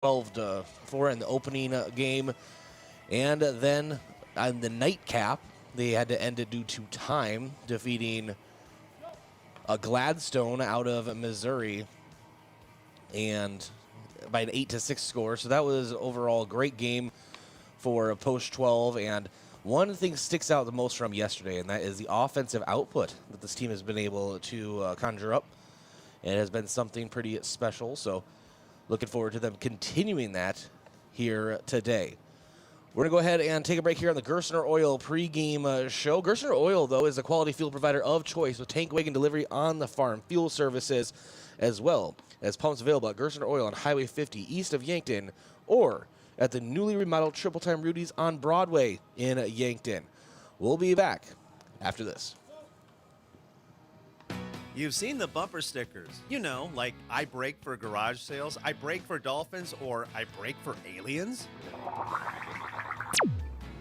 12-4 in the opening game. And then on the nightcap, they had to end it due to time, defeating Gladstone out of Missouri and by an 8-6 score. So that was overall a great game for Post 12. And one thing sticks out the most from yesterday, and that is the offensive output that this team has been able to conjure up. It has been something pretty special. So looking forward to them continuing that here today. We're going to go ahead and take a break here on the Gersner Oil pregame show. Gersner Oil, though, is a quality fuel provider of choice with tank wagon delivery on the farm, fuel services, as well as pumps available at Gersner Oil on Highway 50 east of Yankton or at the newly remodeled Triple Time Rudy's on Broadway in Yankton. We'll be back after this. You've seen the bumper stickers. You know, like I brake for garage sales, I brake for dolphins, or I brake for aliens.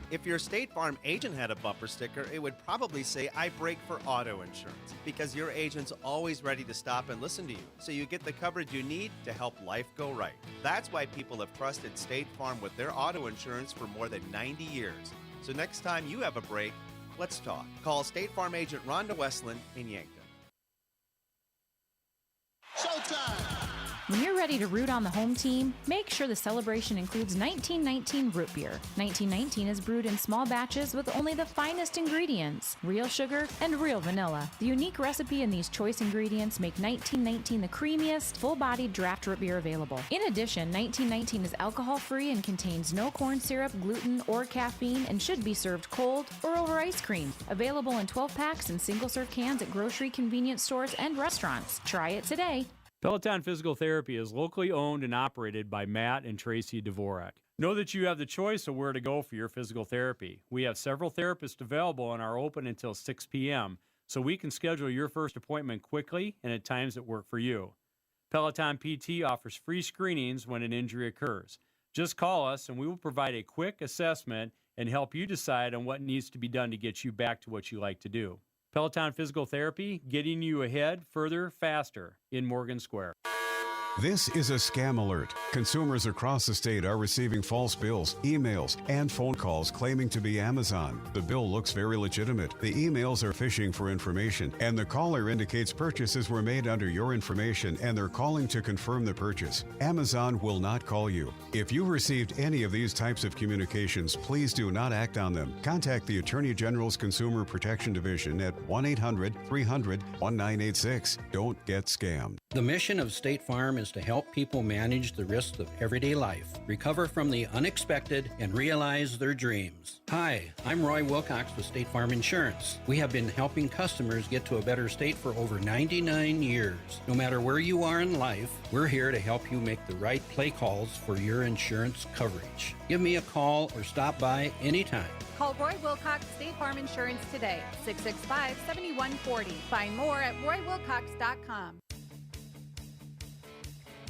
If your State Farm agent had a bumper sticker, it would probably say, I brake for auto insurance, because your agent's always ready to stop and listen to you, so you get the coverage you need to help life go right. That's why people have trusted State Farm with their auto insurance for more than 90 years. So next time you have a break, let's talk. Call State Farm agent Rhonda Westland in Yankton. Showtime! When you're ready to root on the home team, make sure the celebration includes 1919 root beer. 1919 is brewed in small batches with only the finest ingredients, real sugar and real vanilla. The unique recipe and these choice ingredients make 1919 the creamiest, full-bodied draft root beer available. In addition, 1919 is alcohol-free and contains no corn syrup, gluten, or caffeine and should be served cold or over ice cream. Available in 12-packs and single-serve cans at grocery, convenience stores, and restaurants. Try it today. Peloton Physical Therapy is locally owned and operated by Matt and Tracy Dvorak. Know that you have the choice of where to go for your physical therapy. We have several therapists available and are open until 6 p.m., so we can schedule your first appointment quickly and at times that work for you. Peloton PT offers free screenings when an injury occurs. Just call us and we will provide a quick assessment and help you decide on what needs to be done to get you back to what you like to do. Peloton Physical Therapy, getting you ahead, further, faster in Morgan Square. This is a scam alert. Consumers across the state are receiving false bills, emails, and phone calls claiming to be Amazon. The bill looks very legitimate. The emails are phishing for information, and the caller indicates purchases were made under your information and they're calling to confirm the purchase. Amazon will not call you. If you received any of these types of communications, please do not act on them. Contact the Attorney General's Consumer Protection Division at 1-800-300-1986. Don't get scammed. The mission of State Farm is to help people manage the risks of everyday life, recover from the unexpected, and realize their dreams. Hi, I'm Roy Wilcox with State Farm Insurance. We have been helping customers get to a better state for over 99 years. No matter where you are in life, we're here to help you make the right play calls for your insurance coverage. Give me a call or stop by anytime. Call Roy Wilcox State Farm Insurance today, 665-7140. Find more at roywilcox.com.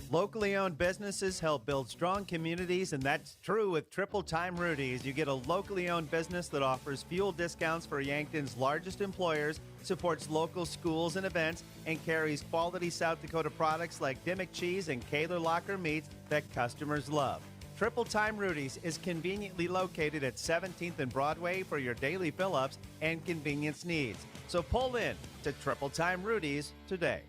Locally owned businesses help build strong communities, and that's true with Triple Time Rudy's. You get a locally owned business that offers fuel discounts for Yankton's largest employers, supports local schools and events, and carries quality South Dakota products like Dimmick cheese and Kaler Locker meats that customers love. Triple Time Rudy's is conveniently located at 17th and Broadway for your daily fill-ups and convenience needs. So pull in to Triple Time Rudy's today.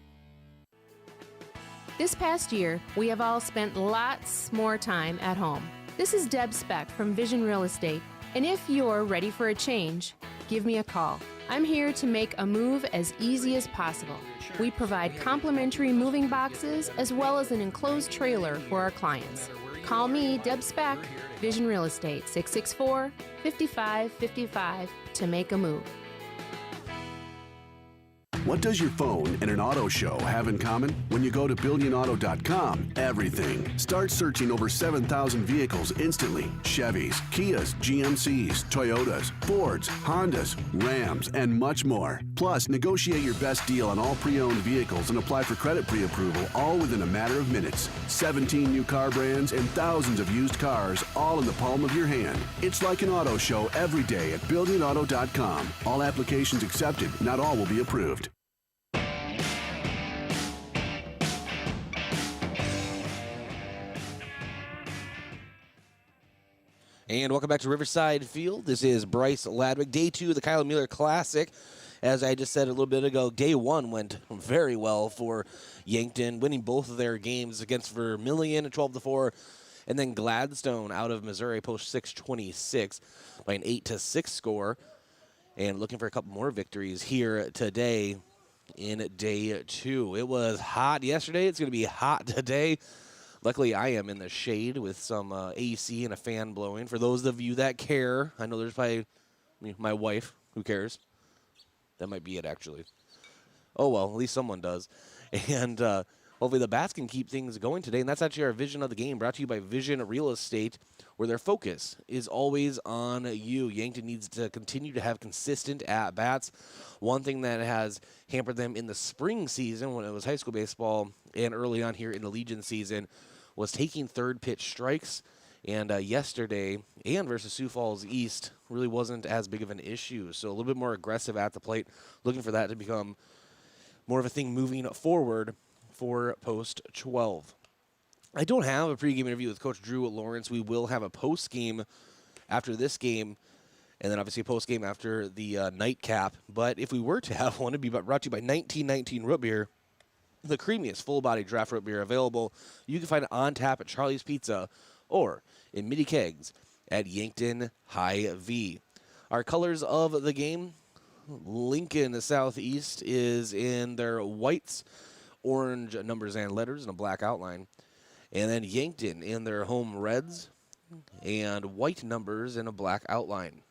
This past year, we have all spent lots more time at home. This is Deb Speck from Vision Real Estate, and if you're ready for a change, give me a call. I'm here to make a move as easy as possible. We provide complimentary moving boxes as well as an enclosed trailer for our clients. Call me, Deb Speck, Vision Real Estate, 664-5555 to make a move. What does your phone and an auto show have in common? When you go to BillionAuto.com, everything. Start searching over 7,000 vehicles instantly. Chevys, Kias, GMCs, Toyotas, Fords, Hondas, Rams, and much more. Plus, negotiate your best deal on all pre-owned vehicles and apply for credit pre-approval all within a matter of minutes. 17 new car brands and thousands of used cars all in the palm of your hand. It's like an auto show every day at BillionAuto.com. All applications accepted. Not all will be approved. And welcome back to Riverside Field. This is Bryce Ladwick, day 2 of the Kyle Mueller Classic. As I just said a little bit ago, day 1 went very well for Yankton, winning both of their games against Vermilion, 12-4, and then Gladstone out of Missouri, post 626 by an 8-6 score. And looking for a couple more victories here today in day 2. It was hot yesterday. It's going to be hot today. Luckily, I am in the shade with some AC and a fan blowing. For those of you that care, I know there's probably my wife who cares. That might be it, actually. Oh, well, at least someone does. And hopefully the Bats can keep things going today. And that's actually our vision of the game, brought to you by Vision Real Estate, where their focus is always on you. Yankton needs to continue to have consistent at-bats. One thing that has hampered them in the spring season when it was high school baseball and early on here in the Legion season was taking third pitch strikes. And yesterday, and versus Sioux Falls East, really wasn't as big of an issue. So a little bit more aggressive at the plate, looking for that to become more of a thing moving forward for post 12. I don't have a pregame interview with Coach Drew Lawrence. We will have a postgame after this game, and then obviously a postgame after the nightcap. But if we were to have one, it'd be brought to you by 1919 Root Beer, the creamiest full-body draft root beer available. You can find it on tap at Charlie's Pizza or in mini kegs at Yankton Hy-Vee. Our colors of the game: Lincoln Southeast is in their whites, orange numbers and letters, and a black outline. And then Yankton in their home reds and white numbers and a black outline.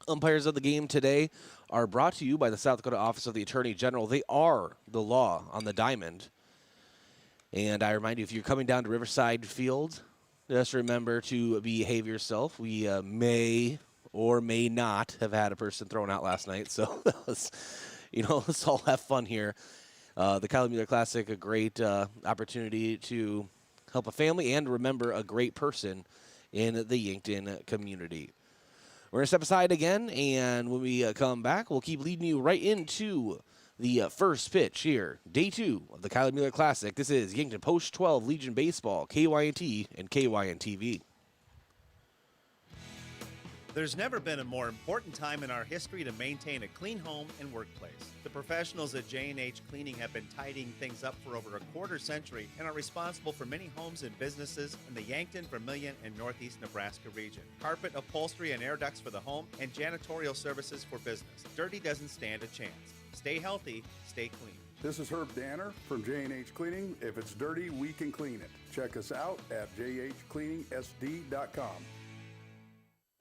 Umpires of the game today are brought to you by the South Dakota Office of the Attorney General. They are the law on the diamond. And I remind you, if you're coming down to Riverside Field, just remember to behave yourself. We may or may not have had a person thrown out last night. So, let's all have fun here. The Kyle Mueller Classic, a great opportunity to help a family and remember a great person in the Yankton community. We're going to step aside again, and when we come back, we'll keep leading you right into the first pitch here. Day 2 of the Kyle Mueller Classic. This is Yankton Post 12 Legion Baseball, KYNT and KYNTV. There's never been a more important time in our history to maintain a clean home and workplace. The professionals at J&H Cleaning have been tidying things up for over a quarter century and are responsible for many homes and businesses in the Yankton, Vermilion, and Northeast Nebraska region. Carpet, upholstery, and air ducts for the home, and janitorial services for business. Dirty doesn't stand a chance. Stay healthy, stay clean. This is Herb Danner from J&H Cleaning. If it's dirty, we can clean it. Check us out at jhcleaningsd.com.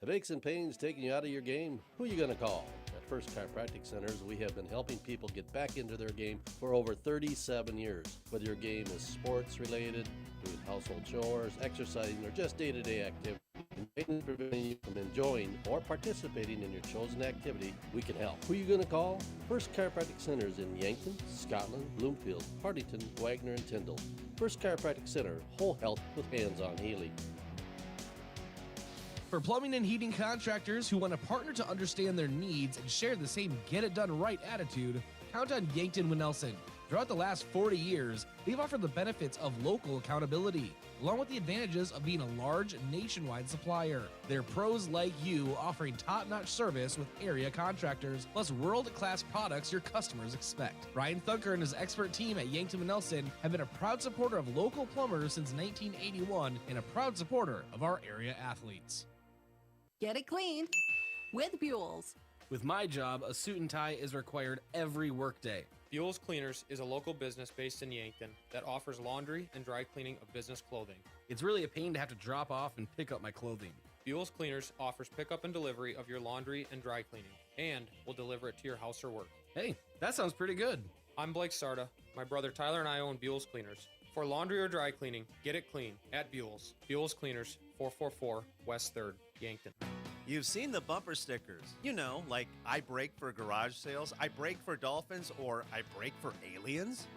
Have aches and pains taking you out of your game? Who are you going to call? At First Chiropractic Centers, we have been helping people get back into their game for over 37 years. Whether your game is sports related, doing household chores, exercising, or just day-to-day activity, preventing you from enjoying or participating in your chosen activity, we can help. Who are you going to call? First Chiropractic Centers in Yankton, Scotland, Bloomfield, Hartington, Wagner, and Tyndall. First Chiropractic Center, whole health with hands-on healing. For plumbing and heating contractors who want a partner to understand their needs and share the same get-it-done-right attitude, count on Yankton Winnelson. Throughout the last 40 years, they've offered the benefits of local accountability, along with the advantages of being a large nationwide supplier. They're pros like you, offering top-notch service with area contractors, plus world-class products your customers expect. Brian Thunker and his expert team at Yankton Winnelson have been a proud supporter of local plumbers since 1981 and a proud supporter of our area athletes. Get it clean with Buell's. With my job, a suit and tie is required every workday. Buell's Cleaners is a local business based in Yankton that offers laundry and dry cleaning of business clothing. It's really a pain to have to drop off and pick up my clothing. Buell's Cleaners offers pickup and delivery of your laundry and dry cleaning, and will deliver it to your house or work. Hey, that sounds pretty good. I'm Blake Sarda. My brother Tyler and I own Buell's Cleaners. For laundry or dry cleaning, get it clean at Buell's. Buell's Cleaners, 444 West 3rd, Yankton. You've seen the bumper stickers. Like I brake for garage sales, I brake for dolphins, or I brake for aliens.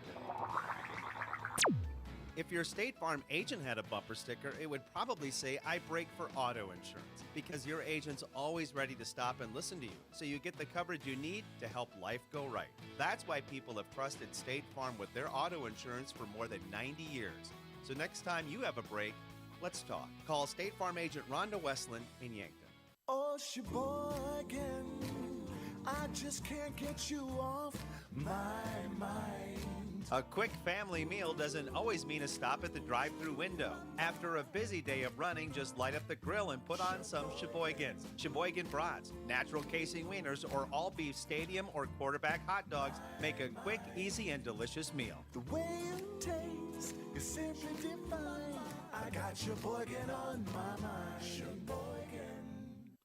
If your State Farm agent had a bumper sticker, it would probably say, I brake for auto insurance, because your agent's always ready to stop and listen to you, so you get the coverage you need to help life go right. That's why people have trusted State Farm with their auto insurance for more than 90 years. So next time you have a break, Let's talk. Call State Farm agent Rhonda Westland in Yankton. Oh, Sheboygan, I just can't get you off my mind. A quick family meal doesn't always mean a stop at the drive-thru window. After a busy day of running, just light up the grill and put on some Sheboygans. Sheboygan brats, natural casing wieners, or all-beef stadium or quarterback hot dogs make a quick, easy, and delicious meal. The way it tastes is simply divine. I got Sheboygan on my mind. Sheboygan.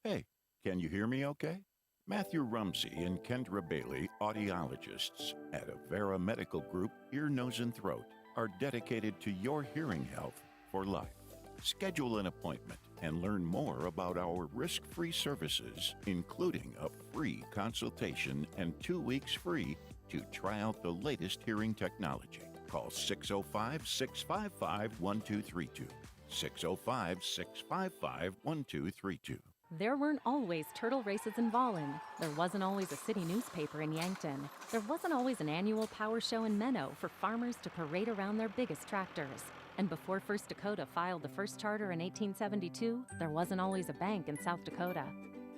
Hey, can you hear me okay? Matthew Rumsey and Kendra Bailey, audiologists at Avera Medical Group Ear, Nose, and Throat, are dedicated to your hearing health for life. Schedule an appointment and learn more about our risk-free services, including a free consultation and 2 weeks free to try out the latest hearing technology. Call 605-655-1232. 605-655-1232. There weren't always turtle races in Volin. There wasn't always a city newspaper in Yankton. There wasn't always an annual power show in Menno for farmers to parade around their biggest tractors. And before First Dakota filed the first charter in 1872, there wasn't always a bank in South Dakota.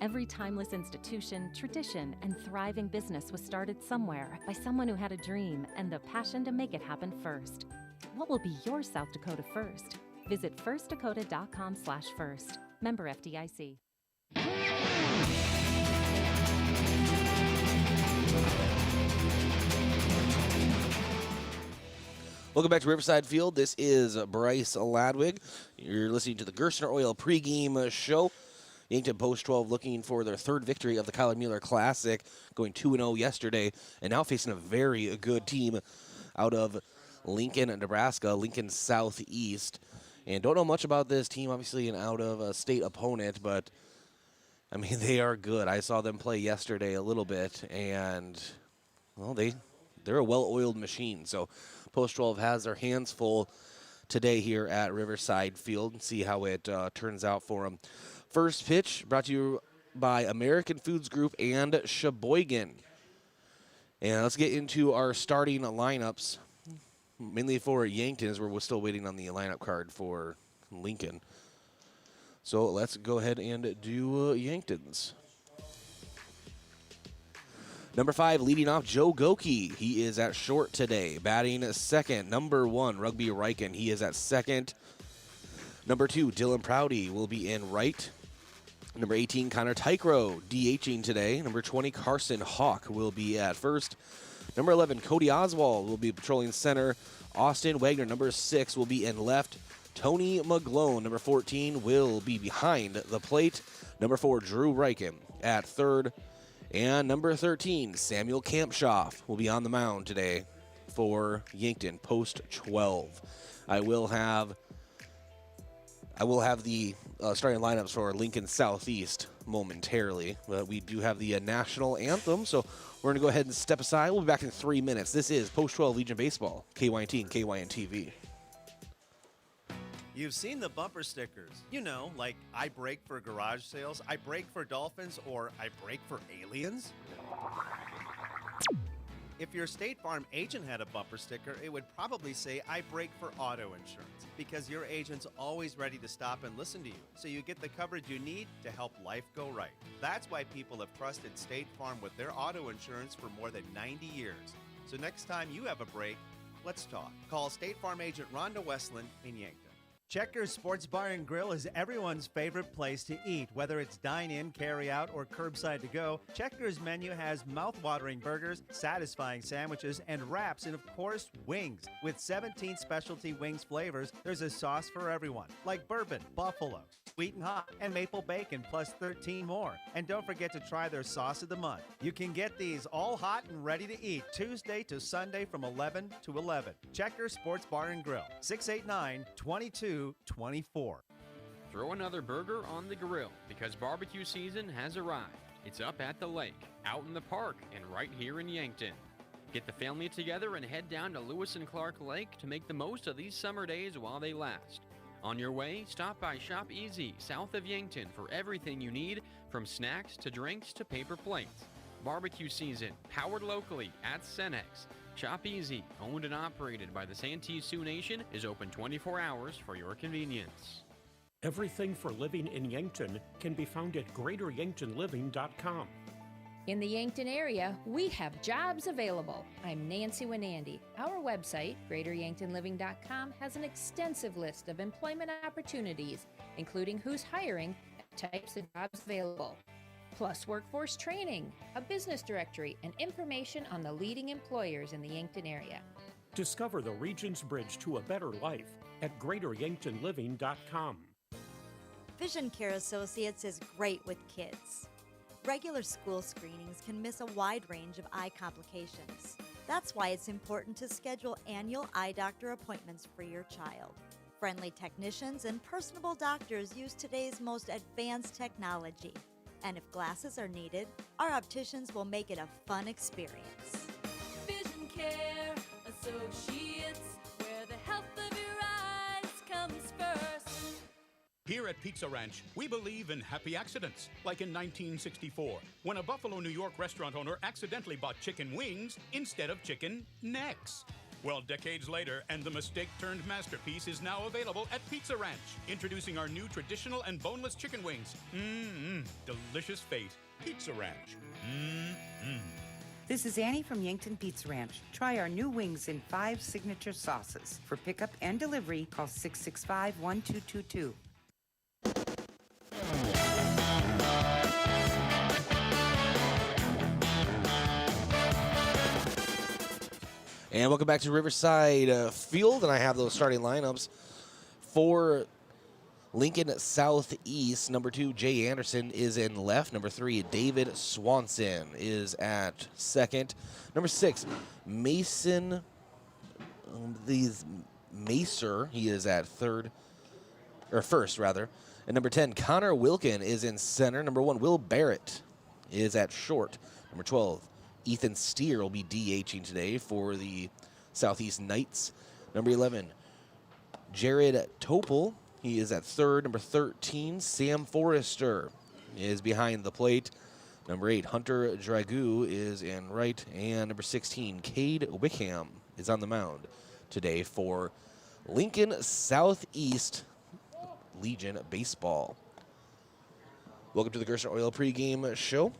Every timeless institution, tradition, and thriving business was started somewhere by someone who had a dream and the passion to make it happen first. What will be your South Dakota first? Visit firstdakota.com/first. Member FDIC. Welcome back to Riverside Field. This is Bryce Ladwig. You're listening to the Gerstner Oil pregame show. Yankton Post 12 looking for their third victory of the Kyle Mueller Classic, going 2-0 yesterday, and now facing a very good team out of Lincoln, Nebraska, Lincoln Southeast. And don't know much about this team, obviously an out-of-state opponent, but, I mean, they are good. I saw them play yesterday a little bit, and, well, they're a well-oiled machine. So Post 12 has their hands full today here at Riverside Field. See how it turns out for them. First pitch brought to you by American Foods Group and Sheboygan. And let's get into our starting lineups. Mainly for Yankton, as we're still waiting on the lineup card for Lincoln. So let's go ahead and do Yankton's. Number 5, leading off, Joe Goki. He is at short today. Batting second, number 1, Rugby Riken. He is at second. Number 2, Dylan Prouty will be in right. Number 18, Connor Tykro, DHing today. Number 20, Carson Hawk will be at first. Number 11, Cody Oswald will be patrolling center. Austin Wagner, number 6, will be in left. Tony McGlone, number 14, will be behind the plate. Number 4, Drew Riken at third. And number 13, Samuel Kampshoff will be on the mound today for Yankton Post 12. I will have the starting lineups for Lincoln Southeast momentarily, but we do have the national anthem, so we're going to go ahead and step aside. We'll be back in 3 minutes. This is Post 12 Legion Baseball, KYNT and KYN-TV. You've seen the bumper stickers. You know, like I brake for garage sales, I brake for dolphins, or I brake for aliens. If your State Farm agent had a bumper sticker, it would probably say, I brake for auto insurance, because your agent's always ready to stop and listen to you, so you get the coverage you need to help life go right. That's why people have trusted State Farm with their auto insurance for more than 90 years. So next time you have a break, let's talk. Call State Farm agent Rhonda Westland in Yankton. Checkers Sports Bar and Grill is everyone's favorite place to eat. Whether it's dine-in, carry-out, or curbside to go, Checkers menu has mouth-watering burgers, satisfying sandwiches, and wraps, and of course, wings. With 17 specialty wings flavors, there's a sauce for everyone, like bourbon, buffalo, sweet and hot, and maple bacon, plus 13 more. And don't forget to try their sauce of the month. You can get these all hot and ready to eat Tuesday to Sunday from 11 to 11. Checkers Sports Bar and Grill, 689-2224. Throw another burger on the grill because barbecue season has arrived. It's up at the lake, out in the park, and right here in Yankton. Get the family together and head down to Lewis and Clark Lake to make the most of these summer days while they last. On your way, stop by Shop Easy, south of Yankton, for everything you need, from snacks to drinks to paper plates. Barbecue season, powered locally at Cenex. Shop Easy, owned and operated by the Santee Sioux Nation, is open 24 hours for your convenience. Everything for living in Yankton can be found at greateryanktonliving.com. In the Yankton area, we have jobs available. I'm Nancy Winandy. Our website, greateryanktonliving.com, has an extensive list of employment opportunities, including who's hiring and types of jobs available, plus workforce training, a business directory, and information on the leading employers in the Yankton area. Discover the region's bridge to a better life at greateryanktonliving.com. Vision Care Associates is great with kids. Regular school screenings can miss a wide range of eye complications. That's why it's important to schedule annual eye doctor appointments for your child. Friendly technicians and personable doctors use today's most advanced technology. And if glasses are needed, our opticians will make it a fun experience. Vision Care Associates, where the health of your eyes comes first. Here at Pizza Ranch, we believe in happy accidents, like in 1964, when a Buffalo, New York restaurant owner accidentally bought chicken wings instead of chicken necks. Well, decades later, and the mistake-turned masterpiece is now available at Pizza Ranch, introducing our new traditional and boneless chicken wings. Delicious fate. Pizza Ranch. This is Annie from Yankton Pizza Ranch. Try our new wings in 5 signature sauces. For pickup and delivery, call 665-1222. And welcome back to Riverside Field, and I have those starting lineups for Lincoln Southeast. Number 2, Jay Anderson is in left. Number 3, David Swanson is at second. Number 6, Mason Macer, he is at first. And number 10, Connor Wilkin is in center. Number 1, Will Barrett is at short. Number 12, Ethan Steer will be DHing today for the Southeast Knights. Number 11, Jared Topel, he is at third. Number 13, Sam Forrester is behind the plate. Number 8, Hunter Dragoo is in right. And number 16, Cade Wickham is on the mound today for Lincoln Southeast Legion Baseball. Welcome to the Gerson Oil pregame show.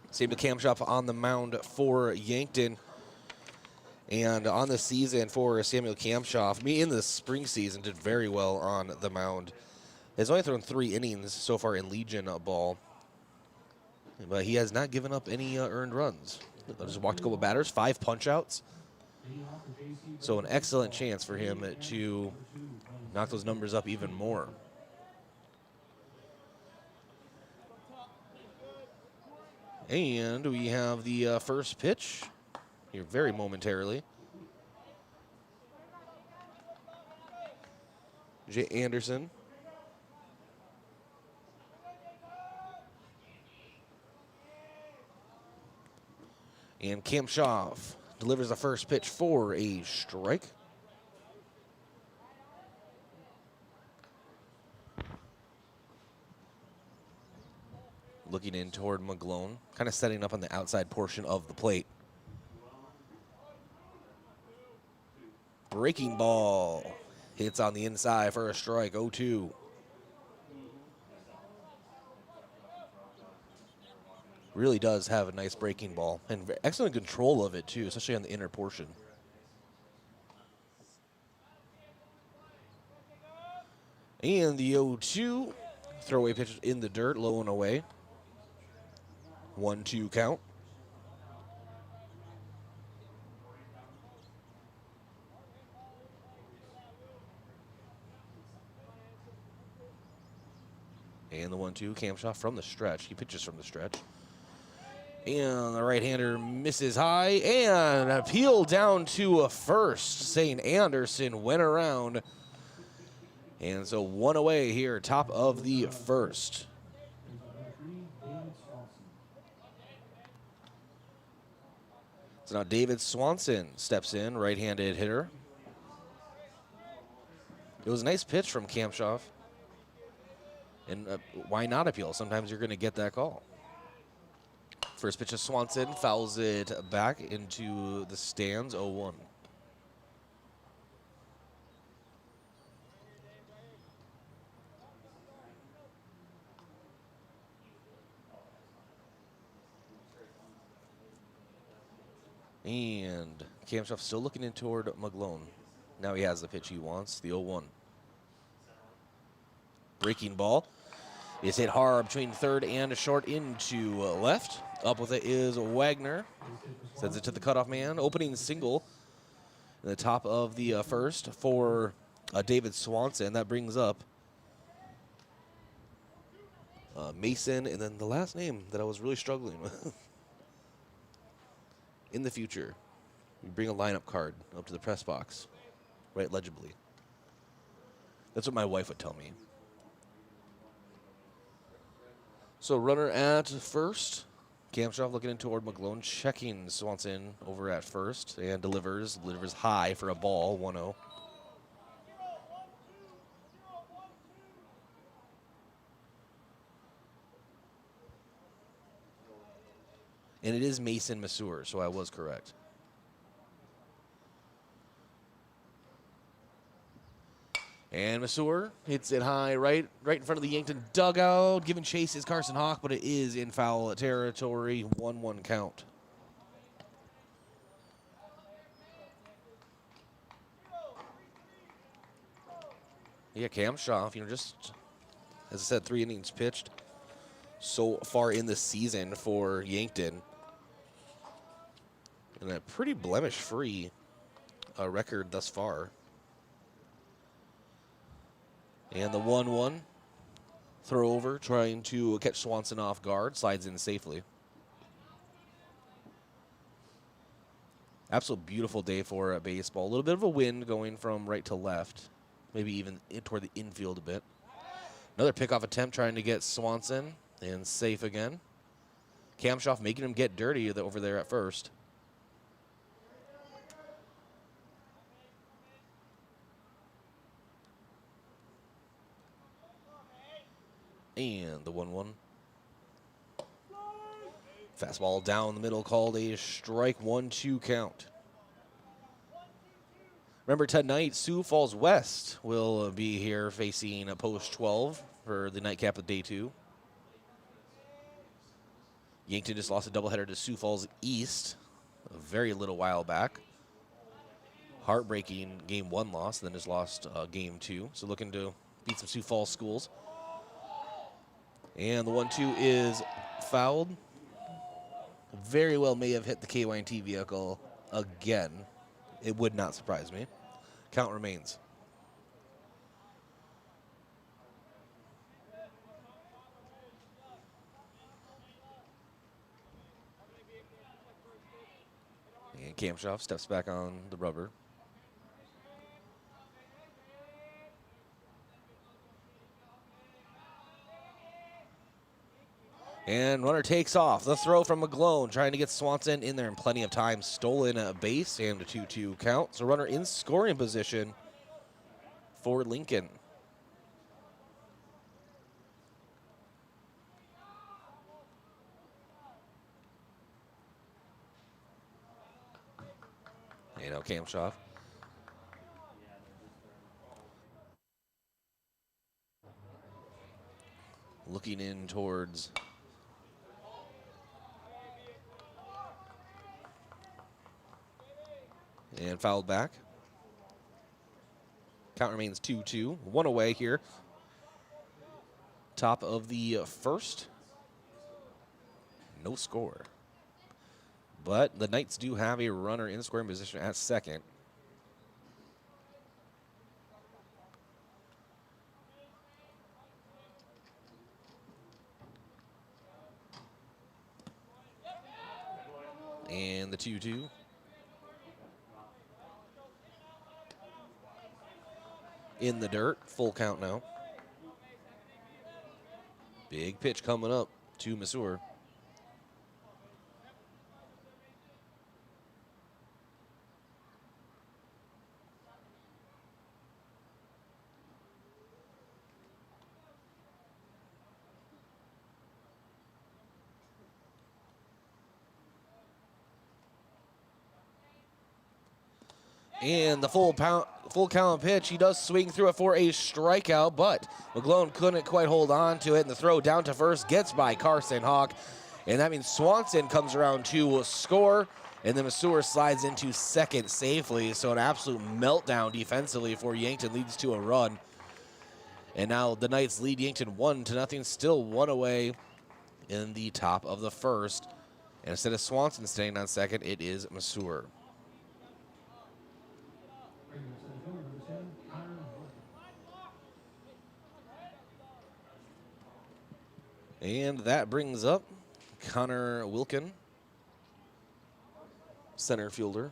Samuel Kamshoff on the mound for Yankton. And on the season for Samuel Kamshoff, in the spring season, did very well on the mound. Has only thrown 3 innings so far in Legion ball. But he has not given up any earned runs. Just walked a couple batters, 5 punch-outs. So an excellent chance for him to knock those numbers up even more. And we have the first pitch here very momentarily. Jay Anderson. And Kamshoff delivers the first pitch for a strike. Looking in toward McGlone, kind of setting up on the outside portion of the plate. Breaking ball hits on the inside for a strike, 0-2. Really does have a nice breaking ball and excellent control of it too, especially on the inner portion. And the 0-2, throwaway pitch in the dirt, low and away. 1-2 count. And the 1-2, Kamshoff from the stretch. He pitches from the stretch. And the right-hander misses high and appeal down to a first. St. Anderson went around. And so 1 away here, top of the first. So now David Swanson steps in, right-handed hitter. It was a nice pitch from Kamshoff. And why not appeal? Sometimes you're going to get that call. First pitch of Swanson, fouls it back into the stands, 0-1. And Kamshoff still looking in toward McGlone. Now he has the pitch he wants, the 0-1. Breaking ball is hit hard between third and short into left. Up with it is Wagner. Sends it to the cutoff man. Opening single in the top of the first for David Swanson. That brings up Mason, and then the last name that I was really struggling with. In the future, we bring a lineup card up to the press box, write legibly. That's what my wife would tell me. So runner at first. Kamshoff looking in toward McGlone, checking Swanson over at first, and delivers high for a ball, 1-0. And it is Mason Masur, so I was correct. And Masur hits it high right in front of the Yankton dugout. Giving chase is Carson Hawk, but it is in foul territory. 1-1 count. Yeah, Kamshoff, just, as I said, 3 innings pitched so far in the season for Yankton. And a pretty blemish-free record thus far. And the 1-1 throw over, trying to catch Swanson off guard, slides in safely. Absolute beautiful day for baseball. A little bit of a wind going from right to left, maybe even toward the infield a bit. Another pickoff attempt trying to get Swanson, and safe again. Kamshoff making him get dirty over there at first. And the 1-1. Fastball down the middle, called a strike, 1-2 count. Remember, tonight, Sioux Falls West will be here facing Post 12 for the nightcap of day 2. Yankton just lost a doubleheader to Sioux Falls East a very little while back. Heartbreaking game 1 loss, then just lost game 2. So looking to beat some Sioux Falls schools. And the 1-2 is fouled. Very well may have hit the KYNT vehicle again. It would not surprise me. Count remains. And Kamshoff steps back on the rubber. And runner takes off. The throw from McGlone, trying to get Swanson in there in plenty of time. Stolen a base and a 2-2 count. So runner in scoring position for Lincoln. And now Kamshoff. Looking in towards and fouled back. Count remains 2-2. 1 away here. Top of the first. No score. But the Knights do have a runner in scoring position at second. And the 2-2. In the dirt, full count now. Big pitch coming up to Masur. And the full count pitch. He does swing through it for a strikeout, but McGlone couldn't quite hold on to it. And the throw down to first gets by Carson Hawk. And that means Swanson comes around to score And then Masur slides into second safely, so an absolute meltdown defensively for Yankton leads to a run. And now the Knights lead Yankton 1-0, still one away in the top of the first. And instead of Swanson staying on second, it is Masur. And that brings up Connor Wilkin, center fielder.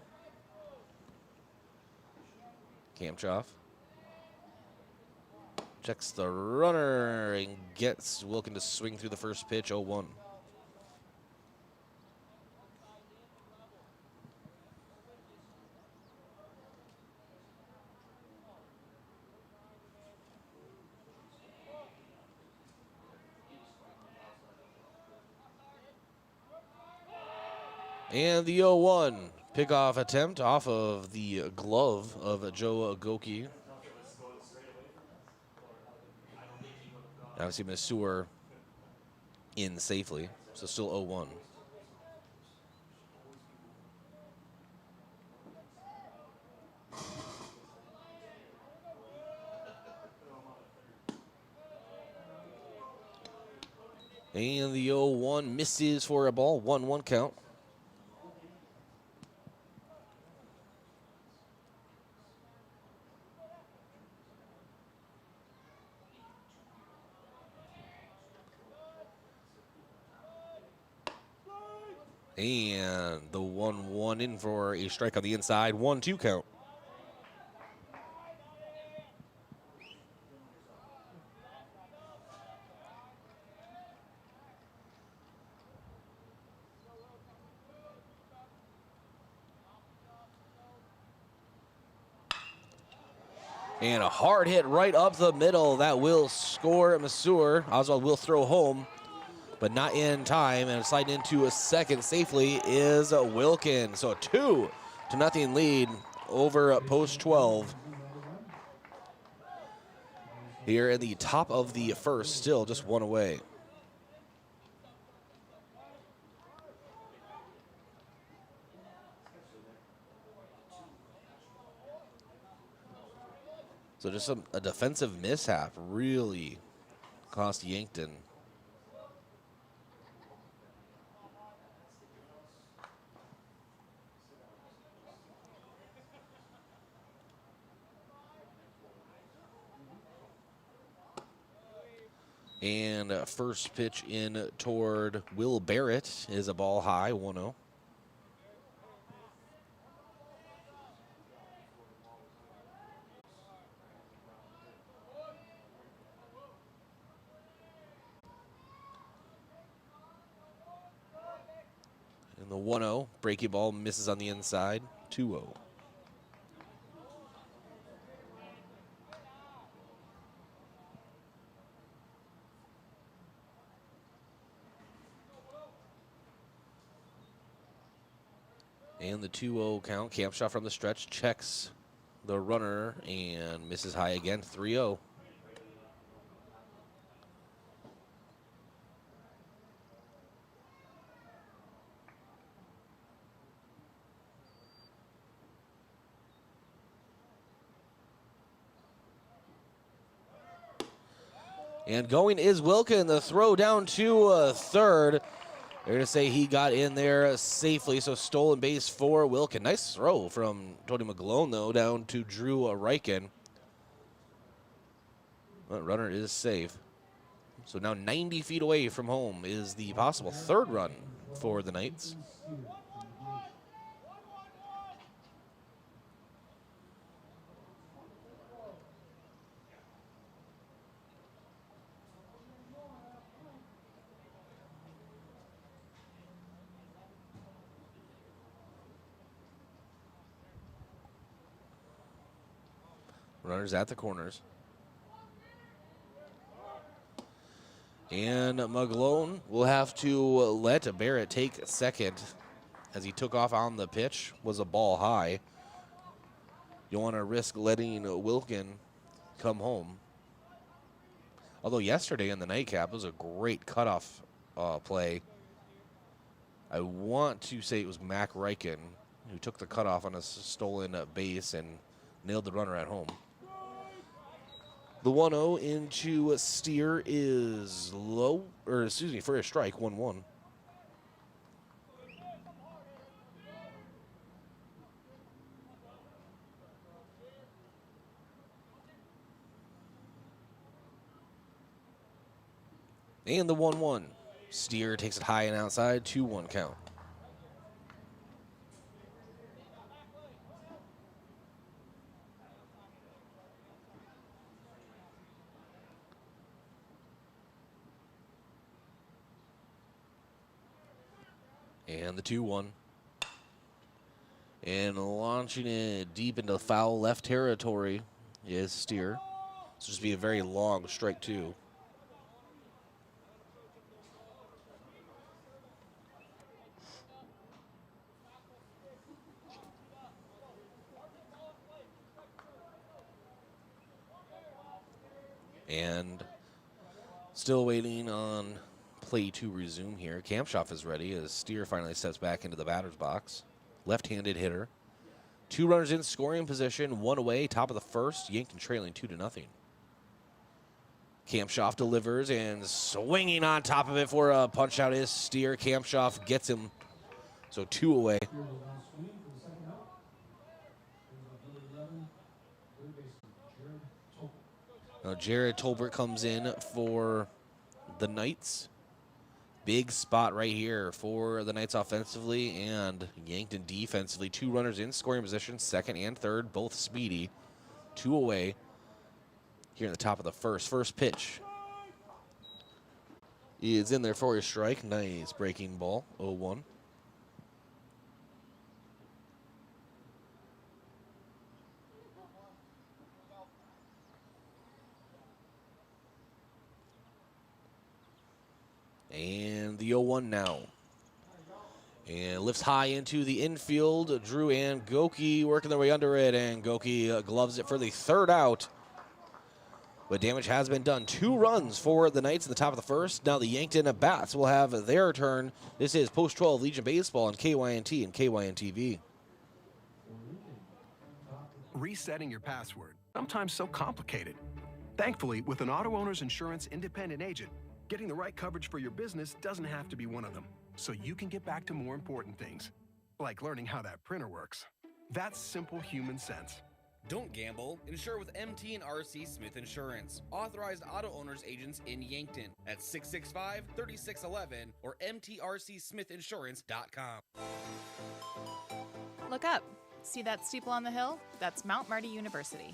Kamchoff checks the runner and gets Wilkin to swing through the first pitch, 0-1. And the 0-1 pickoff attempt off of the glove of Joe Goki. Obviously, Masur in safely, so still 0-1. And the 0-1 misses for a ball, 1-1 count. And the 1-1 in for a strike on the inside, 1-2 count. And a hard hit right up the middle. That will score Masur. Oswald will throw home, but not in time. And sliding into a second safely is Wilkin. So a 2-0 lead over post 12. Here in the top of the first, still just one away. So just a defensive mishap really cost Yankton. And first pitch in toward Will Barrett is a ball high, 1-0. And the 1-0, breaking ball misses on the inside, 2-0. And the 2-0 count. Kamchoff from the stretch checks the runner and misses high again, 3-0. And going is Wilkin. The throw down to third. They're going to say he got in there safely, so stolen base for Wilkin. Nice throw from Tony McGlone, though, down to Drew Reichen. But runner is safe. So now 90 feet away from home is the possible third run for the Knights. Runners at the corners. And McGlone will have to let Barrett take second as he took off on the pitch. Was a ball high. You want to risk letting Wilkin come home. Although yesterday in the nightcap, it was a great cutoff play. I want to say it was Mac Riken who took the cutoff on a stolen base and nailed the runner at home. The 1-0 into steer is low, or excuse me, for a strike, 1-1. And the 1-1. Steer takes it high and outside, 2-1 count. And the 2-1. And launching it deep into foul left territory is Steer. This will just be a very long strike, too. And still waiting on play to resume here. Kampshoff is ready as Steer finally steps back into the batter's box. Left-handed hitter. 2 runners in scoring position, 1 away, top of the first. Yankton trailing 2-0. Kampshoff delivers and swinging on top of it for a punch out is Steer. Kampshoff gets him, so 2 away. Now Jared Tolbert comes in for the Knights. Big spot right here for the Knights offensively and Yankton defensively. 2 runners in scoring position, second and third, both speedy. 2 away here in the top of the first. First pitch is in there for a strike. Nice breaking ball, 0-1. And the 0-1 now. And lifts high into the infield. Drew and Goki working their way under it, and Goki gloves it for the 3rd out. But damage has been done. 2 runs for the Knights in the top of the first. Now the Yankton Bats will have their turn. This is Post 12 Legion Baseball on KYNT and KYN-TV. Resetting your password, sometimes so complicated. Thankfully, with an auto owner's insurance independent agent, getting the right coverage for your business doesn't have to be one of them, so you can get back to more important things, like learning how that printer works. That's simple human sense. Don't gamble. Insure with MT and RC Smith Insurance. Authorized auto owners agents in Yankton at 665-3611 or mtrcsmithinsurance.com. Look up. See that steeple on the hill? That's Mount Marty University,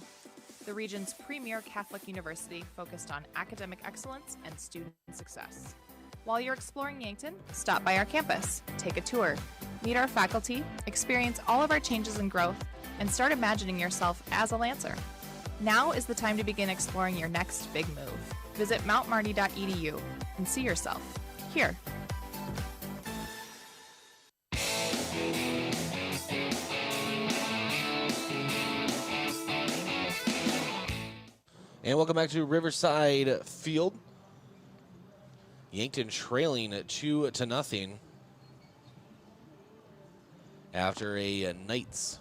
the region's premier Catholic university focused on academic excellence and student success. While you're exploring Yankton, stop by our campus, take a tour, meet our faculty, experience all of our changes and growth, and start imagining yourself as a Lancer. Now is the time to begin exploring your next big move. Visit mountmarty.edu and see yourself here. And welcome back to Riverside Field. Yankton trailing 2-0 after a Knights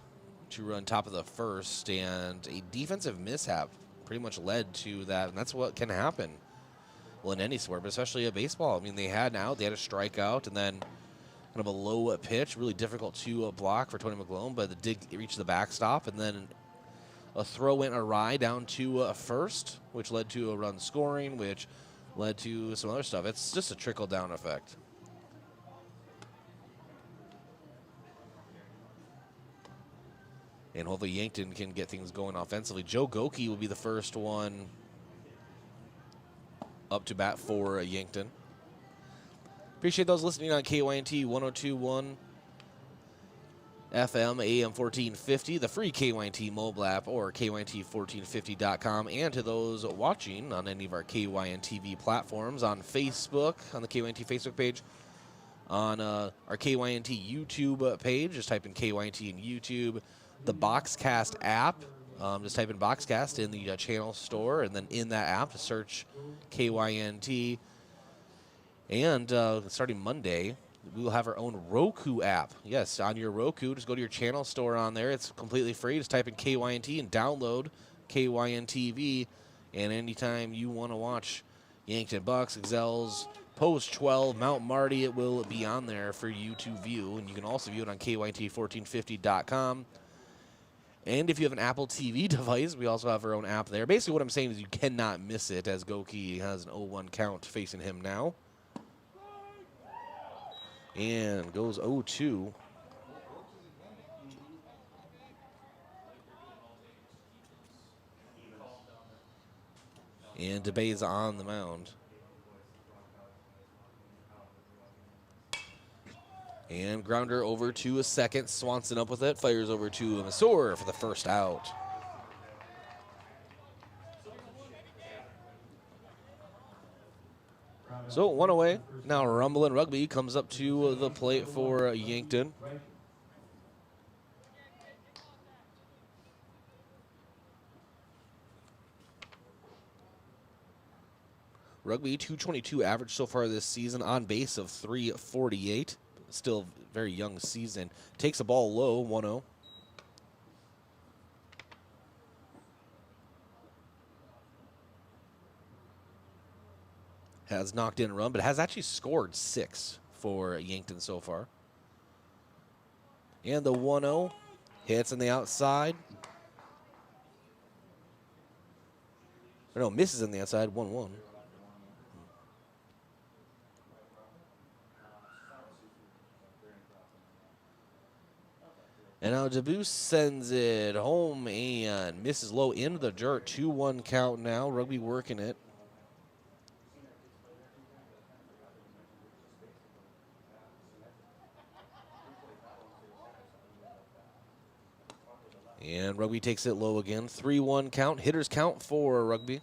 2-run top of the first, and a defensive mishap pretty much led to that, and that's what can happen, well, in any sport, but especially a baseball. I mean, they had a strikeout, and then kind of a low pitch, really difficult to block for Tony McGlone, but it did reach the backstop, and then a throw went awry down to first, which led to a run scoring, which led to some other stuff. It's just a trickle-down effect. And hopefully Yankton can get things going offensively. Joe Goki will be the first one up to bat for Yankton. Appreciate those listening on KYNT 102.1 FM, AM 1450, the free KYNT mobile app, or KYNT1450.com, and to those watching on any of our KYN TV platforms, on Facebook, on the KYNT Facebook page, on our KYNT YouTube page. Just type in KYNT in YouTube. The Boxcast app, just type in Boxcast in the channel store, and then in that app to search KYNT. And starting Monday, We will have our own Roku app. Yes, on your Roku, just go to your channel store on there. It's completely free. Just type in KYNT and download KYNTV. And anytime you want to watch Yankton Bucks, Excels, Post 12, Mount Marty, it will be on there for you to view. And you can also view it on KYNT1450.com. And if you have an Apple TV device, we also have our own app there. Basically, what I'm saying is you cannot miss it, as Goki has an 0-1 count facing him now. And goes 0-2. And DeBay's on the mound. And grounder over to a second. Swanson up with it. Fires over to Masur for the first out. So 1 away. Now Rumblin' Rugby comes up to the plate for Yankton. Rugby 222 average so far this season, on base of 348. Still very young season. Takes the ball low, 1-0. Has knocked in a run, but has actually scored 6 for Yankton so far. And the 1-0 hits on the outside. Or no, misses on the outside, 1-1. And now Debus sends it home and misses low into the dirt. 2-1 count now. Rugby working it. And Rugby takes it low again. 3-1 count. Hitters count for Rugby.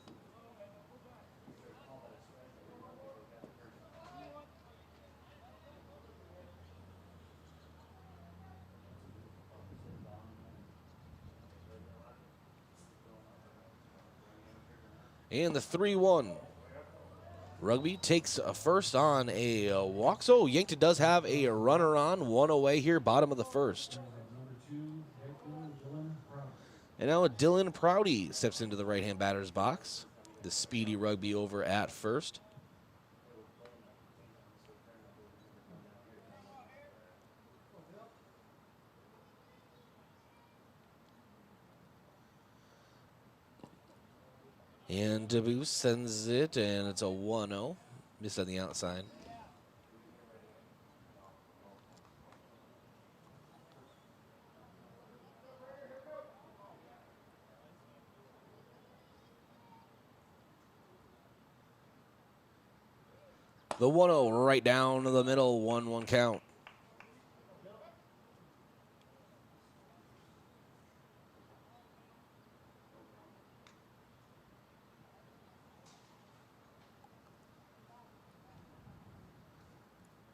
And the 3-1. Rugby takes a first on a walk. So Yankton does have a runner on, 1 away here, bottom of the first. And now Dylan Prouty steps into the right-hand batter's box. The speedy Rugby over at first. And Debus sends it, and it's a 1-0. Missed on the outside. The 1-0 right down the middle, 1-1 count.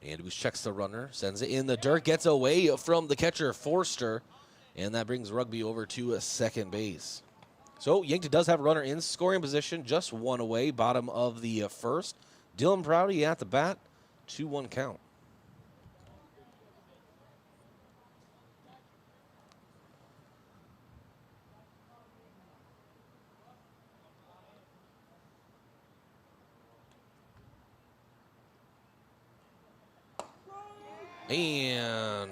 And checks the runner, sends it in the dirt, gets away from the catcher, Forster, and that brings Rugby over to a second base. So Yankton does have a runner in scoring position, just 1 away, bottom of the first. Dylan Prouty at the bat, 2-1 count. And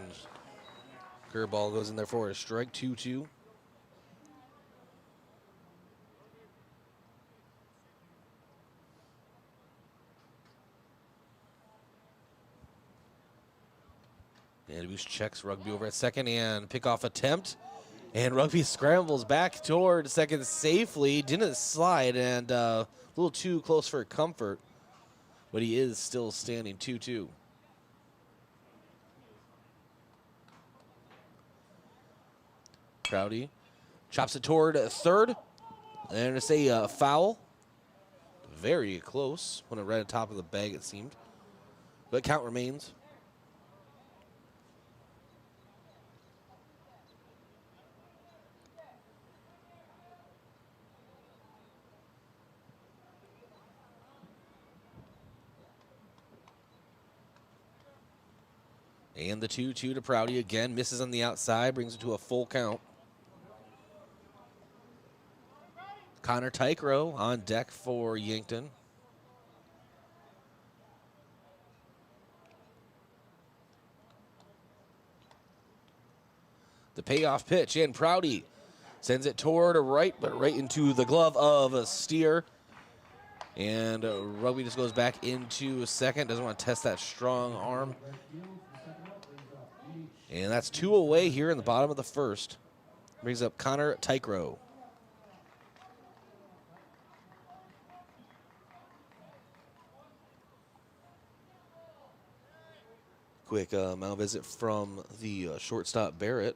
curveball goes in there for a strike, 2-2. And Debus checks Rugby over at second and pickoff attempt. And Rugby scrambles back toward second safely. Didn't slide and a little too close for comfort. But he is still standing 2-2. Prouty chops it toward third. And it's a foul. Very close. Went right on top of the bag, it seemed. But count remains. And the 2-2 to Prouty again. Misses on the outside, brings it to a full count. Connor Tykrow on deck for Yankton. The payoff pitch, and Prouty sends it toward a right, but right into the glove of a Steer. And Rugby just goes back into second. Doesn't want to test that strong arm. And that's 2 away here in the bottom of the first. Brings up Connor Tykrow. Quick mound visit from the shortstop Barrett.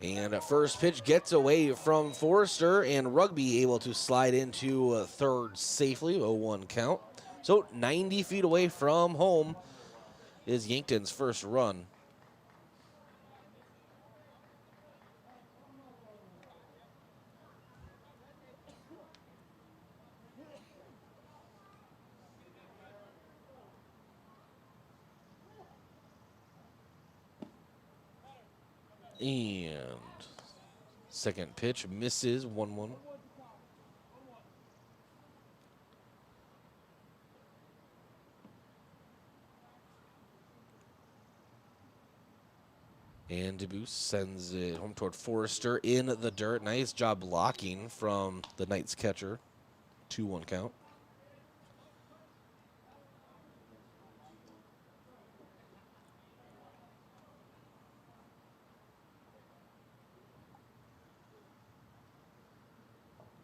And first pitch gets away from Forrester, and Rugby able to slide into third safely, 0-1 count. So 90 feet away from home is Yankton's first run. And second pitch misses, 1-1. And DeBoos sends it home toward Forrester in the dirt. Nice job blocking from the Knights catcher. 2-1 count.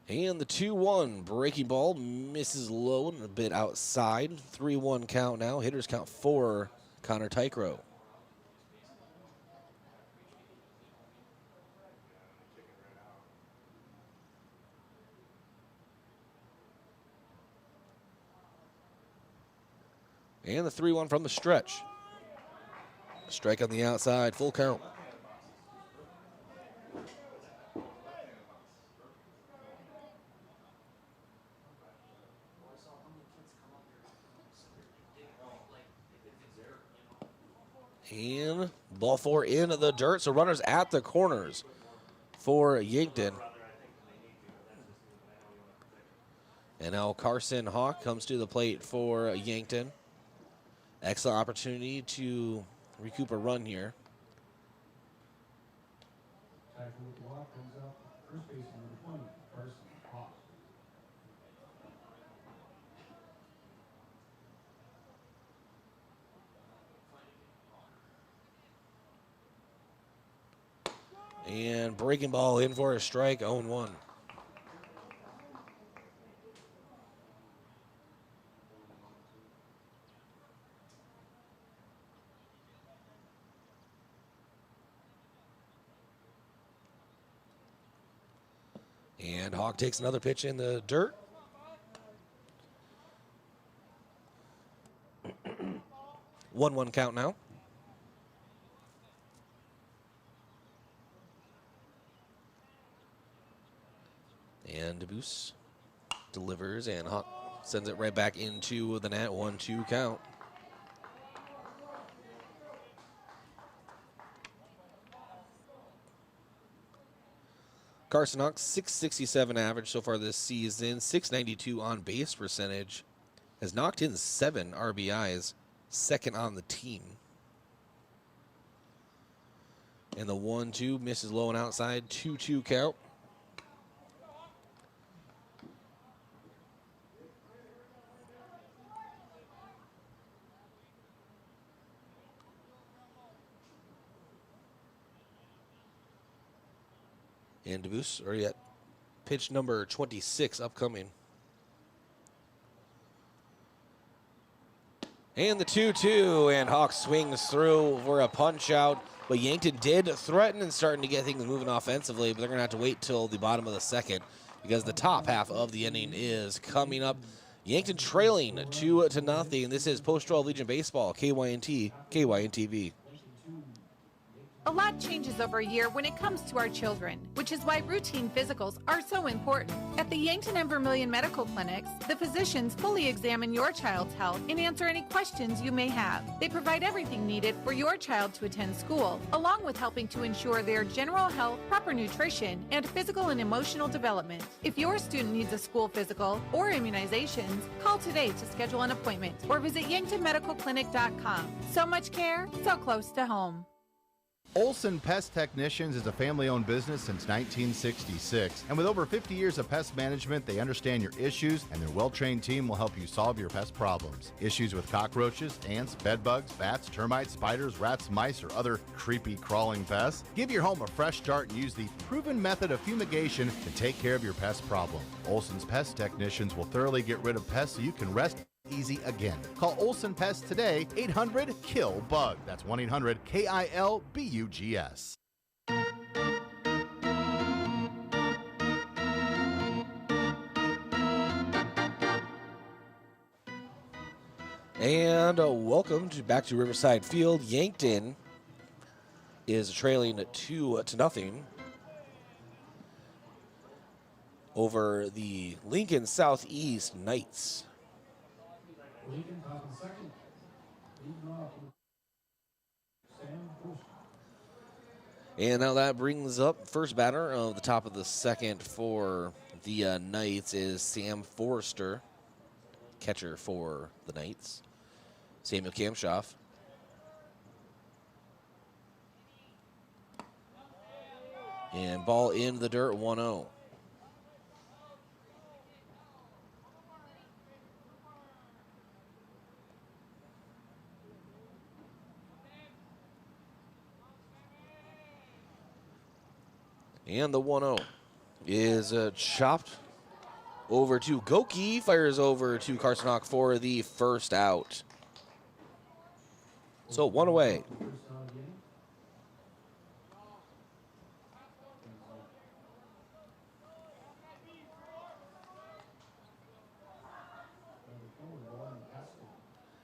And the 2-1 breaking ball misses low and a bit outside. 3-1 count now. Hitters count for Connor Tykrow. And the 3-1 from the stretch. Strike on the outside, full count. And ball 4 in the dirt, so runners at the corners for Yankton. And now Carson Hawk comes to the plate for Yankton. Excellent opportunity to recoup a run here. And breaking ball in for a strike, 0-1. And Hawk takes another pitch in the dirt. One count now. And DeBoos delivers, and Hawk sends it right back into the net. 1-2 count. Carson Hawk, .667 average so far this season, .692 on base percentage. Has knocked in 7 RBIs, second on the team. And the 1-2 misses low and outside, 2-2 count. And DeBoos already at pitch number 26 upcoming. And the 2-2, and Hawk swings through for a punch out. But Yankton did threaten and starting to get things moving offensively, but they're going to have to wait till the bottom of the second because the top half of the inning is coming up. Yankton trailing 2-0. This is Post-12 Legion Baseball, KYNT, KYNTV. A lot changes over a year when it comes to our children, which is why routine physicals are so important. At the Yankton and Vermilion Medical Clinics, the physicians fully examine your child's health and answer any questions you may have. They provide everything needed for your child to attend school, along with helping to ensure their general health, proper nutrition, and physical and emotional development. If your student needs a school physical or immunizations, call today to schedule an appointment or visit yanktonmedicalclinic.com. So much care, so close to home. Olson Pest Technicians is a family-owned business since 1966, and with over 50 years of pest management, they understand your issues, and their well-trained team will help you solve your pest problems. Issues with cockroaches, ants, bedbugs, bats, termites, spiders, rats, mice, or other creepy crawling pests? Give your home a fresh start and use the proven method of fumigation to take care of your pest problem. Olson's Pest Technicians will thoroughly get rid of pests so you can rest easy again. Call Olson Pest today, 800-KILL-BUG. That's 1-800-KILBUGS. And welcome back to Riverside Field. Yankton is trailing 2-0 over the Lincoln Southeast Knights. And now that brings up first batter of the top of the second for the Knights is Sam Forrester, catcher for the Knights. Samuel Kamshoff. And ball in the dirt, 1-0. And the 1-0 is chopped over to Goki. Fires over to Carsonock for the first out. So 1 away.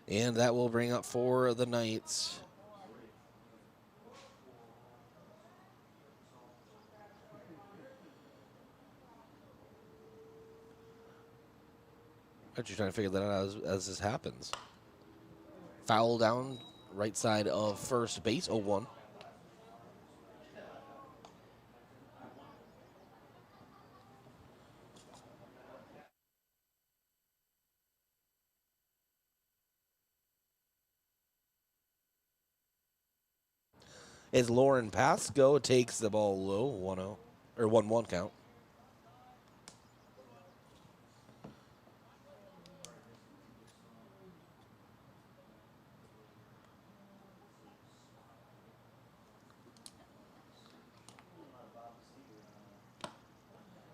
And that will bring up for the Knights I'm just trying to figure that out as this happens. Foul down right side of first base, 0-1. As Lauren Pasco takes the ball low, 1-0, or 1-1 count.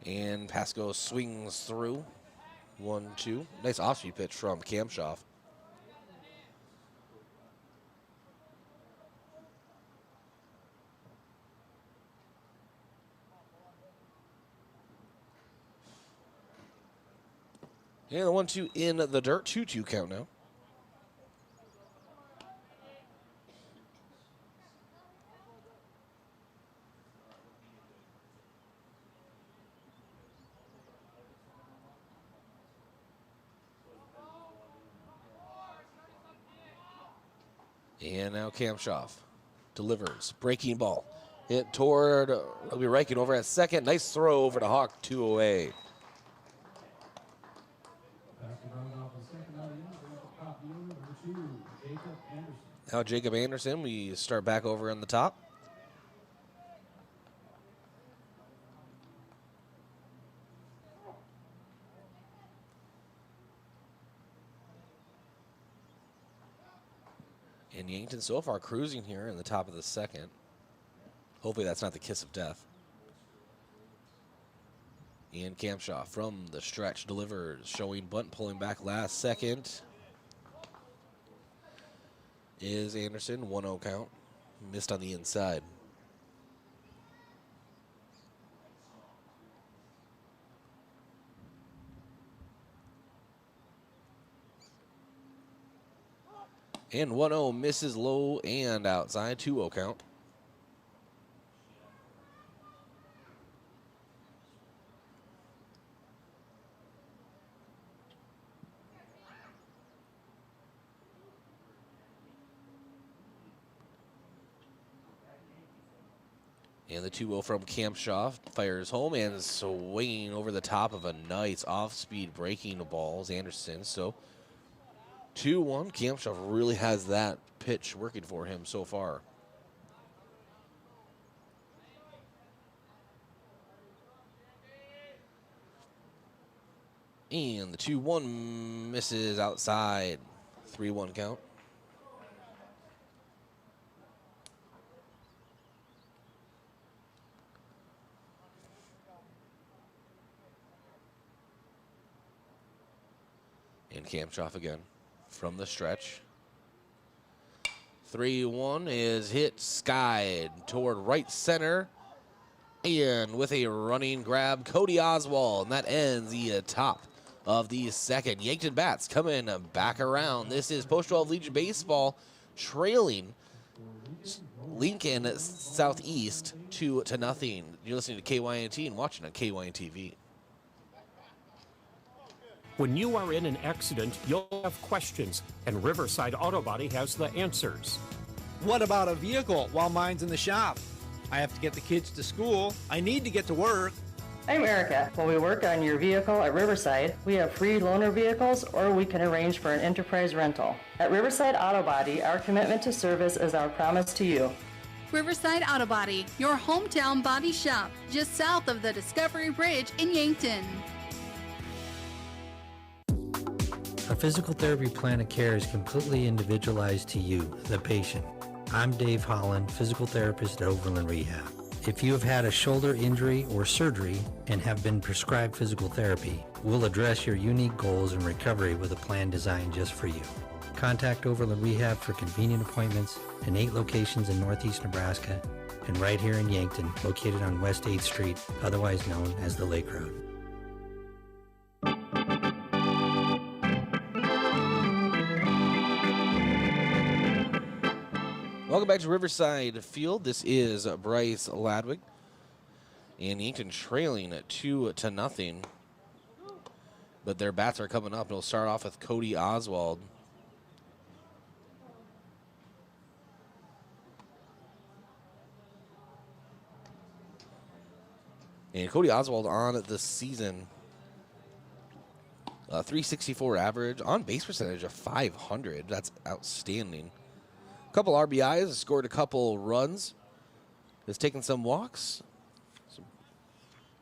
And Pasco swings through. 1-2. Nice off-speed pitch from Kamshoff. And the 1-2 in the dirt. 2-2 count now. And now Kamshoff delivers. Breaking ball. Hit toward Rugby Reichen over at second. Nice throw over to Hawk, 2 away. Now Jacob Anderson, we start back over on the top. And Yankton so far cruising here in the top of the second. Hopefully that's not the kiss of death. Ian Kamshoff from the stretch delivers, showing bunt, pulling back last second. Is Anderson, 1-0 count. Missed on the inside. And 1-0 misses low and outside, 2-0 count. And the 2-0 from Kampshaw fires home and swinging over the top of a nice off-speed breaking ball is Anderson. So 2-1. Kampshaw really has that pitch working for him so far. And the 2-1 misses outside. 3-1 count. And Kampshaw again from the stretch. 3-1 is hit skied toward right center. And with a running grab, Cody Oswald. And that ends the top of the second. Yankton Bats coming back around. This is Post 12 Legion Baseball trailing Lincoln Southeast 2-0. You're listening to KYNT and watching on KYN TV. When you are in an accident, you'll have questions, and Riverside Auto Body has the answers. What about a vehicle while mine's in the shop? I have to get the kids to school. I need to get to work. I'm Erica. While we work on your vehicle at Riverside, we have free loaner vehicles, or we can arrange for an enterprise rental. At Riverside Auto Body, our commitment to service is our promise to you. Riverside Auto Body, your hometown body shop, just south of the Discovery Bridge in Yankton. A physical therapy plan of care is completely individualized to you, the patient. I'm Dave Holland, physical therapist at Overland Rehab. If you have had a shoulder injury or surgery and have been prescribed physical therapy, we'll address your unique goals in recovery with a plan designed just for you. Contact Overland Rehab for convenient appointments in 8 locations in Northeast Nebraska and right here in Yankton, located on West 8th Street, otherwise known as the Lake Road. Welcome back to Riverside Field. This is Bryce Ladwig. And Yankton trailing at 2-0. But their bats are coming up. It'll start off with Cody Oswald. And Cody Oswald on the season. 364 average, on base percentage of 500. That's outstanding. Couple RBIs, scored a couple runs, has taken some walks. Some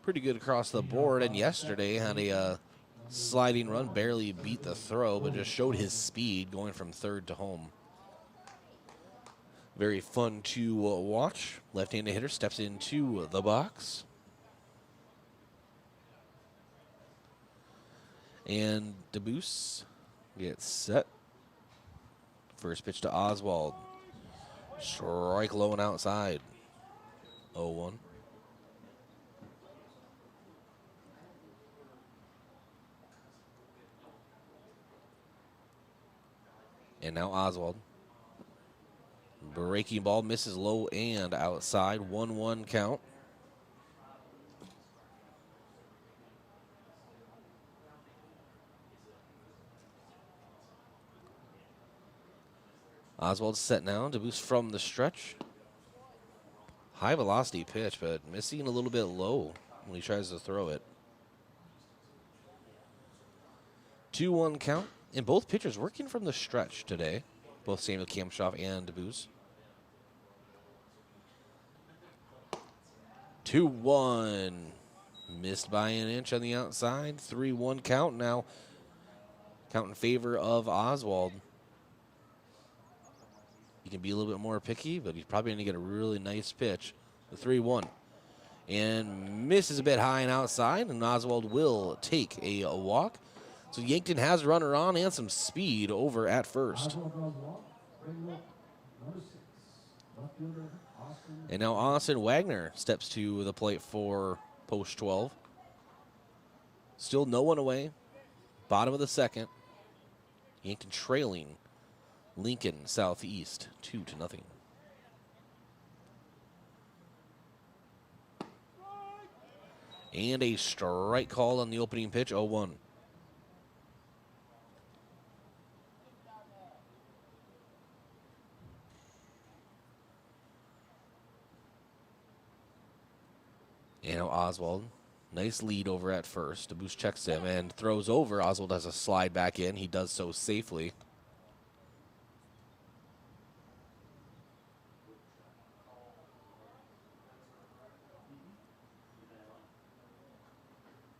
pretty good across the board, and yesterday had a sliding run, barely beat the throw, but just showed his speed going from third to home. Very fun to watch. Left-handed hitter steps into the box. And DeBoose gets set. First pitch to Oswald. Strike low and outside. 0-1. And now Oswald. Breaking ball misses low and outside. 1-1 count. Oswald's set now to boost from the stretch. High velocity pitch, but missing a little bit low when he tries to throw it. 2-1 count. And both pitchers working from the stretch today. Both Samuel Kampshaw and DeBoose. 2-1. Missed by an inch on the outside. 3-1 count now. Count in favor of Oswald. He can be a little bit more picky, but he's probably going to get a really nice pitch. The 3-1. And misses a bit high and outside, and Oswald will take a walk. So Yankton has a runner on and some speed over at first. And now Austin Wagner steps to the plate for Post 12. Still no one away. Bottom of the second. Yankton trailing Lincoln Southeast 2-0. And a strike call on the opening pitch, 0-1. And now Oswald, nice lead over at first. DeBoost checks him and throws over. Oswald has a slide back in. He does so safely.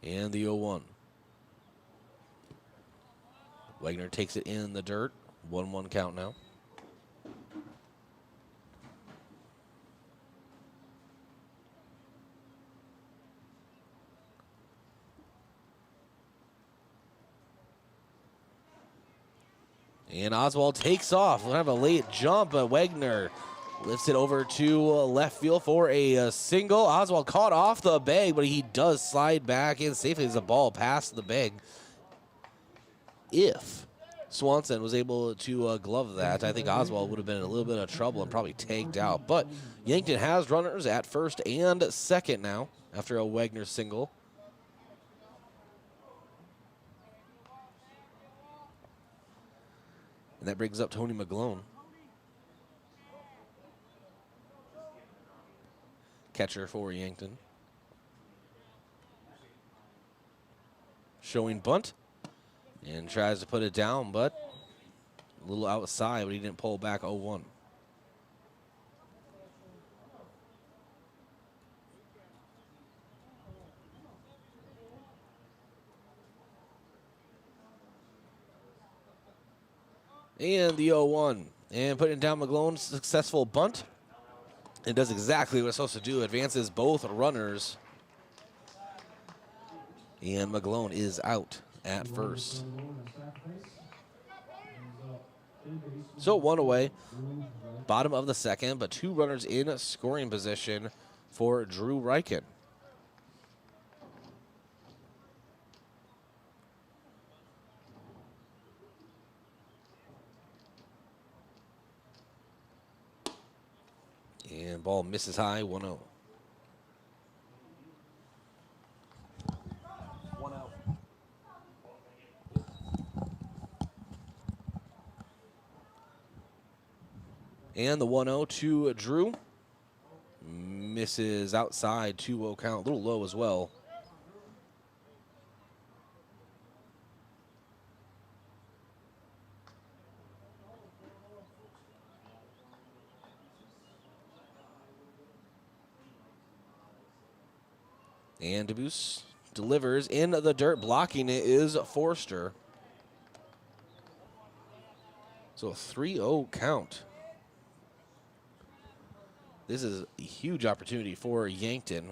And the 0-1. Wagner takes it in the dirt. 1-1 count now. And Oswald takes off. We'll have a late jump, but Wagner lifts it over to left field for a single. Oswald caught off the bag, but he does slide back in safely as the ball past the bag. If Swanson was able to glove that, I think Oswald would have been in a little bit of trouble and probably tagged out. But Yankton has runners at first and second now after a Wagner single. And that brings up Tony McGlone. Catcher for Yankton. Showing bunt. And tries to put it down, but a little outside, but he didn't pull back 0-1. And the 0-1. And putting down McGlone's successful bunt. It does exactly what it's supposed to do. Advances both runners. And McGlone is out at first. So 1 away. Bottom of the second, but 2 runners in scoring position for Drew Reichen. And ball misses high, 1-0. And the 1-0 to Drew. Misses outside, 2-0 count, a little low as well. And DeBoost delivers in the dirt. Blocking it is Forster. So a 3-0 count. This is a huge opportunity for Yankton.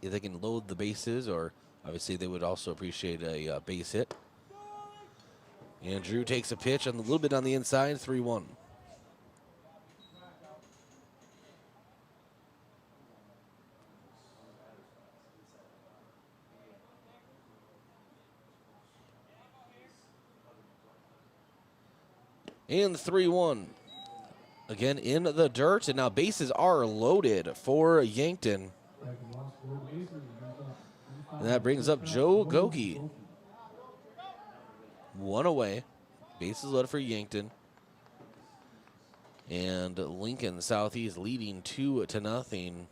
If they can load the bases, or obviously they would also appreciate a base hit. And Drew takes a pitch a little bit on the inside, 3-1. And 3-1. Again in the dirt, and now bases are loaded for Yankton. And that brings up Joe Gogi. 1 away. Bases loaded for Yankton. And Lincoln Southeast leading 2-0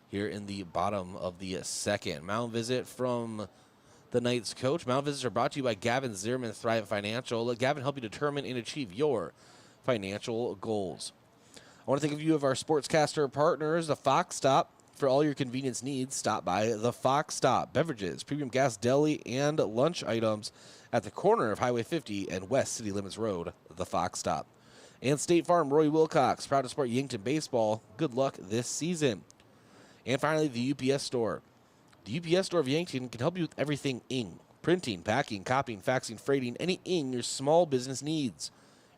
here in the bottom of the second. Mound visit from the Knights coach. Mound visits are brought to you by Gavin Zierman, Thrive Financial. Let Gavin help you determine and achieve your financial goals. I want to thank a few of our sportscaster partners, the Fox Stop. For all your convenience needs, stop by the Fox Stop. Beverages, premium gas, deli, and lunch items at the corner of Highway 50 and West City Limits Road, the Fox Stop. And State Farm, Roy Wilcox, proud to support Yankton baseball. Good luck this season. And finally, the UPS Store. The UPS Store of Yankton can help you with everything ing. Printing, packing, copying, faxing, freighting, any ing your small business needs.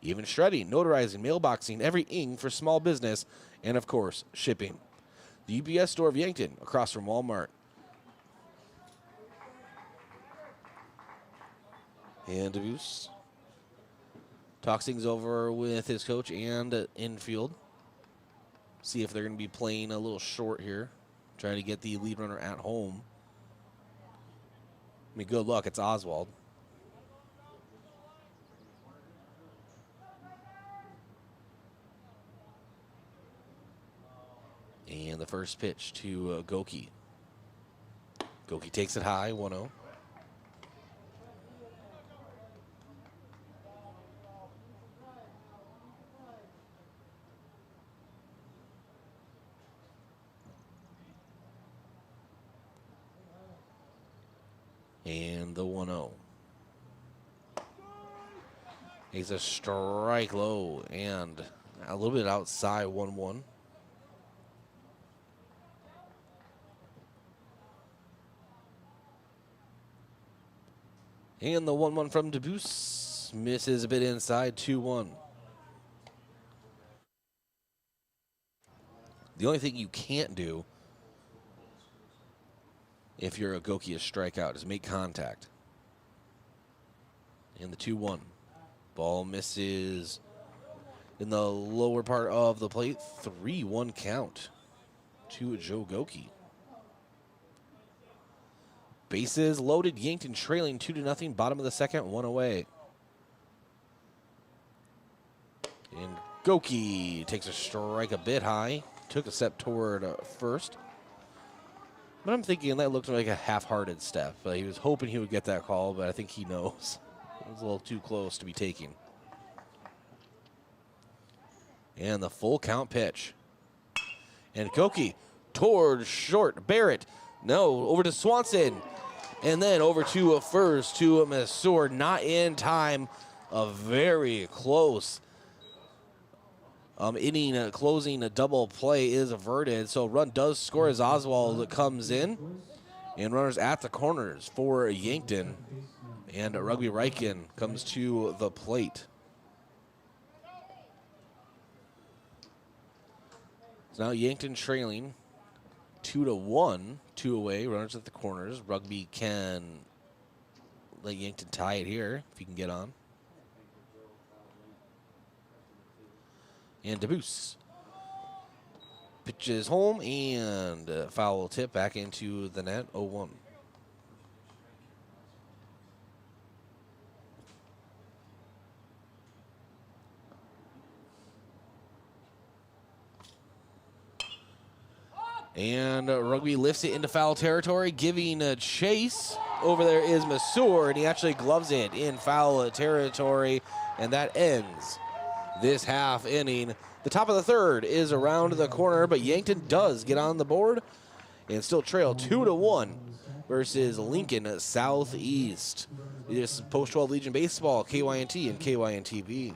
Even shredding, notarizing, mailboxing, every ing for small business, and of course, shipping. The UPS Store of Yankton, across from Walmart. And DeBoost talks things over with his coach and infield. See if they're going to be playing a little short here. Trying to get the lead runner at home. I mean, good luck. It's Oswald. And And the first pitch to Goki. Goki takes it high, 1-0. And the 1-0. He's a strike low and a little bit outside, 1-1. And the 1-1 from Debus misses a bit inside, 2-1. The only thing you can't do if you're a Goki strikeout is make contact. And the 2-1. Ball misses in the lower part of the plate. 3-1 count to Joe Goki. Bases loaded. Yankton trailing 2-0. Bottom of the second, 1 away. And Goki takes a strike a bit high. Took a step toward first. But I'm thinking that looked like a half-hearted step. He was hoping he would get that call, but I think he knows. It was a little too close to be taken. And the full count pitch. And Goki toward short. Barrett. No, over to Swanson. And then over to first to Masur. Not in time. A very close inning closing a double play is averted. So a run does score as Oswald comes in. And runners at the corners for Yankton. And Rugby Riken comes to the plate. So now Yankton trailing 2-1, 2 away, runners at the corners. Rugby can let Yankton tie it here if he can get on. And Debus pitches home and foul tip back into the net, 0-1. And Rugby lifts it into foul territory, giving a chase. Over there is Masur, and he actually gloves it in foul territory, and that ends this half inning. The top of the third is around the corner, but Yankton does get on the board and still trail 2-1 versus Lincoln Southeast. This is Post-12 Legion Baseball, KYNT and KYNTV.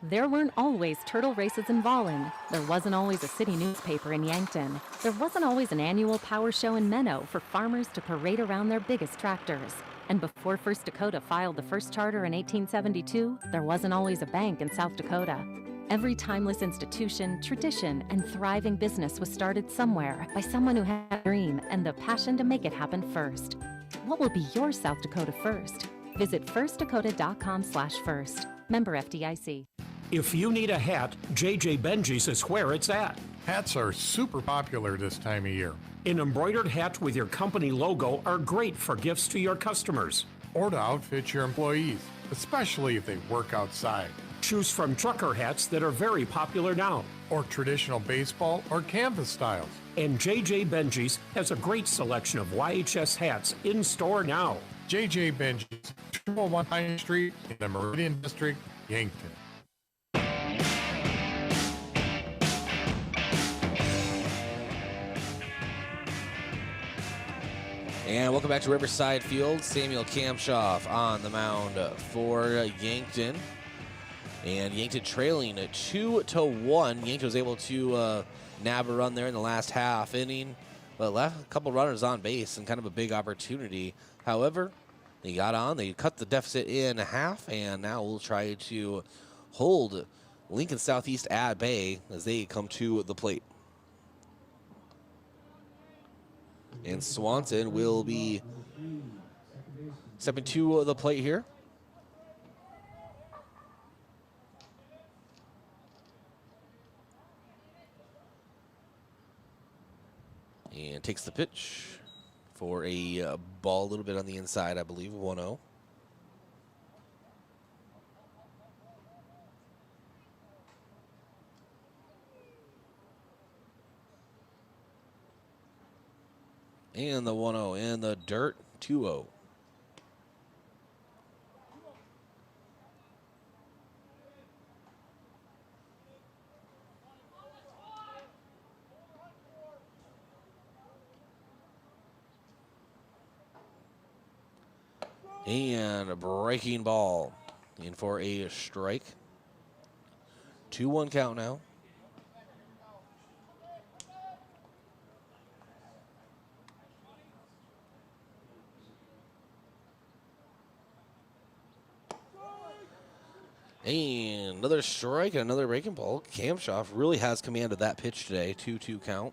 There weren't always turtle races in Volin. There wasn't always a city newspaper in Yankton. There wasn't always an annual power show in Menno for farmers to parade around their biggest tractors. And before First Dakota filed the first charter in 1872, there wasn't always a bank in South Dakota. Every timeless institution, tradition, and thriving business was started somewhere by someone who had a dream and the passion to make it happen first. What will be your South Dakota first? Visit firstdakota.com/first. Member FDIC. If you need a hat, JJ Benji's is where it's at. Hats are super popular this time of year. An embroidered hat with your company logo are great for gifts to your customers. Or to outfit your employees, especially if they work outside. Choose from trucker hats that are very popular now. Or traditional baseball or canvas styles. And JJ Benji's has a great selection of YHS hats in store now. JJ Benji's, 201 Pine Street in the Meridian District, Yankton. And welcome back to Riverside Field. Samuel Kamshoff on the mound for Yankton. And Yankton trailing 2-1. Yankton was able to nab a run there in the last half inning, but left a couple runners on base and kind of a big opportunity. However, they got on. They cut the deficit in half, and now we'll try to hold Lincoln Southeast at bay as they come to the plate. And Swanson will be stepping to the plate here. And takes the pitch for a ball a little bit on the inside, I believe, 1-0. And the 1-0 in the dirt, 2-0. And a breaking ball in for a strike. 2-1 count now. And another strike and another breaking ball. Kamshoff really has command of that pitch today. 2-2 count.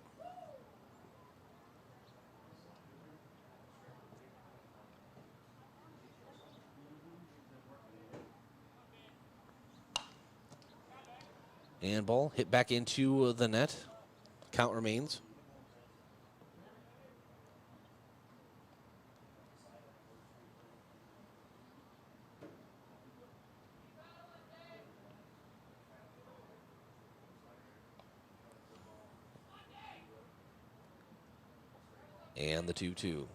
And ball hit back into the net. Count remains. And the 2-2.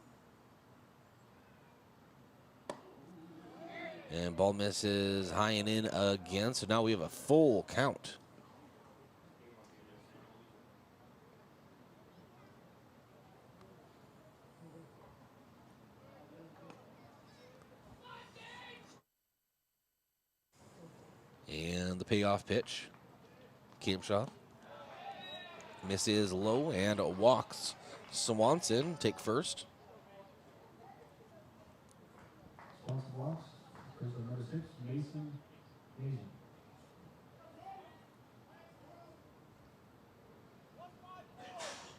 And ball misses high and in again. So now we have a full count. And the payoff pitch. Kamshoff misses low and walks. Swanson take first. Swanson walks. Person number 6, Mason Mason.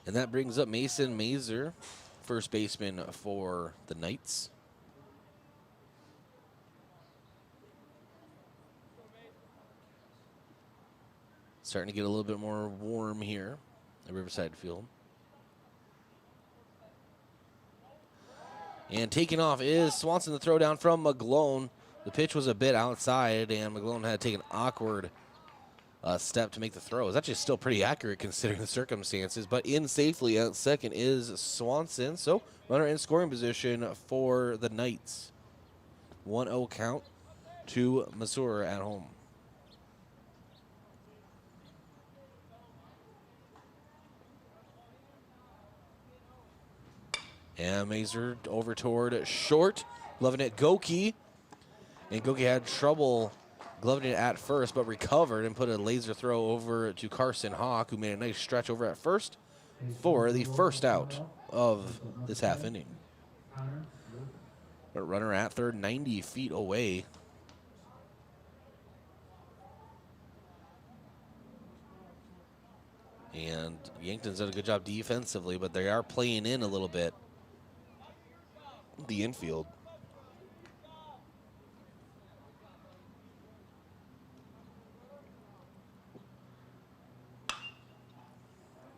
And that brings up Mason Mazer, first baseman for the Knights. Starting to get a little bit more warm here at Riverside Field. And taking off is Swanson, the throw down from McGlone. The pitch was a bit outside, and McGlone had to take an awkward step to make the throw. It's actually still pretty accurate considering the circumstances, but in safely at second is Swanson. So runner in scoring position for the Knights. 1-0 count to Missouri at home. And Mazer over toward short, gloving it Goki. And Goki had trouble gloving it at first, but recovered and put a laser throw over to Carson Hawk, who made a nice stretch over at first for the first out of this half inning. But runner at third, 90 feet away. And Yankton's done a good job defensively, but they are playing in a little bit the infield.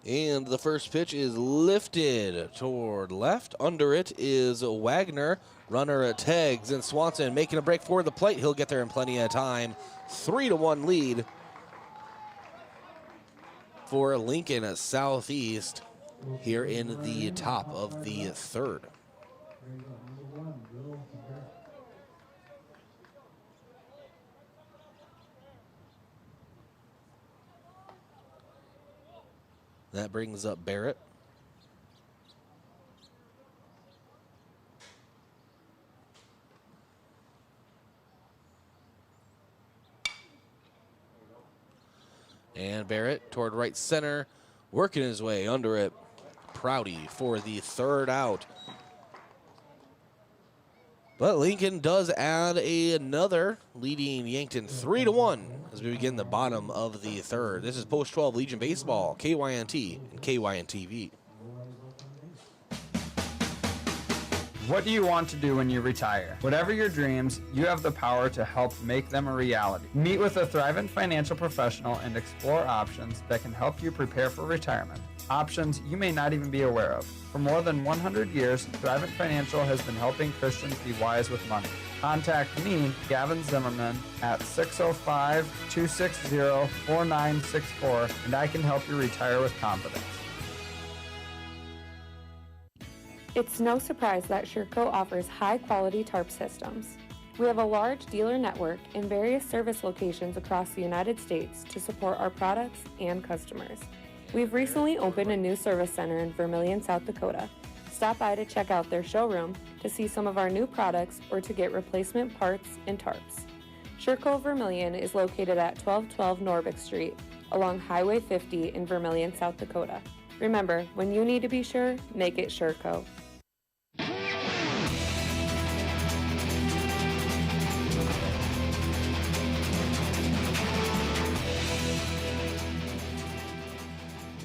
And the first pitch is lifted toward left. Under it is Wagner. Runner tags, and Swanson making a break for the plate. He'll get there in plenty of time. 3-1 lead for Lincoln Southeast here in the top of the third. That brings up Barrett. And Barrett toward right center, working his way under it. Prouty for the third out. But Lincoln does add another, leading Yankton 3-1 as we begin the bottom of the third. This is Post 12 Legion Baseball, KYNT and KYNTV. What do you want to do when you retire? Whatever your dreams, you have the power to help make them a reality. Meet with a Thrivent financial professional and explore options that can help you prepare for retirement. Options you may not even be aware of. For more than 100 years, Thrivent Financial has been helping Christians be wise with money. Contact me, Gavin Zimmerman, at 605-260-4964, and I can help you retire with confidence. It's no surprise that Sherco offers high-quality tarp systems. We have a large dealer network in various service locations across the United States to support our products and customers. We've recently opened a new service center in Vermillion, South Dakota. Stop by to check out their showroom, to see some of our new products, or to get replacement parts and tarps. Sherco Vermillion is located at 1212 Norbeck Street, along Highway 50 in Vermillion, South Dakota. Remember, when you need to be sure, make it Sherco.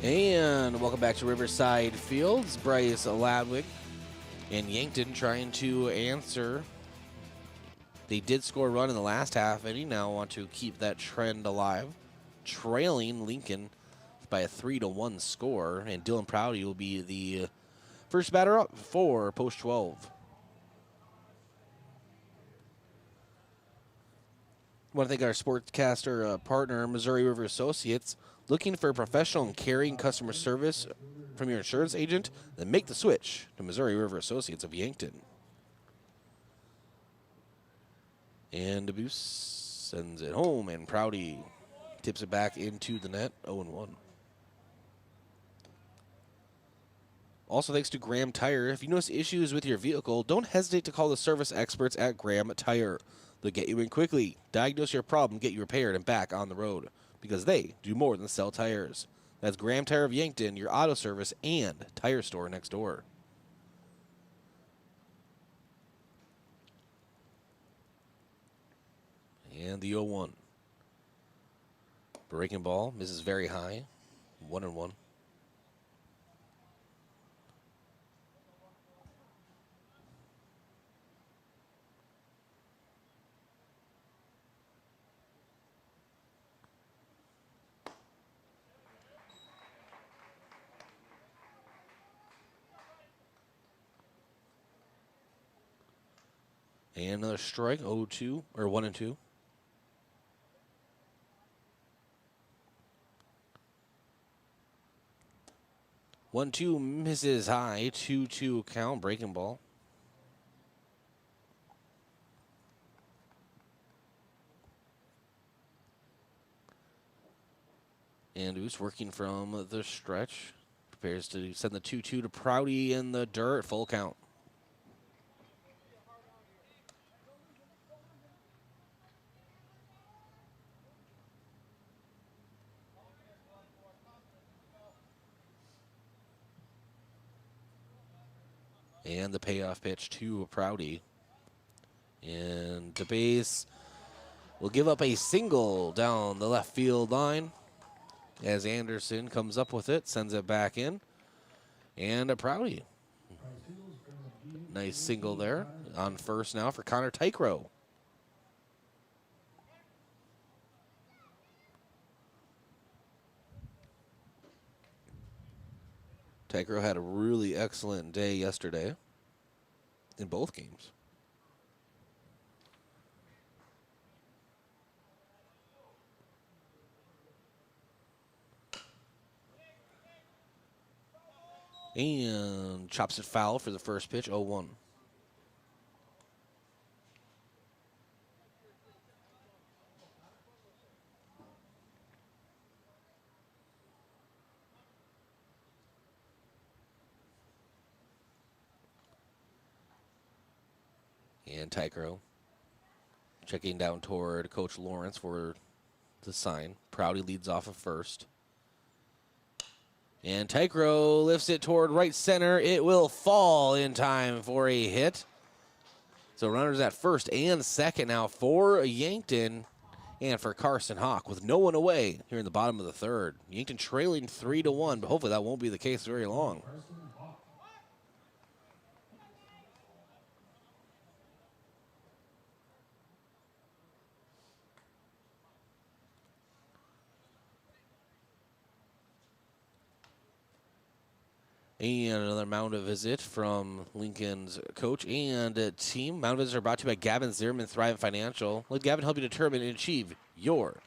And welcome back to Riverside Fields. Bryce Ladwig and Yankton trying to answer. They did score a run in the last half inning. Now want to keep that trend alive. Trailing Lincoln by a 3-1 score. And Dylan Prouty will be the first batter up for Post 12. I want to thank our sportscaster partner, Missouri River Associates. Looking for professional and caring customer service from your insurance agent? Then make the switch to Missouri River Associates of Yankton. And DeBuse sends it home, and Prouty tips it back into the net, 0-1. Also, thanks to Graham Tire. If you notice issues with your vehicle, don't hesitate to call the service experts at Graham Tire. They'll get you in quickly, diagnose your problem, get you repaired, and back on the road. Because they do more than sell tires. That's Graham Tire of Yankton, your auto service and tire store next door. And the 0-1. Breaking ball misses very high. 1-1. And another strike, 0-2, or 1-2. One-two misses high, 2-2 count, breaking ball. And who's working from the stretch. Prepares to send the 2-2 to Prouty in the dirt, full count. And the payoff pitch to Prouty. And the base will give up a single down the left field line as Anderson comes up with it, sends it back in. And a Prouty. Nice single there on first now for Connor Tykrow. Tykrow had a really excellent day yesterday in both games. And chops it foul for the first pitch, 0-1. And Tykrow checking down toward Coach Lawrence for the sign. Prouty leads off of first. And Tykrow lifts it toward right center. It will fall in time for a hit. So runners at first and second now for Yankton and for Carson Hawk with no one away here in the bottom of the third. Yankton trailing 3-1, but hopefully that won't be the case very long. And another mound visit from Lincoln's coach and team. Mound visits are brought to you by Gavin Zimmerman, Thrive Financial. Let Gavin help you determine and achieve your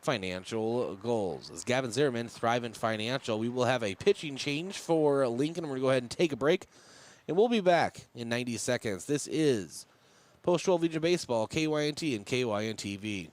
financial goals. As Gavin Zimmerman, Thrive Financial, we will have a pitching change for Lincoln. We're going to go ahead and take a break. And we'll be back in 90 seconds. This is Post-12 Legion Baseball, KYNT and KYNTV.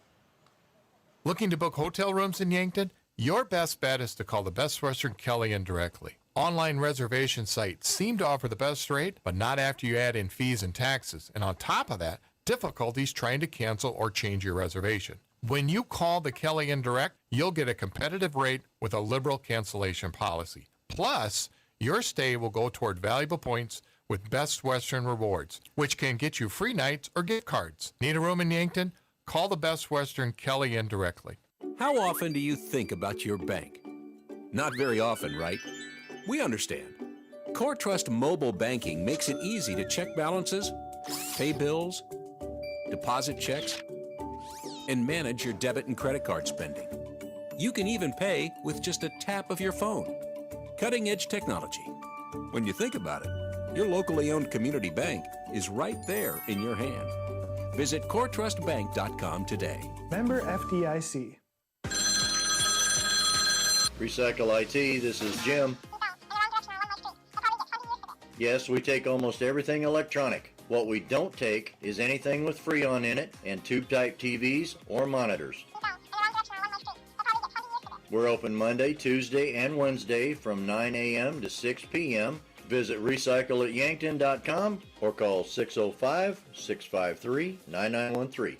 Looking to book hotel rooms in Yankton? Your best bet is to call the Best Western Kellyanne directly. Online reservation sites seem to offer the best rate, but not after you add in fees and taxes. And on top of that, difficulties trying to cancel or change your reservation. When you call the Kellyanne Direct, you'll get a competitive rate with a liberal cancellation policy. Plus, your stay will go toward valuable points with Best Western Rewards, which can get you free nights or gift cards. Need a room in Yankton? Call the Best Western Kellyanne directly. How often do you think about your bank? Not very often, right? We understand. Core Trust Mobile Banking makes it easy to check balances, pay bills, deposit checks, and manage your debit and credit card spending. You can even pay with just a tap of your phone. Cutting-edge technology. When you think about it, your locally owned community bank is right there in your hand. Visit coretrustbank.com today. Member FDIC. Recycle IT, this is Jim. Yes, we take almost everything electronic. What we don't take is anything with Freon in it and tube-type TVs or monitors. We're open Monday, Tuesday, and Wednesday from 9 a.m. to 6 p.m. Visit recycleatyankton.com or call 605-653-9913.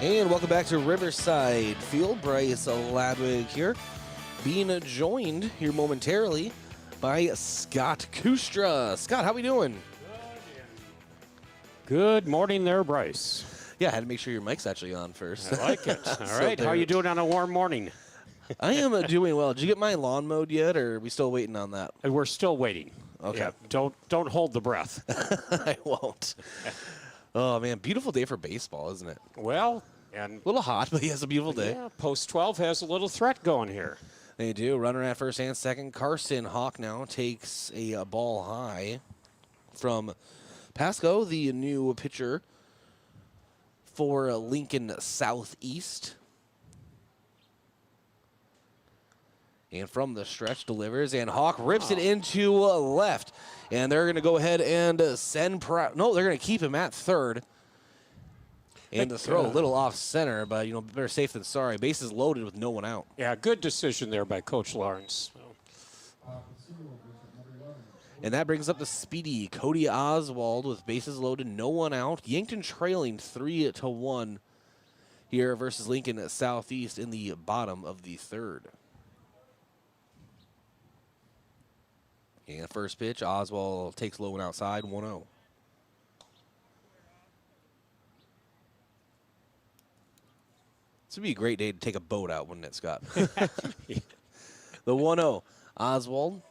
And welcome back to Riverside Field. Bryce Ladwig here, being joined here momentarily by Scott Kustra. Scott, how we doing? Good morning there, Bryce. Yeah, I had to make sure your mic's actually on first. I like it. All right. How are you doing on a warm morning? I am doing well. Did you get my lawn mowed yet, or are we still waiting on that? We're still waiting. Okay. Yeah, don't hold the breath. I won't. Oh, man. Beautiful day for baseball, isn't it? Well, and a little hot, but he has a beautiful day. Yeah, Post-12 has a little threat going here. They do. Runner at first and second. Carson Hawk now takes a ball high from Pasco, the new pitcher for Lincoln Southeast. And from the stretch delivers, and Hawk rips it into left. And they're going to go ahead and send no, they're going to keep him at third. And the throw a little off center, but, better safe than sorry. Bases loaded with no one out. Yeah, good decision there by Coach Lawrence. And that brings up the speedy Cody Oswald with bases loaded, no one out. Yankton trailing 3-1 here versus Lincoln Southeast in the bottom of the third. And first pitch, Oswald takes low and outside, 1-0. This would be a great day to take a boat out, wouldn't it, Scott? The 1-0. Oswald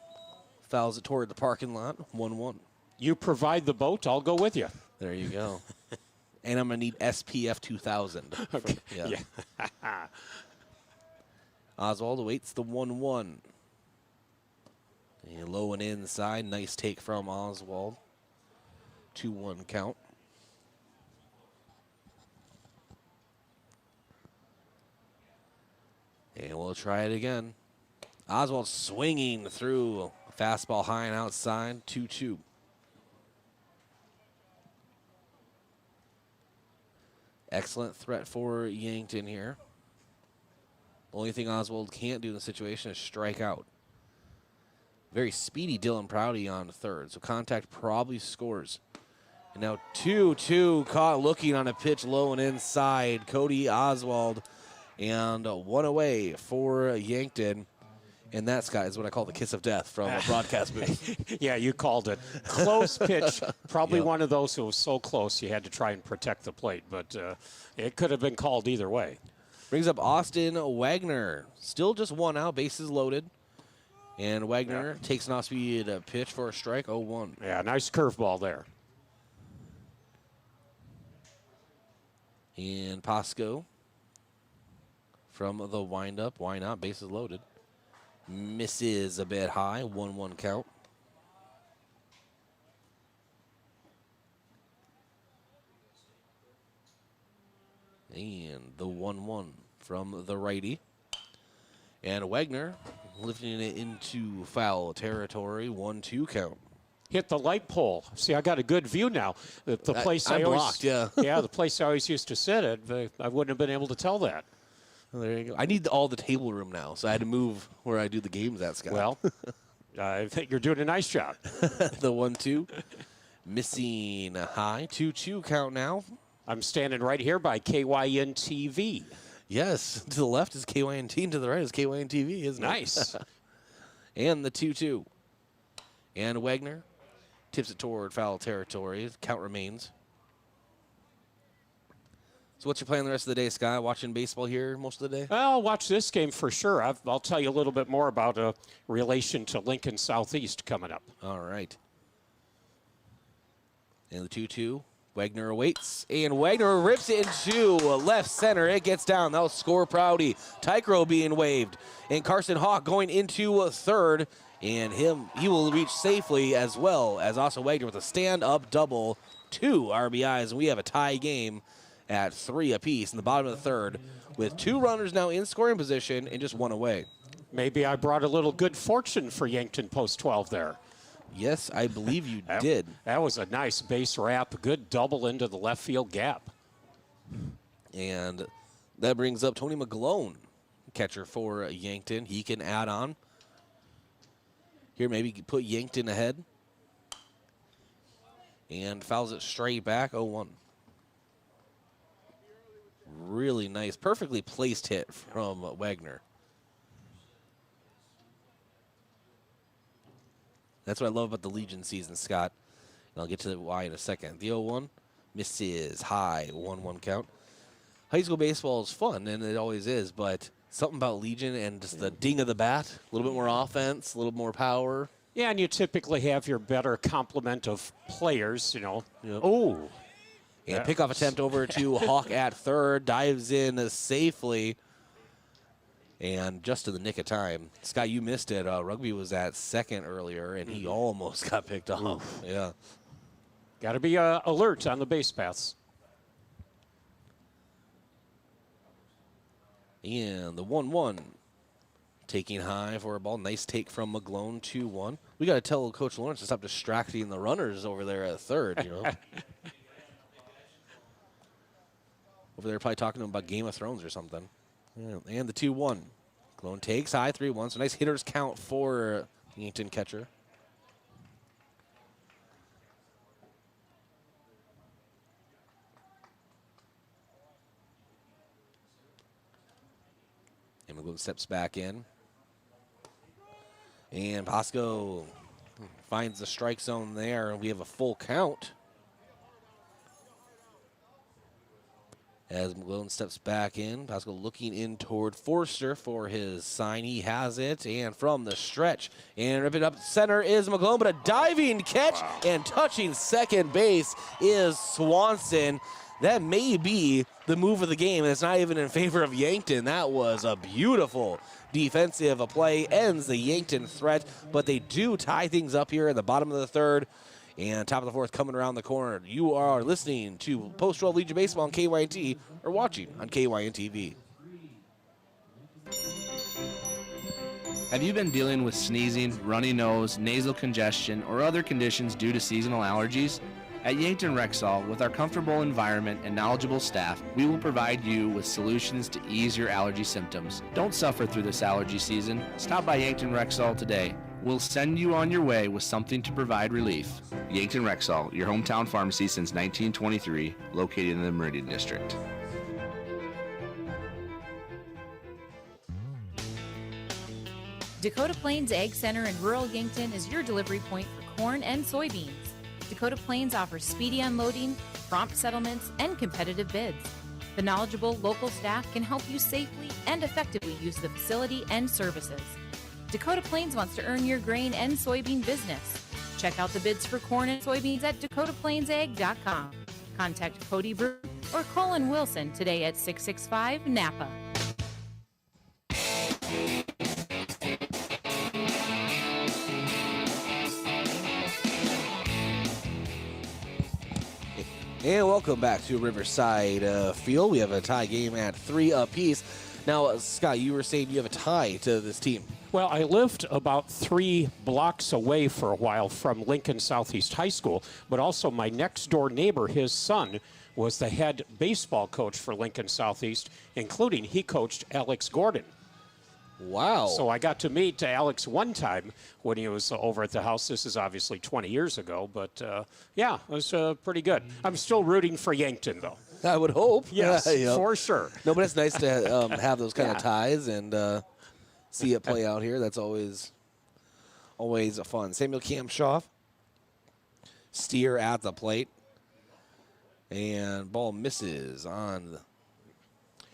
fouls it toward the parking lot, 1-1. You provide the boat, I'll go with you. There you go. And I'm going to need SPF 2000. Okay. Yeah. Oswald awaits the 1-1. And low and inside. Nice take from Oswald. 2-1 count. And we'll try it again. Oswald swinging through. Fastball high and outside. 2-2. Excellent threat for Yankton here. Only thing Oswald can't do in the situation is strike out. Very speedy Dylan Prouty on third, so contact probably scores. And now 2-2 caught looking on a pitch low and inside. Cody Oswald, and one away for Yankton. And that, Scott, is what I call the kiss of death from a broadcast booth. Yeah, you called it. Close pitch. Probably one of those who was so close you had to try and protect the plate, but it could have been called either way. Brings up Austin Wagner. Still just one out, bases loaded. And Wagner takes an off-speed pitch for a strike, 0-1. Yeah, nice curveball there. And Pasco from the windup. Why not? Bases loaded. Misses a bit high, 1-1 count. And the 1-1 from the righty. And Wagner lifting it into foul territory. 1-2 count. Hit the light pole. See, I got a good view now. The place I'm I always, blocked, yeah. yeah, the place I always used to sit at, I wouldn't have been able to tell that. Well, there you go. I need all the table room now, so I had to move where I do the games at, Scott. Well, I think you're doing a nice job. The 1-2. Missing high. 2-2 count now. I'm standing right here by KYN TV. Yes. To the left is KYNT, and to the right is KYN TV, isn't it? Nice. And the 2-2. And Wagner tips it toward foul territory. Count remains. So what's your plan the rest of the day, Scott? Watching baseball here most of the day? Well, I'll watch this game for sure. I'll tell you a little bit more about a relation to Lincoln Southeast coming up. All right. And the 2-2. Wagner awaits, and Wagner rips it into left center. It gets down. That'll score Prouty. Tycro being waved. And Carson Hawk going into third. And he will reach safely, as well as Austin Wagner with a stand-up double. 2 RBIs, and we have a tie game at 3 apiece in the bottom of the third, with 2 runners now in scoring position and just 1 away. Maybe I brought a little good fortune for Yankton post 12 there. Yes, I believe you did. That was a nice base wrap, good double into the left field gap. And that brings up Tony McGlone, catcher for Yankton. He can add on. Here, maybe put Yankton ahead. And fouls it straight back, 0-1. Really nice, perfectly placed hit from Wagner. That's what I love about the Legion season, Scott. And I'll get to why in a second. The 0-1 misses high, 1-1 count. High school baseball is fun, and it always is, but something about Legion and just the ding of the bat, a little bit more offense, a little more power. Yeah, and you typically have your better complement of players, Oh. And pickoff attempt over to Hawk at third, dives in safely. And just in the nick of time. Scott, you missed it. Rugby was at second earlier, and he almost got picked off. Yeah. Got to be alert on the base paths. And the 1-1. Taking high for a ball. Nice take from McGlone, 2-1. We got to tell Coach Lawrence to stop distracting the runners over there at third, Over there probably talking to him about Game of Thrones or something. Yeah. And the 2-1. Clone takes high, 3-1. So nice hitters count for Yankton catcher. And McGlone steps back in. And Pasco finds the strike zone there. And we have a full count. As McGlone steps back in, Pascal looking in toward Forster for his sign. He has it, and from the stretch, and ripping up center is McGlone, but a diving catch, and touching second base is Swanson. That may be the move of the game, and it's not even in favor of Yankton. That was a beautiful defensive play, ends the Yankton threat, but they do tie things up here in the bottom of the third. And top of the fourth coming around the corner. You are listening to Post-12 Legion Baseball on KYNT or watching on KYN TV. Have you been dealing with sneezing, runny nose, nasal congestion, or other conditions due to seasonal allergies? At Yankton Rexall, with our comfortable environment and knowledgeable staff, we will provide you with solutions to ease your allergy symptoms. Don't suffer through this allergy season. Stop by Yankton Rexall today. We'll send you on your way with something to provide relief. Yankton Rexall, your hometown pharmacy since 1923, located in the Meridian District. Dakota Plains Ag Center in rural Yankton is your delivery point for corn and soybeans. Dakota Plains offers speedy unloading, prompt settlements, and competitive bids. The knowledgeable local staff can help you safely and effectively use the facility and services. Dakota Plains wants to earn your grain and soybean business. Check out the bids for corn and soybeans at dakotaplainsag.com. Contact Cody Brew or Colin Wilson today at 665-NAPA. And welcome back to Riverside Field. We have a tie game at 3 apiece. Now, Scott, you were saying you have a tie to this team. Well, I lived about 3 blocks away for a while from Lincoln Southeast High School, but also my next door neighbor, his son, was the head baseball coach for Lincoln Southeast, including he coached Alex Gordon. Wow. So I got to meet Alex one time when he was over at the house. This is obviously 20 years ago, but yeah, it was pretty good. I'm still rooting for Yankton, though. I would hope. Yes, Yep. for sure. No, but it's nice to have those kind of ties and see it play out here. That's always fun. Samuel Kamshoff, steer at the plate, and ball misses on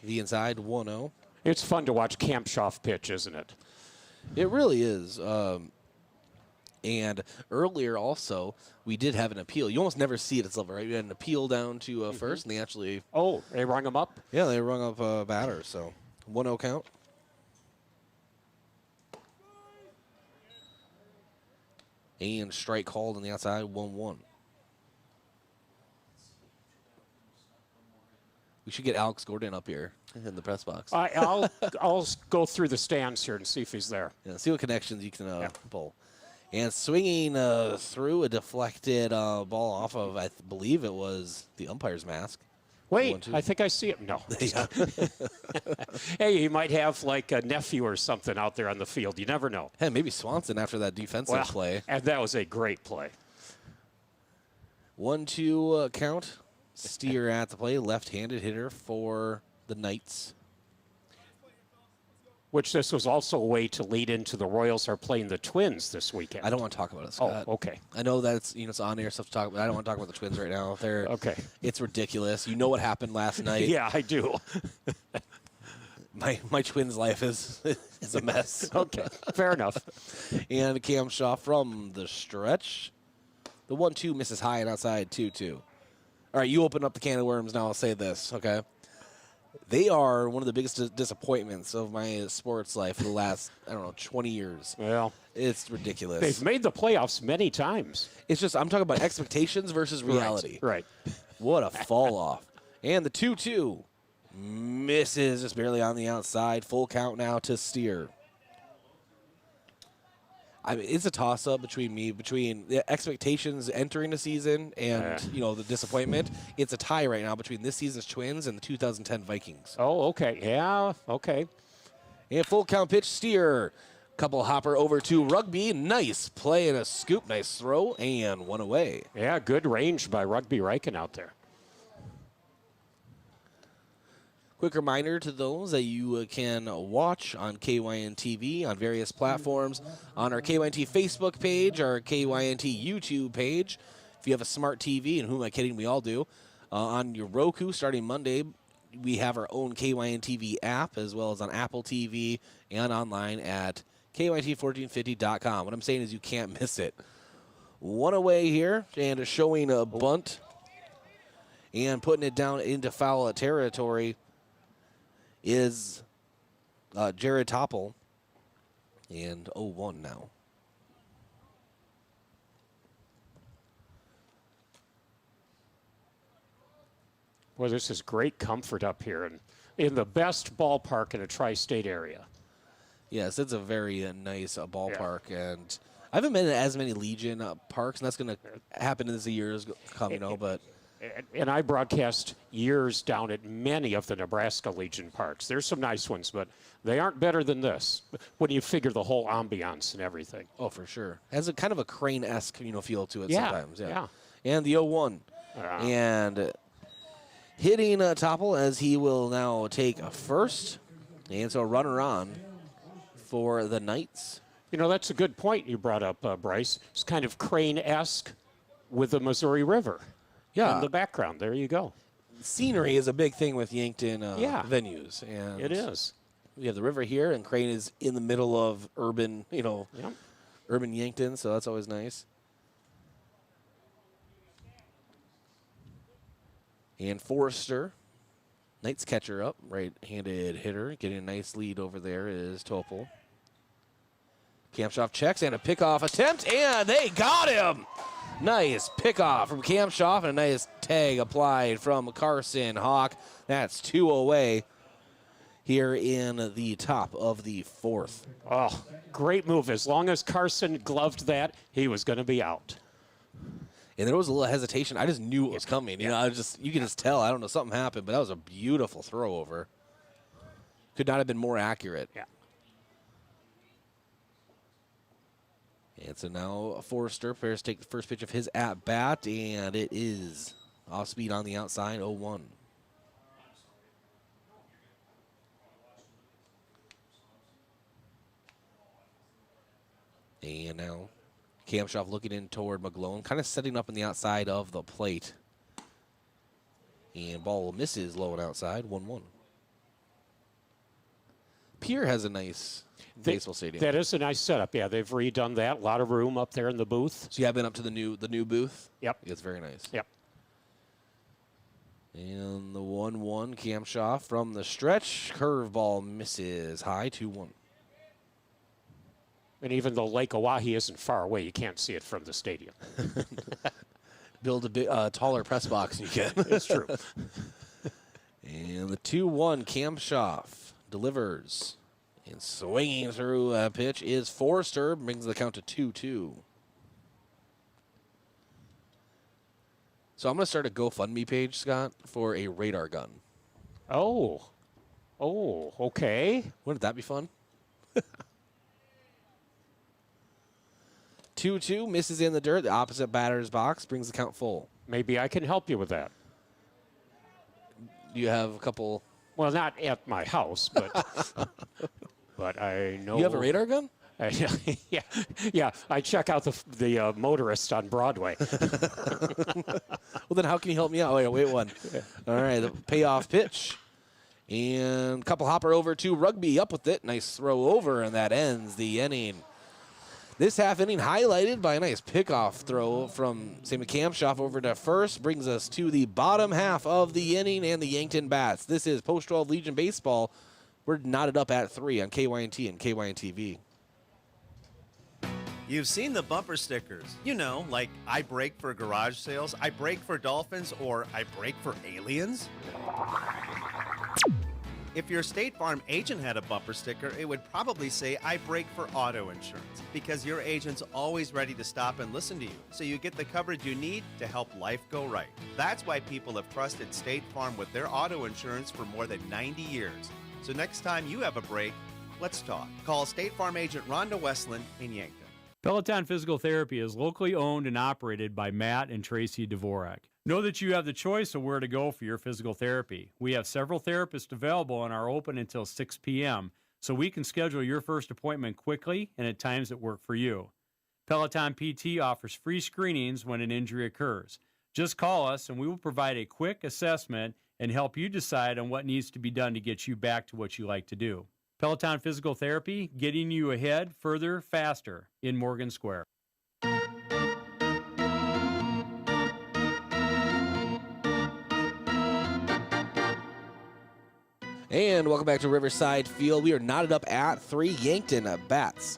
the inside, 1-0. It's fun to watch Kamshoff pitch, isn't it? It really is. And earlier also, we did have an appeal. You almost never see it at Silver, right? We had an appeal down to first, and they actually... Oh, they rung him up? Yeah, they rung up a batter, so 1-0 count. And strike called on the outside, 1-1. We should get Alex Gordon up here in the press box. I'll go through the stands here and see if he's there. Yeah, see what connections you can pull. And swinging through a deflected ball off of, I believe it was the umpire's mask. Wait, I think I see it. No. Hey, he might have like a nephew or something out there on the field. You never know. Hey, maybe Swanson after that defensive play. And that was a great play. 1-2 count. Steer at the play, left-handed hitter for the Knights. Which this was also a way to lead into the Royals are playing the Twins this weekend. I don't want to talk about it, Scott. Oh, okay. I know that's it's on air stuff to talk about. I don't want to talk about the Twins right now. They're okay. It's ridiculous. You know what happened last night. Yeah, I do. My Twins' life is a mess. Okay, fair enough. And Kamshoff from the stretch. The 1-2 misses high and outside, 2-2. All right, you open up the can of worms now. I'll say this, okay? They are one of the biggest disappointments of my sports life for the last, 20 years. Well, it's ridiculous. They've made the playoffs many times. It's just, I'm talking about expectations versus reality. Right. What a fall off. And the 2-2 misses just barely on the outside. Full count now to Steer. I mean, it's a toss-up between the expectations entering the season and, the disappointment. It's a tie right now between this season's Twins and the 2010 Vikings. Oh, okay. Yeah, okay. And full count pitch, Steer. Couple hopper over to Rugby. Nice play and a scoop. Nice throw and one away. Yeah, good range by Rugby Riken out there. Quick reminder to those that you can watch on KYN TV on various platforms, on our KYNT Facebook page, our KYNT YouTube page. If you have a smart TV, and who am I kidding, we all do, on your Roku starting Monday, we have our own KYN TV app, as well as on Apple TV and online at KYNT1450.com. What I'm saying is you can't miss it. One away here, and showing a bunt and putting it down into foul territory is Jared Topple, and 0-1 now. Well, this is great comfort up here and in the best ballpark in a tri-state area. Yes, it's a very nice ballpark, and I haven't been in as many Legion parks, and that's going to happen as the years come, but... And I broadcast years down at many of the Nebraska Legion parks. There's some nice ones, but they aren't better than this when you figure the whole ambiance and everything. Oh, for sure. Has a kind of a Crane-esque, feel to it sometimes. Yeah. And the 0-1. And hitting Topple as he will now take a first. And so a runner on for the Knights. That's a good point you brought up, Bryce. It's kind of Crane-esque with the Missouri River. Yeah. In the background. There you go. Scenery is a big thing with Yankton venues. And it is. We have the river here, and Crane is in the middle of urban, urban Yankton, so that's always nice. And Forrester, Knights catcher up, right-handed hitter. Getting a nice lead over there is Topel. Kamshoff checks and a pickoff attempt, and they got him. Nice pickoff from Kamshoff and a nice tag applied from Carson Hawk. That's 2 away here in the top of the 4th. Oh, great move. As long as Carson gloved that, he was going to be out. And there was a little hesitation. I just knew it was coming. You know, you can just tell. I don't know, something happened, but that was a beautiful throw over. Could not have been more accurate. Yeah. And so now Forrester prepares to take the first pitch of his at-bat, and it is off speed on the outside, 0-1. And now Kamshoff looking in toward McGlone, kind of setting up on the outside of the plate. And ball misses low and outside, 1-1. Pier has a nice baseball stadium. That is a nice setup. Yeah, they've redone that. A lot of room up there in the booth. So you have been up to the new booth? Yep. It's very nice. Yep. And the 1-1 Kamshoff from the stretch. Curveball misses high, 2-1. And even though Lake Oahe isn't far away, you can't see it from the stadium. Build a bit taller press box you can. It's true. And the 2-1 Kamshoff delivers. And swinging through a pitch is Forrester. Brings the count to 2-2. So I'm going to start a GoFundMe page, Scott, for a radar gun. Oh, okay. Wouldn't that be fun? 2-2, misses in the dirt. The opposite batter's box brings the count full. Maybe I can help you with that. You have a couple... Well, not at my house, but but I know... You have a radar gun? Yeah. I check out the motorist on Broadway. Well, then how can you help me out? Wait one. All right, the payoff pitch. And couple hopper over to Rugby, up with it. Nice throw over, and that ends the inning. This half inning highlighted by a nice pickoff throw from Sam Kamshoff over to first. Brings us to the bottom half of the inning and the Yankton Bats. This is Post 12 Legion Baseball. We're knotted up at 3 on KYNT and KYNTV. You've seen the bumper stickers. You know, like I brake for garage sales, I brake for dolphins, or I brake for aliens. If your State Farm agent had a bumper sticker, it would probably say, I brake for auto insurance, because your agent's always ready to stop and listen to you, so you get the coverage you need to help life go right. That's why people have trusted State Farm with their auto insurance for more than 90 years. So next time you have a break, let's talk. Call State Farm agent Rhonda Westland in Yankton. Peloton Physical Therapy is locally owned and operated by Matt and Tracy Dvorak. Know that you have the choice of where to go for your physical therapy. We have several therapists available and are open until 6 p.m., so we can schedule your first appointment quickly and at times that work for you. Peloton PT offers free screenings when an injury occurs. Just call us and we will provide a quick assessment and help you decide on what needs to be done to get you back to what you like to do. Peloton Physical Therapy, getting you ahead, further, faster in Morgan Square. And welcome back to Riverside Field. We are knotted up at 3. Yankton Bats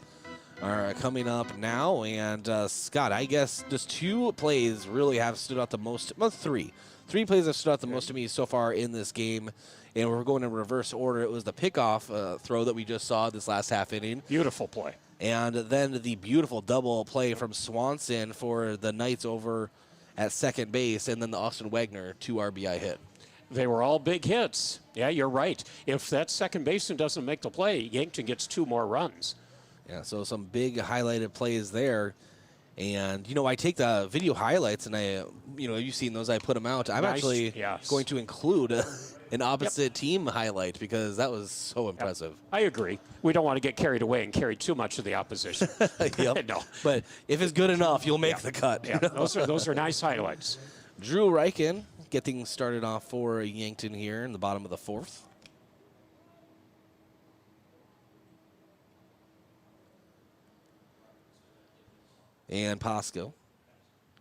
are coming up now. And Scott, I guess just 2 plays really have stood out the most. Well, 3. 3 plays have stood out the most to me so far in this game. And we're going in reverse order. It was the pickoff throw that we just saw this last half inning. Beautiful play. And then the beautiful double play from Swanson for the Knights over at second base. And then the Austin Wagner 2 RBI hit. They were all big hits. Yeah, you're right. If that second baseman doesn't make the play, Yankton gets 2 more runs. Yeah, so some big highlighted plays there. And, you know, I take the video highlights and you've seen those, I put them out. I'm actually going to include an opposite team highlight because that was so impressive. Yep. I agree. We don't want to get carried away and carry too much of the opposition. Yep. No. But if it's good enough, you'll make the cut. Yeah. Those are nice highlights. Drew Reichen getting started off for Yankton here in the bottom of the 4th. And Pasco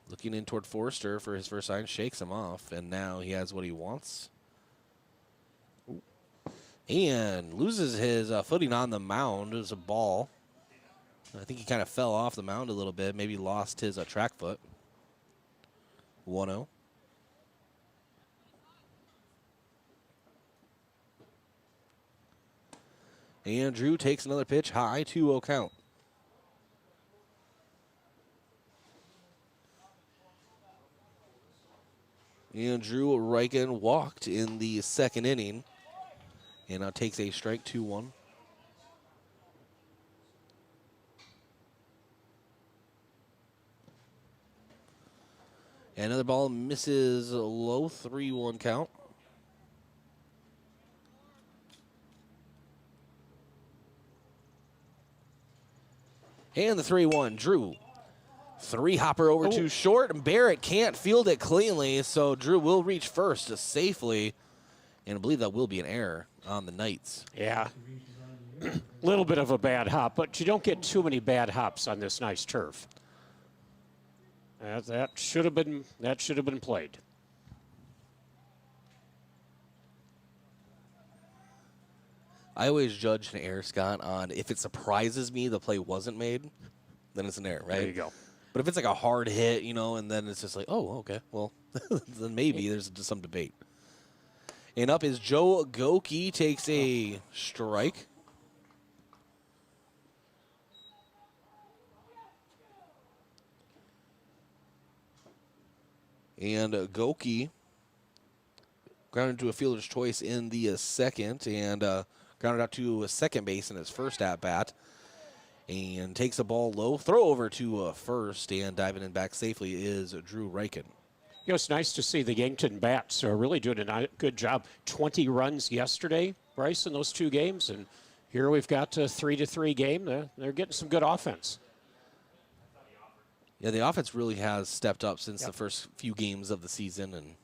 looking in toward Forrester for his first sign, shakes him off, and now he has what he wants. And loses his footing on the mound. It was a ball. I think he kind of fell off the mound a little bit, maybe lost his track foot. 1-0. And Drew takes another pitch, high, 2-0 count. And Drew Reichen walked in the second inning. And now takes a strike, 2-1. And another ball misses low, 3-1 count. And the 3-1, Drew. Three-hopper over to short, and Barrett can't field it cleanly, so Drew will reach first safely. And I believe that will be an error on the Knights. Yeah. Little bit of a bad hop, but you don't get too many bad hops on this nice turf. That should have been played. I always judge an error, Scott, on if it surprises me the play wasn't made, then it's an error, right? There you go. But if it's like a hard hit, and then it's just like, oh, okay, well, then maybe there's just some debate. And up is Joe Goki, takes a strike. And Goki grounded to a fielder's choice in the second, and grounded out to a second base in his first at-bat. And takes the ball low, throw over to first, and diving in back safely is Drew Reichen. It's nice to see the Yankton Bats are really doing a good job. 20 runs yesterday, Bryce, in those two games, and here we've got a 3-3 game. They're getting some good offense. Yeah, the offense really has stepped up since the first few games of the season. And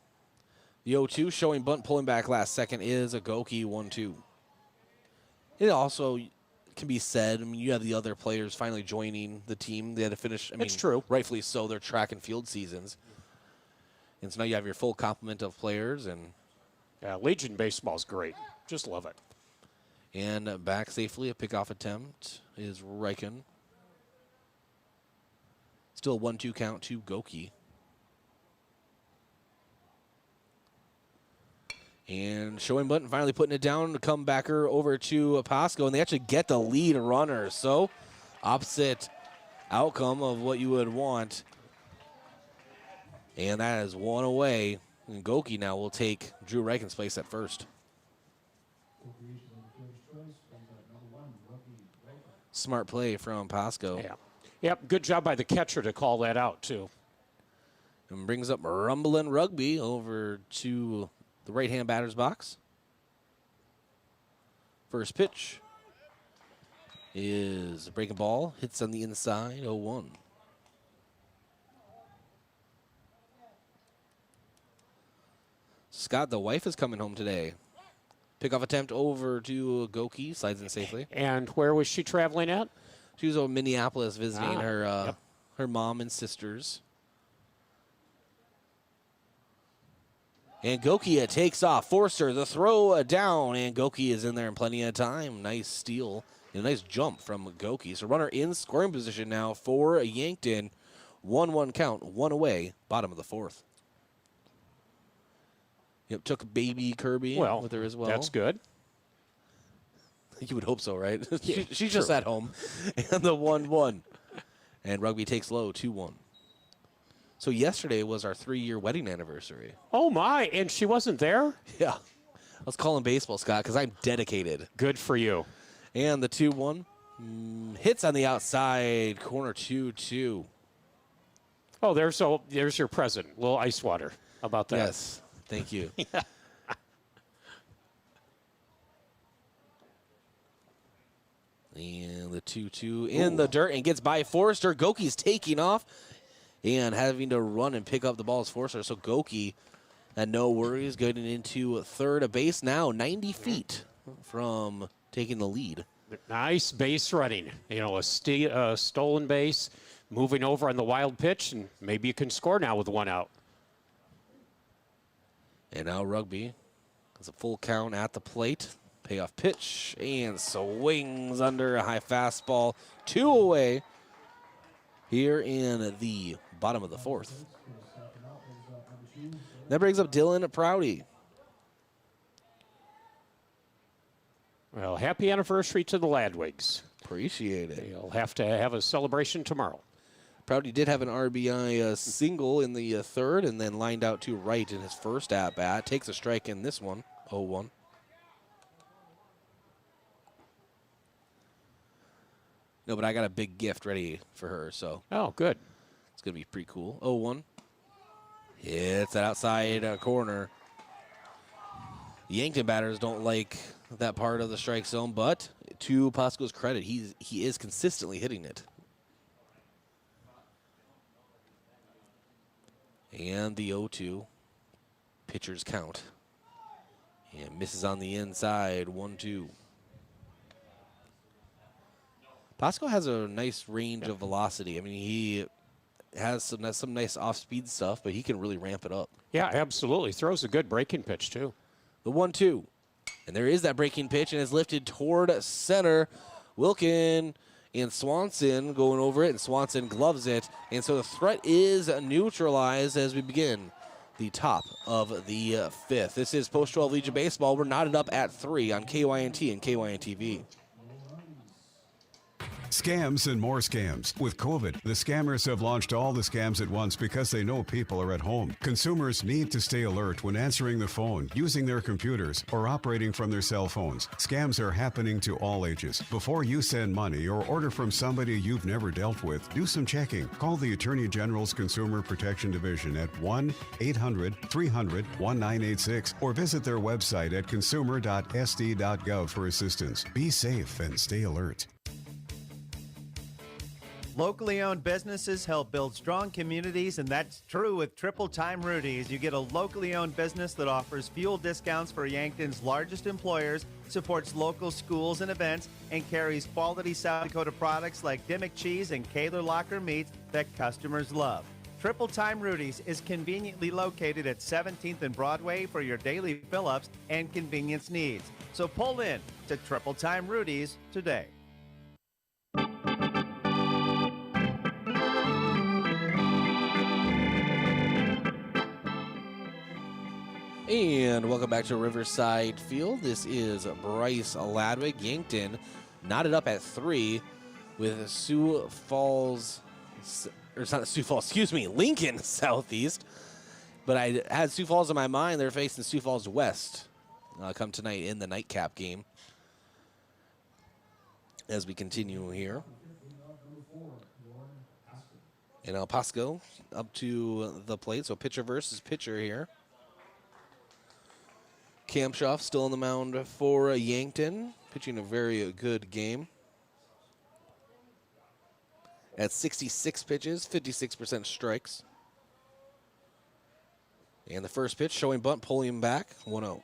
the 0-2 showing bunt pulling back last second is a Goki 1-2. It also can be said, you have the other players finally joining the team. They had to finish, It's true. rightfully so, their track and field seasons. And so now you have your full complement of players. And Legion baseball's great. Just love it. And back safely, a pickoff attempt is Reichen. Still a 1-2 count to Goki. And showing button finally putting it down, the comebacker over to Pasco, and they actually get the lead runner. So opposite outcome of what you would want. And that is one away. And Goki now will take Drew Reichen's place at first. Smart play from Pasco. Yeah. Yep, good job by the catcher to call that out, too. And brings up Rumblin' Rugby over to the right-hand batter's box. First pitch is a breaking ball. Hits on the inside, 0-1. Scott, the wife is coming home today. Pickoff attempt over to Goki, slides in safely. And where was she traveling at? She was over Minneapolis visiting her mom and sisters. And Goki takes off. Forster, the throw down, and Goki is in there in plenty of time. Nice steal and a nice jump from Goki. So runner in scoring position now for Yankton. 1-1 count, one away, bottom of the fourth. Yep, took baby Kirby with her as well. That's good. You would hope so, right? Yeah, She's just at home. And the 1-1. And Rugby takes low, 2-1. So yesterday was our 3-year wedding anniversary. Oh, my. And she wasn't there? Yeah. I was calling baseball, Scott, because I'm dedicated. Good for you. And the 2-1 hits on the outside corner, 2-2. Oh, there's your present. A little ice water. How about that? Yes. Thank you. Yeah. And the 2-2 in the dirt and gets by Forrester. Goki's taking off and having to run and pick up the ball as Forrester. So Goki had no worries getting into third base now, 90 feet from taking the lead. Nice base running. A stolen base, moving over on the wild pitch, and maybe you can score now with one out. And now Rugby has a full count at the plate. Payoff pitch and swings under a high fastball. 2 away here in the bottom of the fourth. That brings up Dylan Prouty. Well, happy anniversary to the Ladwigs. Appreciate it. They'll have to have a celebration tomorrow. Prouty did have an RBI single in the third and then lined out to right in his first at-bat. Takes a strike in this one, 0-1. No, but I got a big gift ready for her, so. Oh, good. It's going to be pretty cool. 0-1. Hits that outside corner. The Yankton batters don't like that part of the strike zone, but to Pasco's credit, he is consistently hitting it. And the 0-2. Pitcher's count. And misses on the inside, 1-2. Pasco has a nice range of velocity. I mean, he has some nice off-speed stuff, but he can really ramp it up. Yeah, absolutely. Throws a good breaking pitch, too. The 1-2. And there is that breaking pitch, and it's lifted toward center. Wilkin and Swanson going over it, and Swanson gloves it. And so the threat is neutralized as we begin the top of the fifth. This is Post-12 Legion Baseball. We're knotted up at 3 on KYNT and KYNTV. Scams and more scams. With COVID, the scammers have launched all the scams at once because they know people are at home. Consumers need to stay alert when answering the phone, using their computers, or operating from their cell phones. Scams are happening to all ages. Before you send money or order from somebody you've never dealt with, do some checking. Call the Attorney General's Consumer Protection Division at 1-800-300-1986 or visit their website at consumer.sd.gov for assistance. Be safe and stay alert. Locally owned businesses help build strong communities, and that's true with Triple Time Rudy's. You get a locally owned business that offers fuel discounts for Yankton's largest employers, supports local schools and events, and carries quality South Dakota products like Dimmock cheese and Kaler Locker meats that customers love. Triple Time Rudy's is conveniently located at 17th and Broadway for your daily fill-ups and convenience needs. So pull in to Triple Time Rudy's today. And welcome back to Riverside Field. This is Bryce Ladwig. Yankton knotted up at 3 with Sioux Falls, or it's not Sioux Falls, excuse me, Lincoln Southeast. But I had Sioux Falls in my mind. They're facing Sioux Falls West come tonight in the nightcap game. As we continue here. And El Pasco up to the plate. So pitcher versus pitcher here. Kamshoff still on the mound for Yankton, pitching a very good game. At 66 pitches, 56% strikes. And the first pitch showing bunt, pulling him back, 1-0.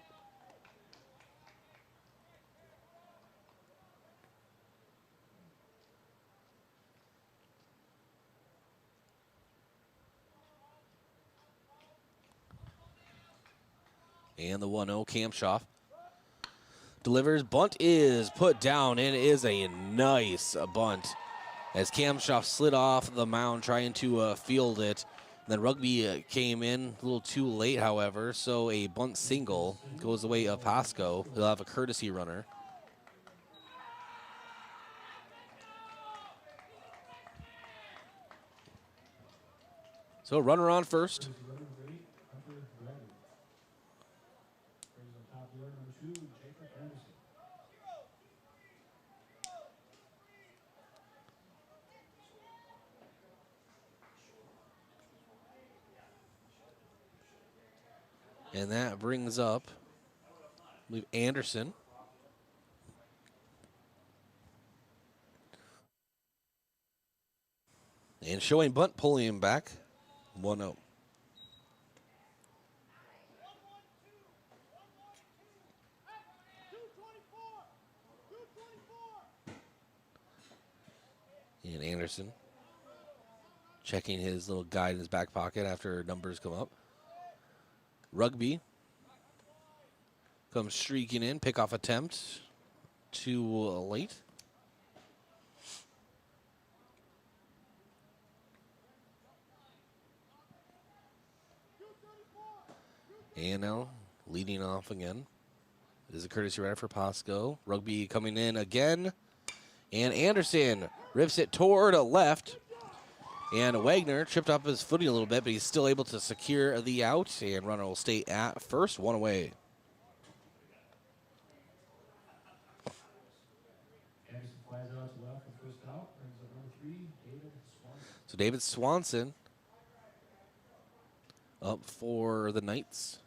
And the 1-0, Kamshoff delivers. Bunt is put down, and it is a nice bunt as Kamshoff slid off the mound trying to field it. And then Rugby came in a little too late, however, so a bunt single goes the way of Pasco. He'll have a courtesy runner. So runner on first. And that brings up, I believe, Anderson. And showing bunt, pulling him back, 1-0. And Anderson checking his little guide in his back pocket after numbers come up. Rugby comes streaking in, pickoff attempt too late. And now leading off again is a courtesy runner for Pasco. Rugby coming in again. And Anderson rips it toward left. And Wagner tripped up his footing a little bit, but he's still able to secure the out. And runner will stay at first, one away. Anderson flies out to left for first out. Brings up number 3, David Swanson. So David Swanson up for the Knights.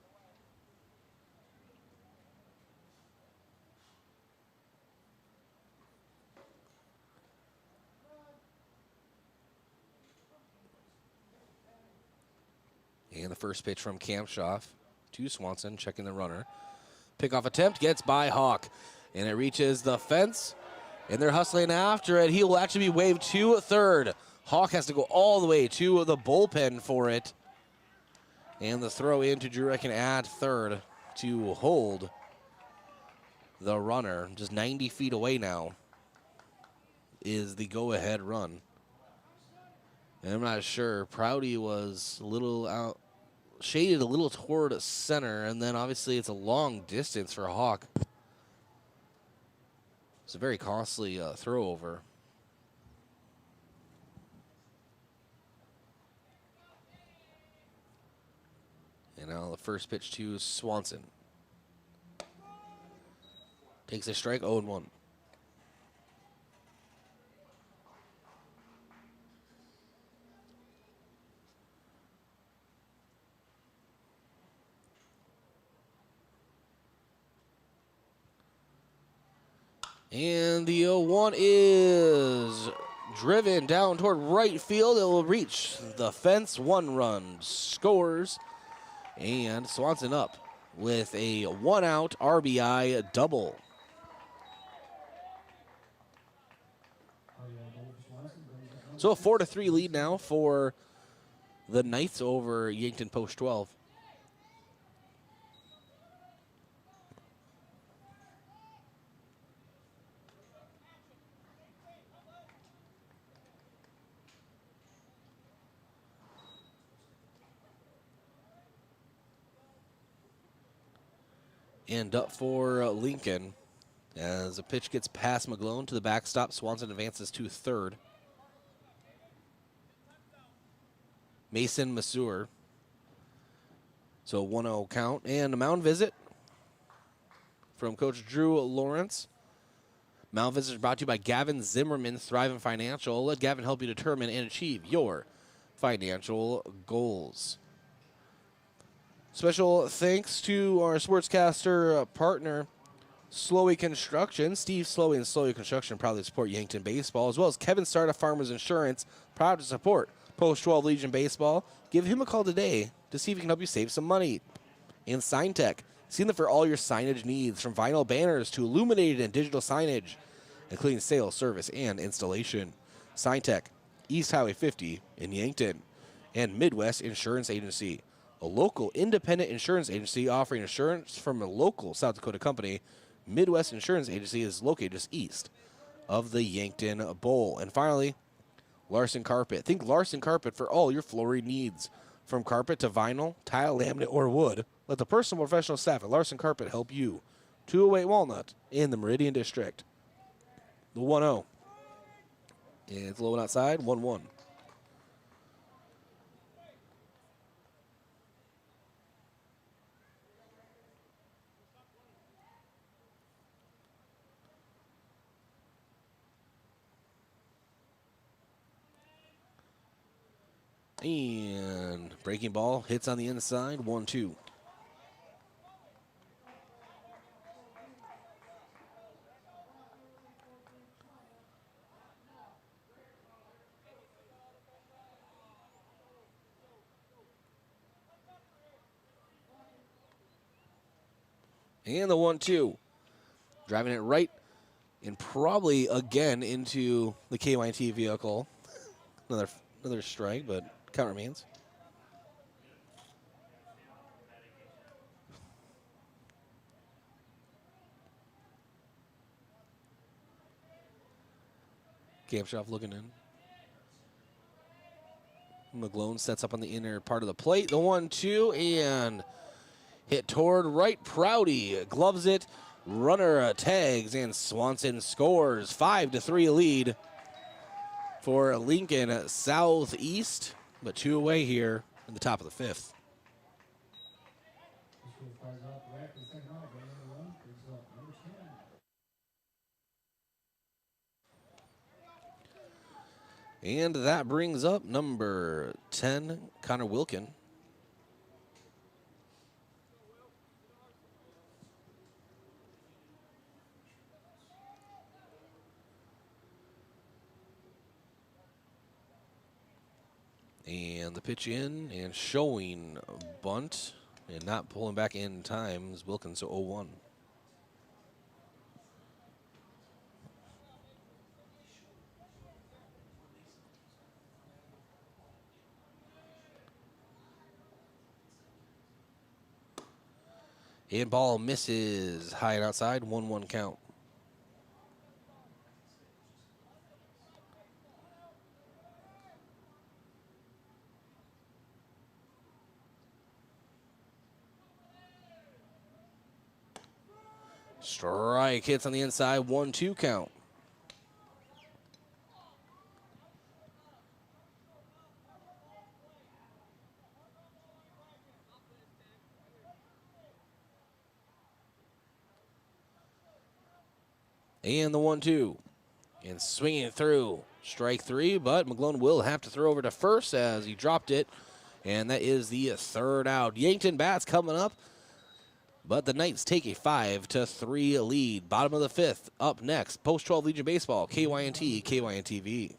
And the first pitch from Kampshoff to Swanson, checking the runner. Pickoff attempt gets by Hawk, and it reaches the fence, and they're hustling after it. He will actually be waved to third. Hawk has to go all the way to the bullpen for it. And the throw in to Drew Reckon at third to hold the runner. Just 90 feet away now is the go-ahead run. And I'm not sure. Prouty was a little out, shaded a little toward center, and then obviously it's a long distance for Hawk. It's a very costly throw over. And now the first pitch to Swanson. Takes a strike, 0-1. And the 0-1 is driven down toward right field. It will reach the fence. 1 run scores. And Swanson up with a 1-out RBI double. So a 4-3 lead now for the Knights over Yankton Post 12. And up for Lincoln as a pitch gets past McGlone to the backstop. Swanson advances to third. Mason Masur. So 1-0 count. And a mound visit from Coach Drew Lawrence. Mound visit is brought to you by Gavin Zimmerman, Thriving Financial. Let Gavin help you determine and achieve your financial goals. Special thanks to our sportscaster partner, Slowey Construction. Steve Slowey and Slowey Construction proudly support Yankton baseball, as well as Kevin Starta Farmers Insurance, proud to support Post 12 Legion Baseball. Give him a call today to see if he can help you save some money. And Sign Tech, see them for all your signage needs, from vinyl banners to illuminated and digital signage, including sales, service, and installation. Sign Tech, East Highway 50 in Yankton. And Midwest Insurance Agency, a local independent insurance agency offering insurance from a local South Dakota company. Midwest Insurance Agency is located just east of the Yankton Bowl. And finally, Larson Carpet. Think Larson Carpet for all your flooring needs. From carpet to vinyl, tile, laminate, or wood, let the personal professional staff at Larson Carpet help you. 208 Walnut in the Meridian District. The 1-0. It's low and outside, 1-1. And breaking ball hits on the inside, 1-2. And the 1-2. Driving it right and probably again into the KYT vehicle. Another strike, but count remains. Kampshoff looking in. McGlone sets up on the inner part of the plate. The 1-2, and Hit toward right, Prouty gloves it. Runner tags, and Swanson scores. 5-3 lead for Lincoln Southeast, but 2 away here in the top of the 5th. And that brings up number 10, Connor Wilkin. And the pitch in and showing a bunt and not pulling back in time is Wilkins, so 0-1. And ball misses high and outside, 1-1 count. Strike hits on the inside, 1-2 count. And the 1-2. And swinging it through. Strike 3, but McGlone will have to throw over to first as he dropped it. And that is the 3rd out. Yankton bats coming up. But the Knights take a 5-3 lead. Bottom of the 5th. Up next, Post-12 Legion Baseball, KYNT, KYNTV.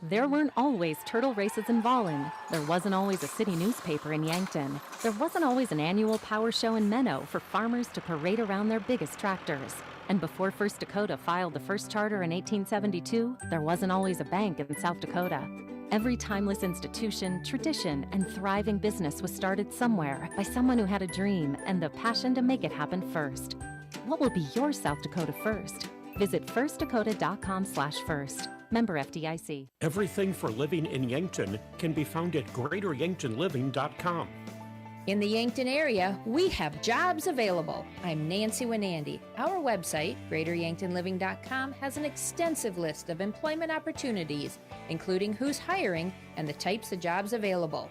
There weren't always turtle races in Volin. There wasn't always a city newspaper in Yankton. There wasn't always an annual power show in Menno for farmers to parade around their biggest tractors. And before First Dakota filed the first charter in 1872, there wasn't always a bank in South Dakota. Every timeless institution, tradition, and thriving business was started somewhere by someone who had a dream and the passion to make it happen first. What will be your South Dakota first? Visit firstdakota.com/first. Member FDIC. Everything for living in Yankton can be found at greateryanktonliving.com. In the Yankton area, we have jobs available. I'm Nancy Winandy. Our website, greateryanktonliving.com, has an extensive list of employment opportunities, including who's hiring and the types of jobs available.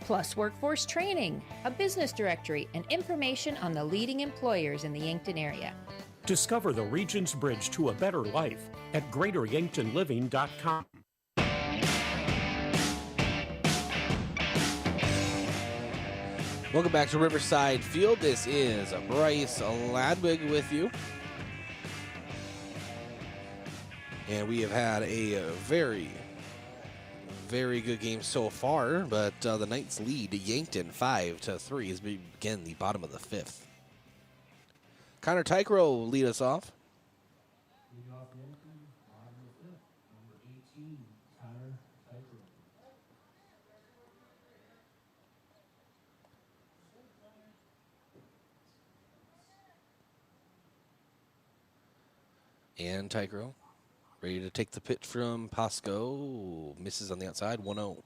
Plus workforce training, a business directory, and information on the leading employers in the Yankton area. Discover the region's bridge to a better life at greateryanktonliving.com. Welcome back to Riverside Field. This is Bryce Ladwig with you. And we have had a very, very good game so far, but the Knights lead Yankton 5-3 as we begin the bottom of the 5th. Connor Tykrow will lead us off. And Tykrow ready to take the pitch from Pasco. Misses on the outside, 1-0.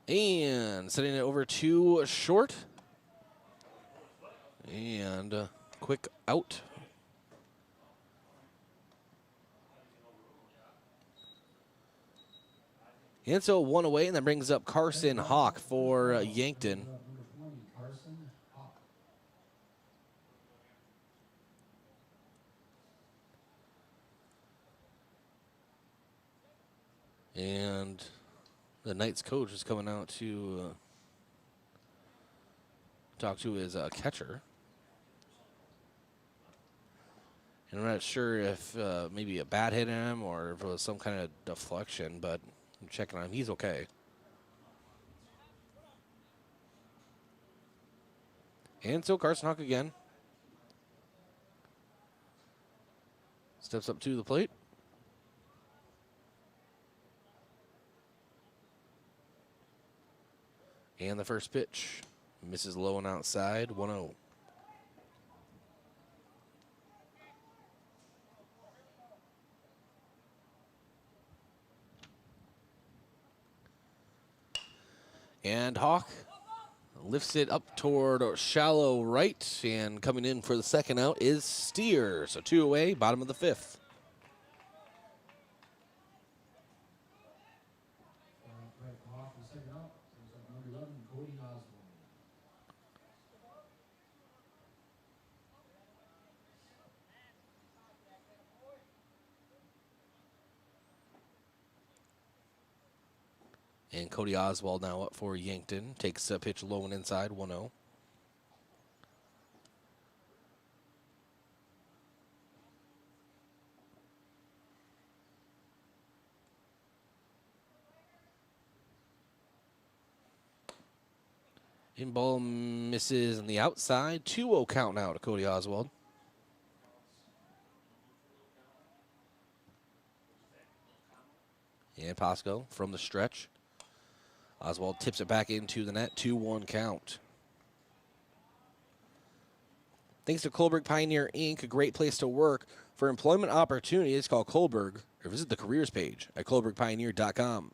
And sending it over to short. And quick out. And so 1 away, and that brings up Carson Hawk for Yankton. And the Knights coach is coming out to talk to his catcher. And I'm not sure if maybe a bat hit him or if it was some kind of deflection, but I'm checking on him. He's okay. And so Carson Hawk again. Steps up to the plate. And the first pitch misses low and outside, 1-0. And Hawk lifts it up toward shallow right, and coming in for the second out is Steer. So 2 away, bottom of the 5th. Off the second out, brings up number 11, Cody Oswald. And Cody Oswald now up for Yankton. Takes a pitch low and inside, 1-0. In ball misses on the outside. 2-0 count now to Cody Oswald. And Pasco from the stretch. Oswald tips it back into the net. 2-1 count. Thanks to Kohlberg Pioneer Inc., a great place to work. For employment opportunities, call Kohlberg or visit the careers page at KohlbergPioneer.com.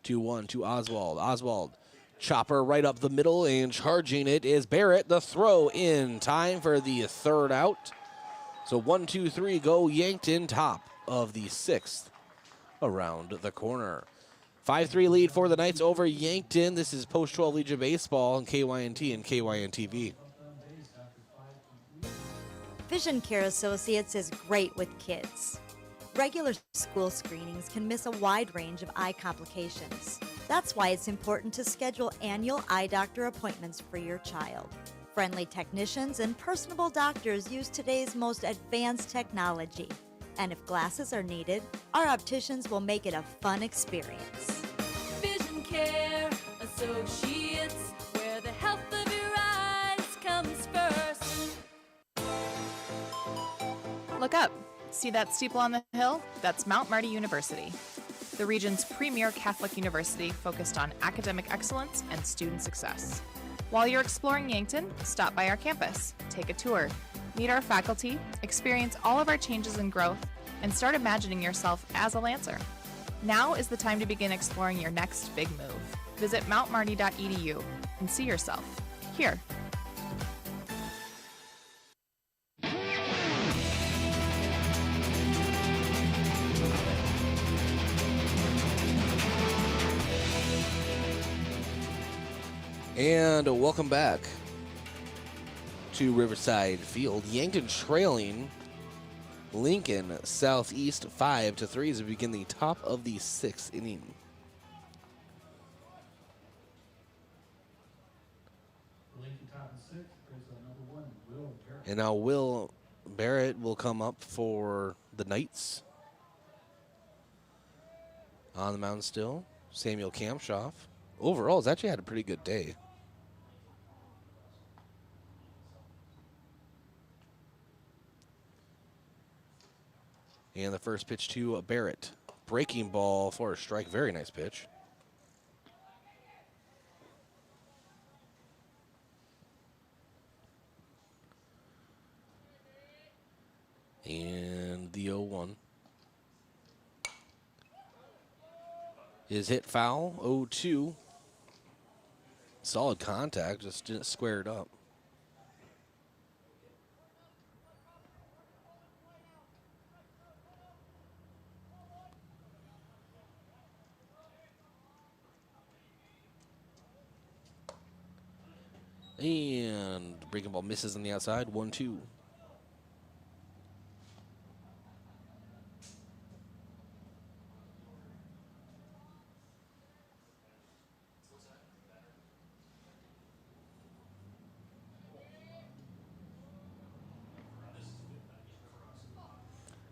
2-1 to Oswald. Oswald, chopper right up the middle, and charging it is Barrett. The throw in time for the third out. So 1-2-3 go Yankton, top of the 6th around the corner. 5-3 lead for the Knights over Yankton. This is Post 12 Legion Baseball on KYNT and KYN-TV. Vision Care Associates is great with kids. Regular school screenings can miss a wide range of eye complications. That's why it's important to schedule annual eye doctor appointments for your child. Friendly technicians and personable doctors use today's most advanced technology. And if glasses are needed, our opticians will make it a fun experience. Vision Care Associates, where the health of your eyes comes first. Look up. See that steeple on the hill? That's Mount Marty University, the region's premier Catholic university focused on academic excellence and student success. While you're exploring Yankton, stop by our campus, take a tour, meet our faculty, experience all of our changes and growth, and start imagining yourself as a Lancer. Now is the time to begin exploring your next big move. Visit mountmarty.edu and see yourself here. And welcome back to Riverside Field. Yankton trailing Lincoln Southeast 5-3 as we begin the top of the 6th inning. Lincoln top of 6, brings up number 1, Will Barrett. And now Will Barrett will come up for the Knights. On the mound still, Samuel Kamshoff. Overall, has actually had a pretty good day. And the first pitch to Barrett. Breaking ball for a strike. Very nice pitch. And the 0-1 is hit foul. 0-2. Solid contact, just didn't square it up. And breaking ball misses on the outside. 1-2.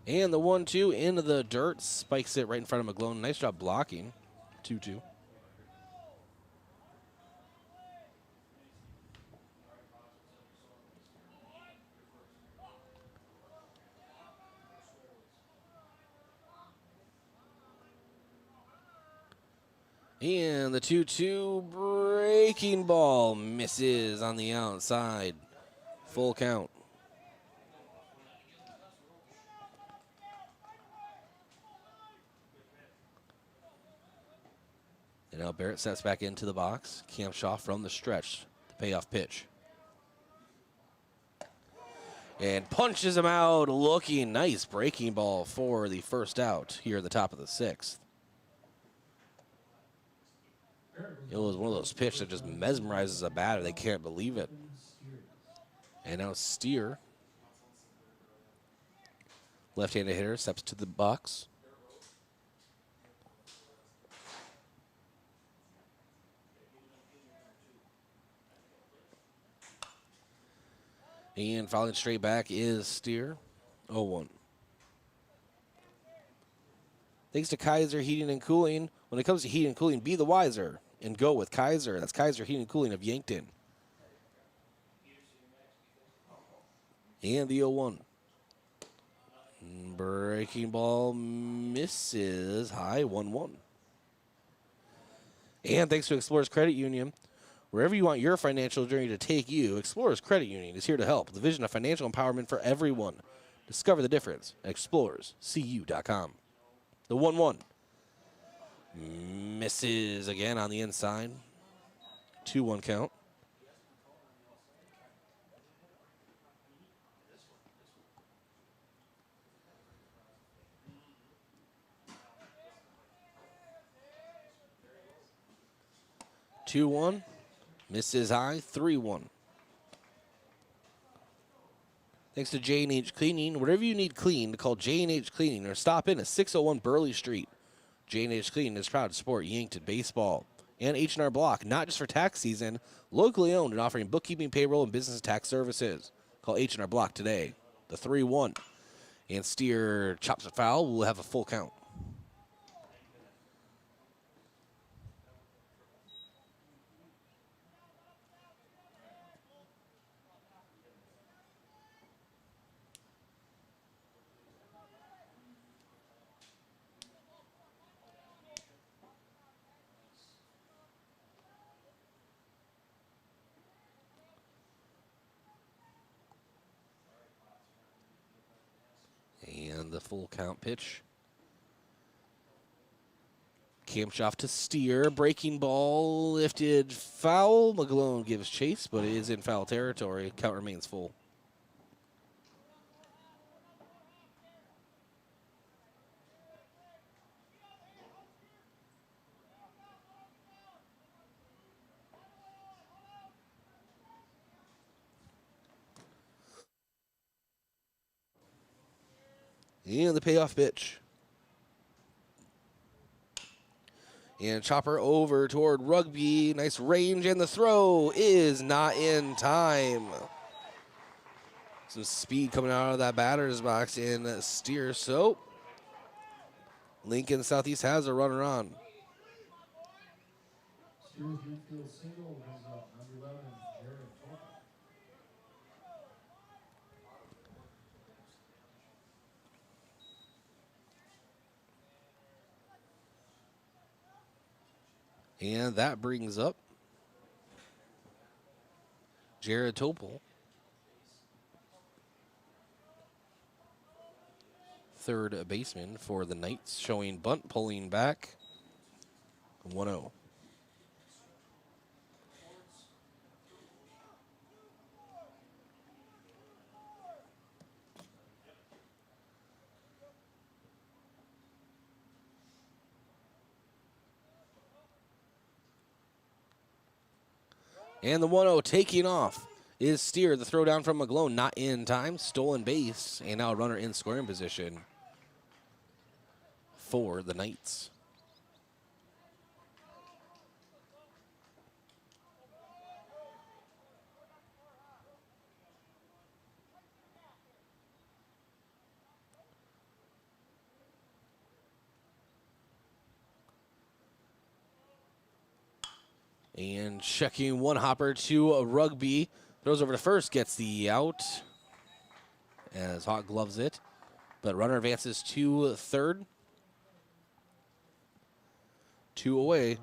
And the 1-2 into the dirt, spikes it right in front of McGlone. Nice job blocking. 2-2. And the 2-2 breaking ball misses on the outside. Full count. And now Barrett sets back into the box. Kamshaw from the stretch. The payoff pitch. And punches him out. Looking nice breaking ball for the first out here at the top of the 6th. It was one of those pitches that just mesmerizes a batter. They can't believe it. And now Steer, left-handed hitter, steps to the box. And fouling straight back is Steer. 0-1. Thanks to Kaiser Heating and Cooling. When it comes to heating and cooling, be the wiser and go with Kaiser. That's Kaiser Heating and Cooling of Yankton. And the 0-1. Breaking ball misses high, 1-1. And thanks to Explorers Credit Union. Wherever you want your financial journey to take you, Explorers Credit Union is here to help. The vision of financial empowerment for everyone. Discover the difference at explorerscu.com. The 1-1. Misses again on the inside. 2-1 count. Two one, misses high, 3-1. Thanks to J&H Cleaning. Whatever you need cleaned, call J&H Cleaning or stop in at 601 Burley Street. J&H Cleaning is proud to support Yankton baseball and H&R Block, not just for tax season, locally owned and offering bookkeeping, payroll, and business tax services. Call H&R Block today. The 3-1. And Steer chops it foul. We'll have a full count. And the full count pitch. Kamshaw to Steer. Breaking ball lifted foul. McGlone gives chase, but it is in foul territory. Count remains full. And the payoff pitch. And chopper over toward Rugby. Nice range, and the throw is not in time. Some speed coming out of that batter's box in Steer. So Lincoln Southeast has a runner on. Steer's infield single brings up number 11, Jared Tolkien. And that brings up Jared Topol. Third baseman for the Knights, showing bunt pulling back. 1-0. And the 1-0 taking off is Steer. The throw down from McGlone, not in time. Stolen base, and now a runner in scoring position for the Knights. And checking one hopper to a Rugby. Throws over to first, gets the out as Hawk gloves it. But runner advances to third. 2 away.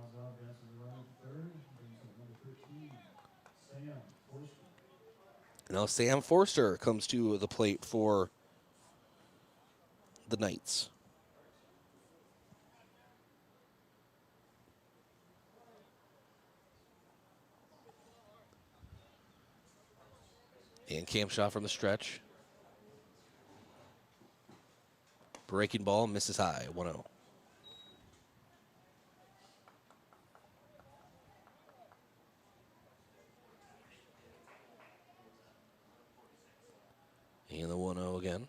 Now Sam Forster comes to the plate for the Knights. And Cam shot from the stretch. Breaking ball, misses high, 1-0. And the 1-0 again.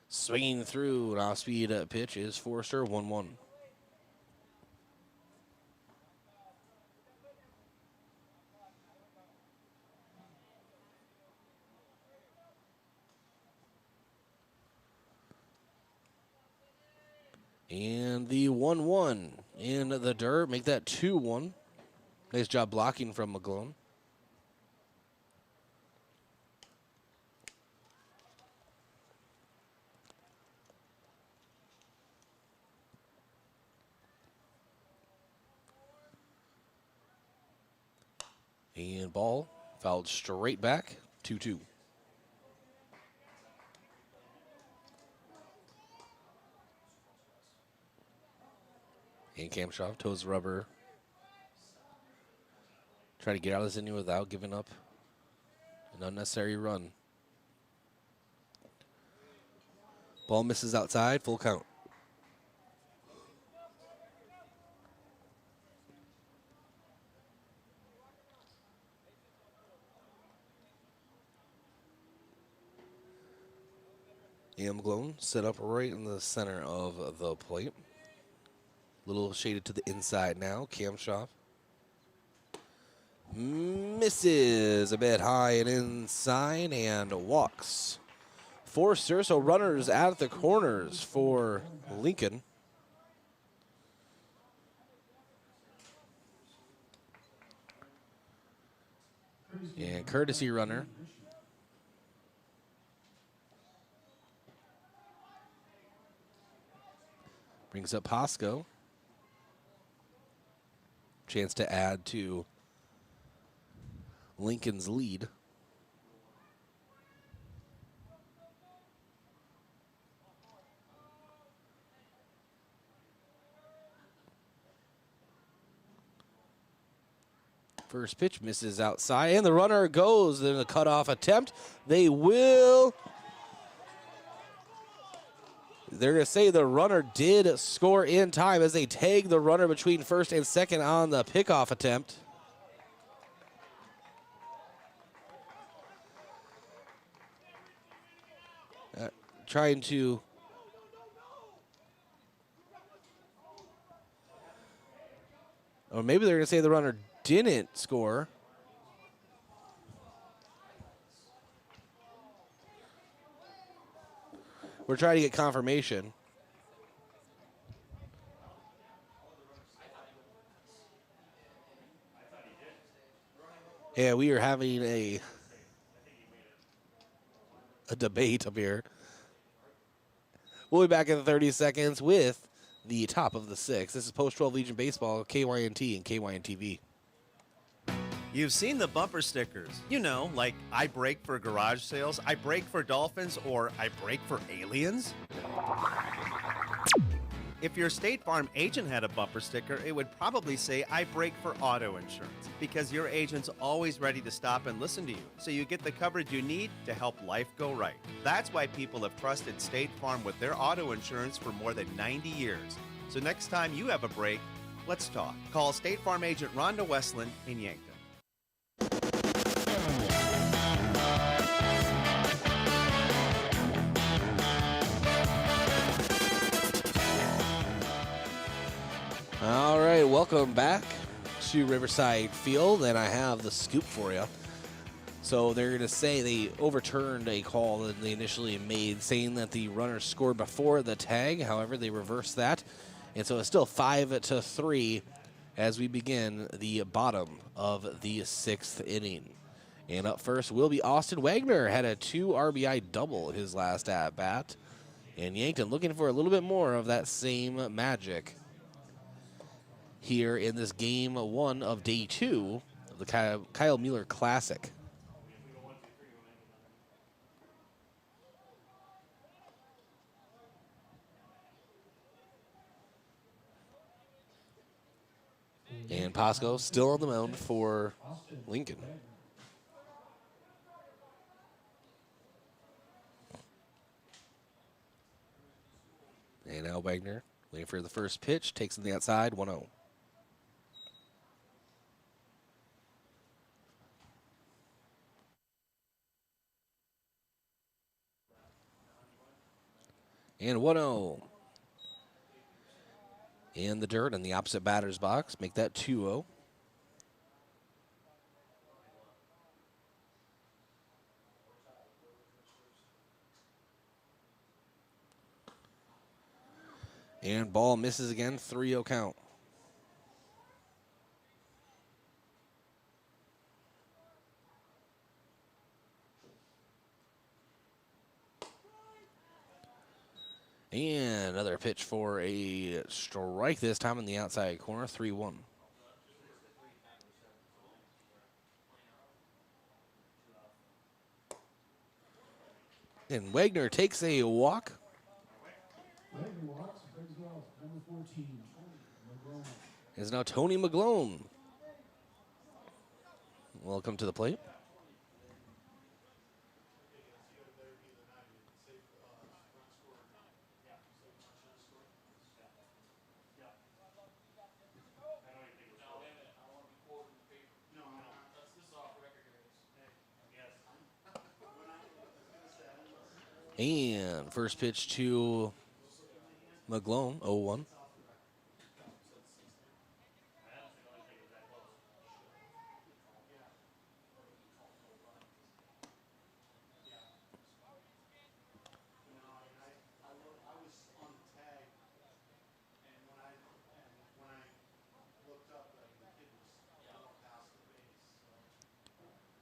Swinging through an off-speed pitch is Forrester, 1-1. And the 1-1 in the dirt, make that 2-1. Nice job blocking from McGlone. And ball fouled straight back, 2-2. And Kamshoff toes rubber. Try to get out of this inning without giving up an unnecessary run. Ball misses outside, full count. Amglone set up right in the center of the plate. Little shaded to the inside now. Kamshoff misses a bit high and inside and walks. Forster, so runners at the corners for Lincoln. And courtesy runner. Brings up Pasco. Chance to add to Lincoln's lead. First pitch misses outside, and the runner goes in a cutoff attempt. They will. They're going to say the runner did score in time as they tag the runner between first and second on the pickoff attempt. Trying to or maybe they're going to say the runner didn't score. We're trying to get confirmation. Yeah, we are having a debate up here. We'll be back in 30 seconds with the top of the sixth. This is Post-12 Legion Baseball, KYNT and KYNTV. You've seen the bumper stickers. You know, like I brake for garage sales, I brake for dolphins, or I brake for aliens. If your State Farm agent had a bumper sticker, it would probably say, I brake for auto insurance, because your agent's always ready to stop and listen to you, so you get the coverage you need to help life go right. That's why people have trusted State Farm with their auto insurance for more than 90 years. So next time you have a break, let's talk. Call State Farm agent Rhonda Westland in Yankton. All right, welcome back to Riverside Field, and I have the scoop for you. So they're going to say they overturned a call that they initially made, saying that the runner scored before the tag. However, they reversed that, and so it's still 5-3 as we begin the bottom of the sixth inning. And up first will be Austin Wagner, had a 2 RBI double his last at bat, and Yankton looking for a little bit more of that same magic here in this game one of day 2 of the Kyle Mueller Classic. And Pasco still on the mound for Lincoln. And now Wagner waiting for the first pitch. Takes on the outside, 1-0. And 1-0. In the dirt in the opposite batter's box. Make that 2-0. And ball misses again, 3-0 count. And another pitch for a strike, this time in the outside corner, 3-1. And Wagner takes a walk. Is now Tony McGlone. Welcome to the plate. And first pitch to McGlone, 0-1.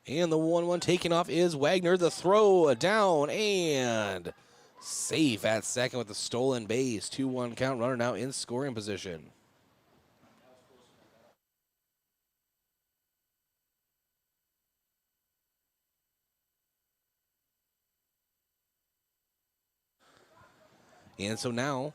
And the 1-1 taking off is Wagner. The throw down and safe at second with the stolen base. 2-1 count, runner now in scoring position. And so now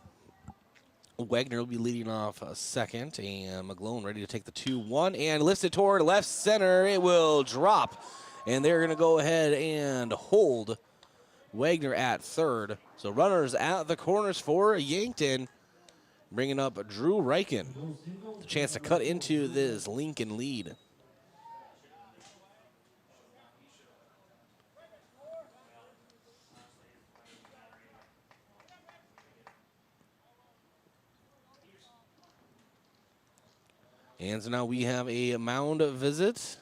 Wagner will be leading off a second, and McGlone ready to take the 2-1 and lifts it toward left center. It will drop, and they're going to go ahead and hold Wagner at third. So runners at the corners for Yankton, bringing up Drew Reichen. The chance to cut into this Lincoln lead. And so now we have a mound visit.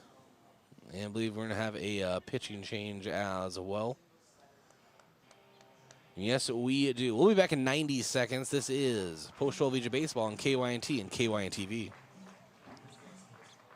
And I believe we're going to have a pitching change as well. Yes, we do. We'll be back in 90 seconds. This is Post-12 VJ Baseball on KYNT and KYNTV.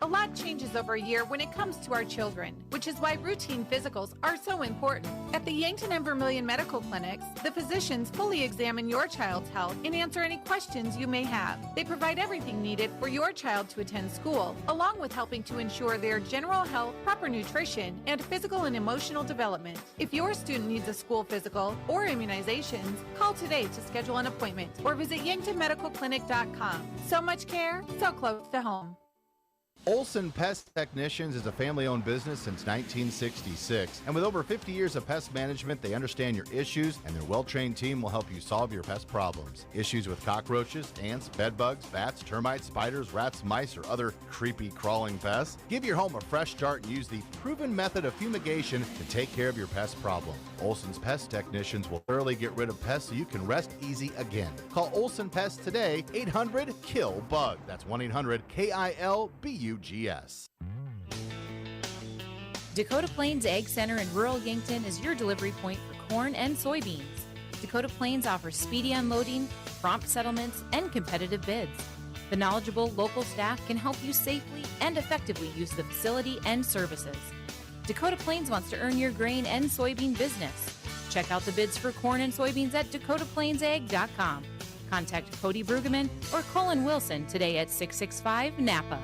A lot changes over a year when it comes to our children, which is why routine physicals are so important. At the Yankton and Vermilion Medical Clinics, the physicians fully examine your child's health and answer any questions you may have. They provide everything needed for your child to attend school, along with helping to ensure their general health, proper nutrition, and physical and emotional development. If your student needs a school physical or immunizations, call today to schedule an appointment or visit yanktonmedicalclinic.com. So much care, so close to home. Olson Pest Technicians is a family-owned business since 1966, and with over 50 years of pest management, they understand your issues, and their well-trained team will help you solve your pest problems. Issues with cockroaches, ants, bedbugs, bats, termites, spiders, rats, mice, or other creepy crawling pests? Give your home a fresh start and use the proven method of fumigation to take care of your pest problem. Olson's Pest Technicians will thoroughly get rid of pests so you can rest easy again. Call Olson Pest today, 800-KILL-BUG. That's 1-800-KILBUGS. Dakota Plains Ag Center in rural Yankton is your delivery point for corn and soybeans. Dakota Plains offers speedy unloading, prompt settlements, and competitive bids. The knowledgeable local staff can help you safely and effectively use the facility and services. Dakota Plains wants to earn your grain and soybean business. Check out the bids for corn and soybeans at dakotaplainsag.com. Contact Cody Brueggemann or Colin Wilson today at 665-NAPA.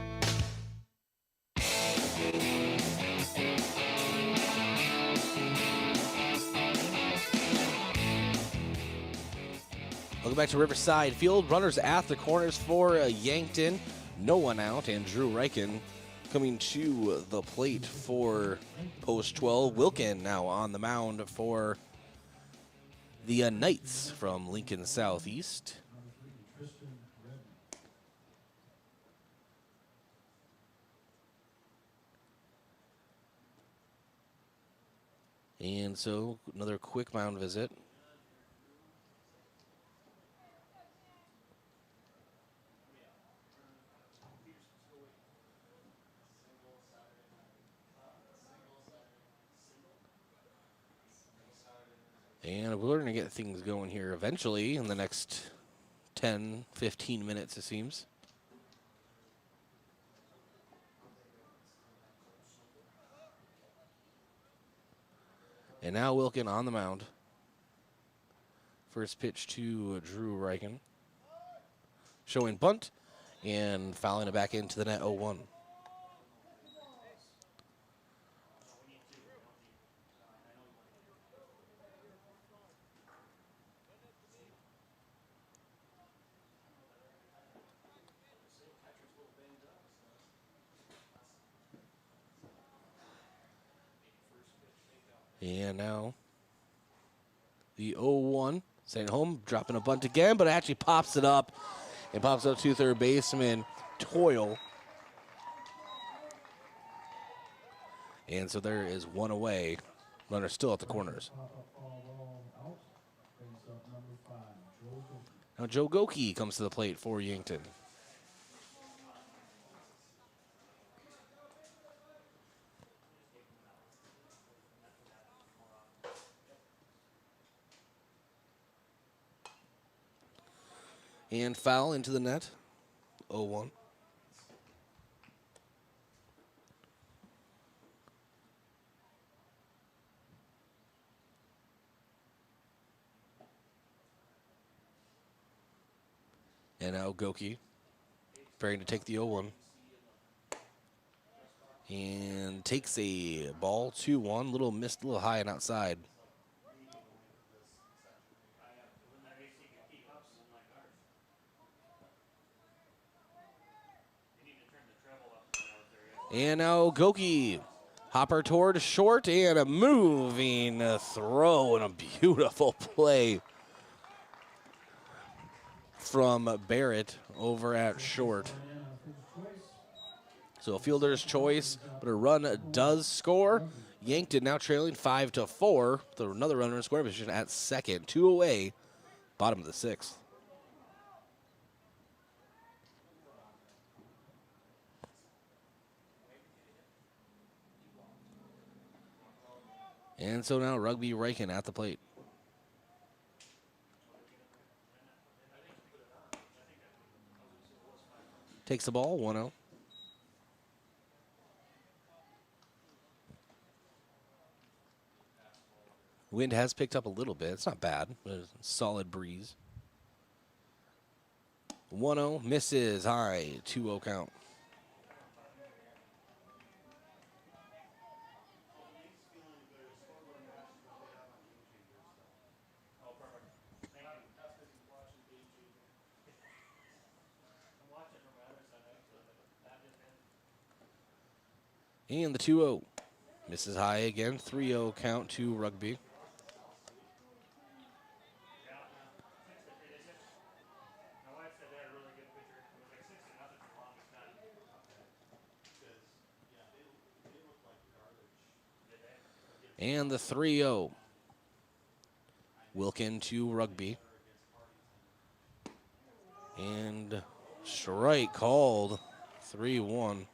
Welcome back to Riverside Field. Runners at the corners for Yankton. No one out, and Drew Reichen coming to the plate for post 12. Wilkin now on the mound for the Knights from Lincoln Southeast. And so another quick mound visit. And we're going to get things going here eventually in the next 10, 15 minutes, it seems. And now Wilkin on the mound. First pitch to Drew Reichen. Showing bunt and fouling it back into the net 0-1. And now the 0-1. Staying home, dropping a bunt again, but it actually pops it up. And pops up to third baseman Toyle. And so there is one away. Runner still at the corners. Now Joe Goki comes to the plate for Yankton. And foul into the net, 0-1. And now Goki, preparing to take the 0-1. And takes a ball 2-1, little missed, a little high and outside. And now Goki, hopper toward short and a moving throw and a beautiful play from Barrett over at short. So a fielder's choice, but a run does score. Yankton now trailing 5-4. Another runner in scoring position at second, 2 away, bottom of the 6th. And so now Rugby Reichen at the plate. Takes the ball, 1-0. Wind has picked up a little bit. It's not bad, but it's a solid breeze. 1-0, misses high, 2-0 count. And the 2-0. Misses high again. 3-0 count to Rugby. And the 3-0. Wilkin to Rugby. And strike called. 3-1.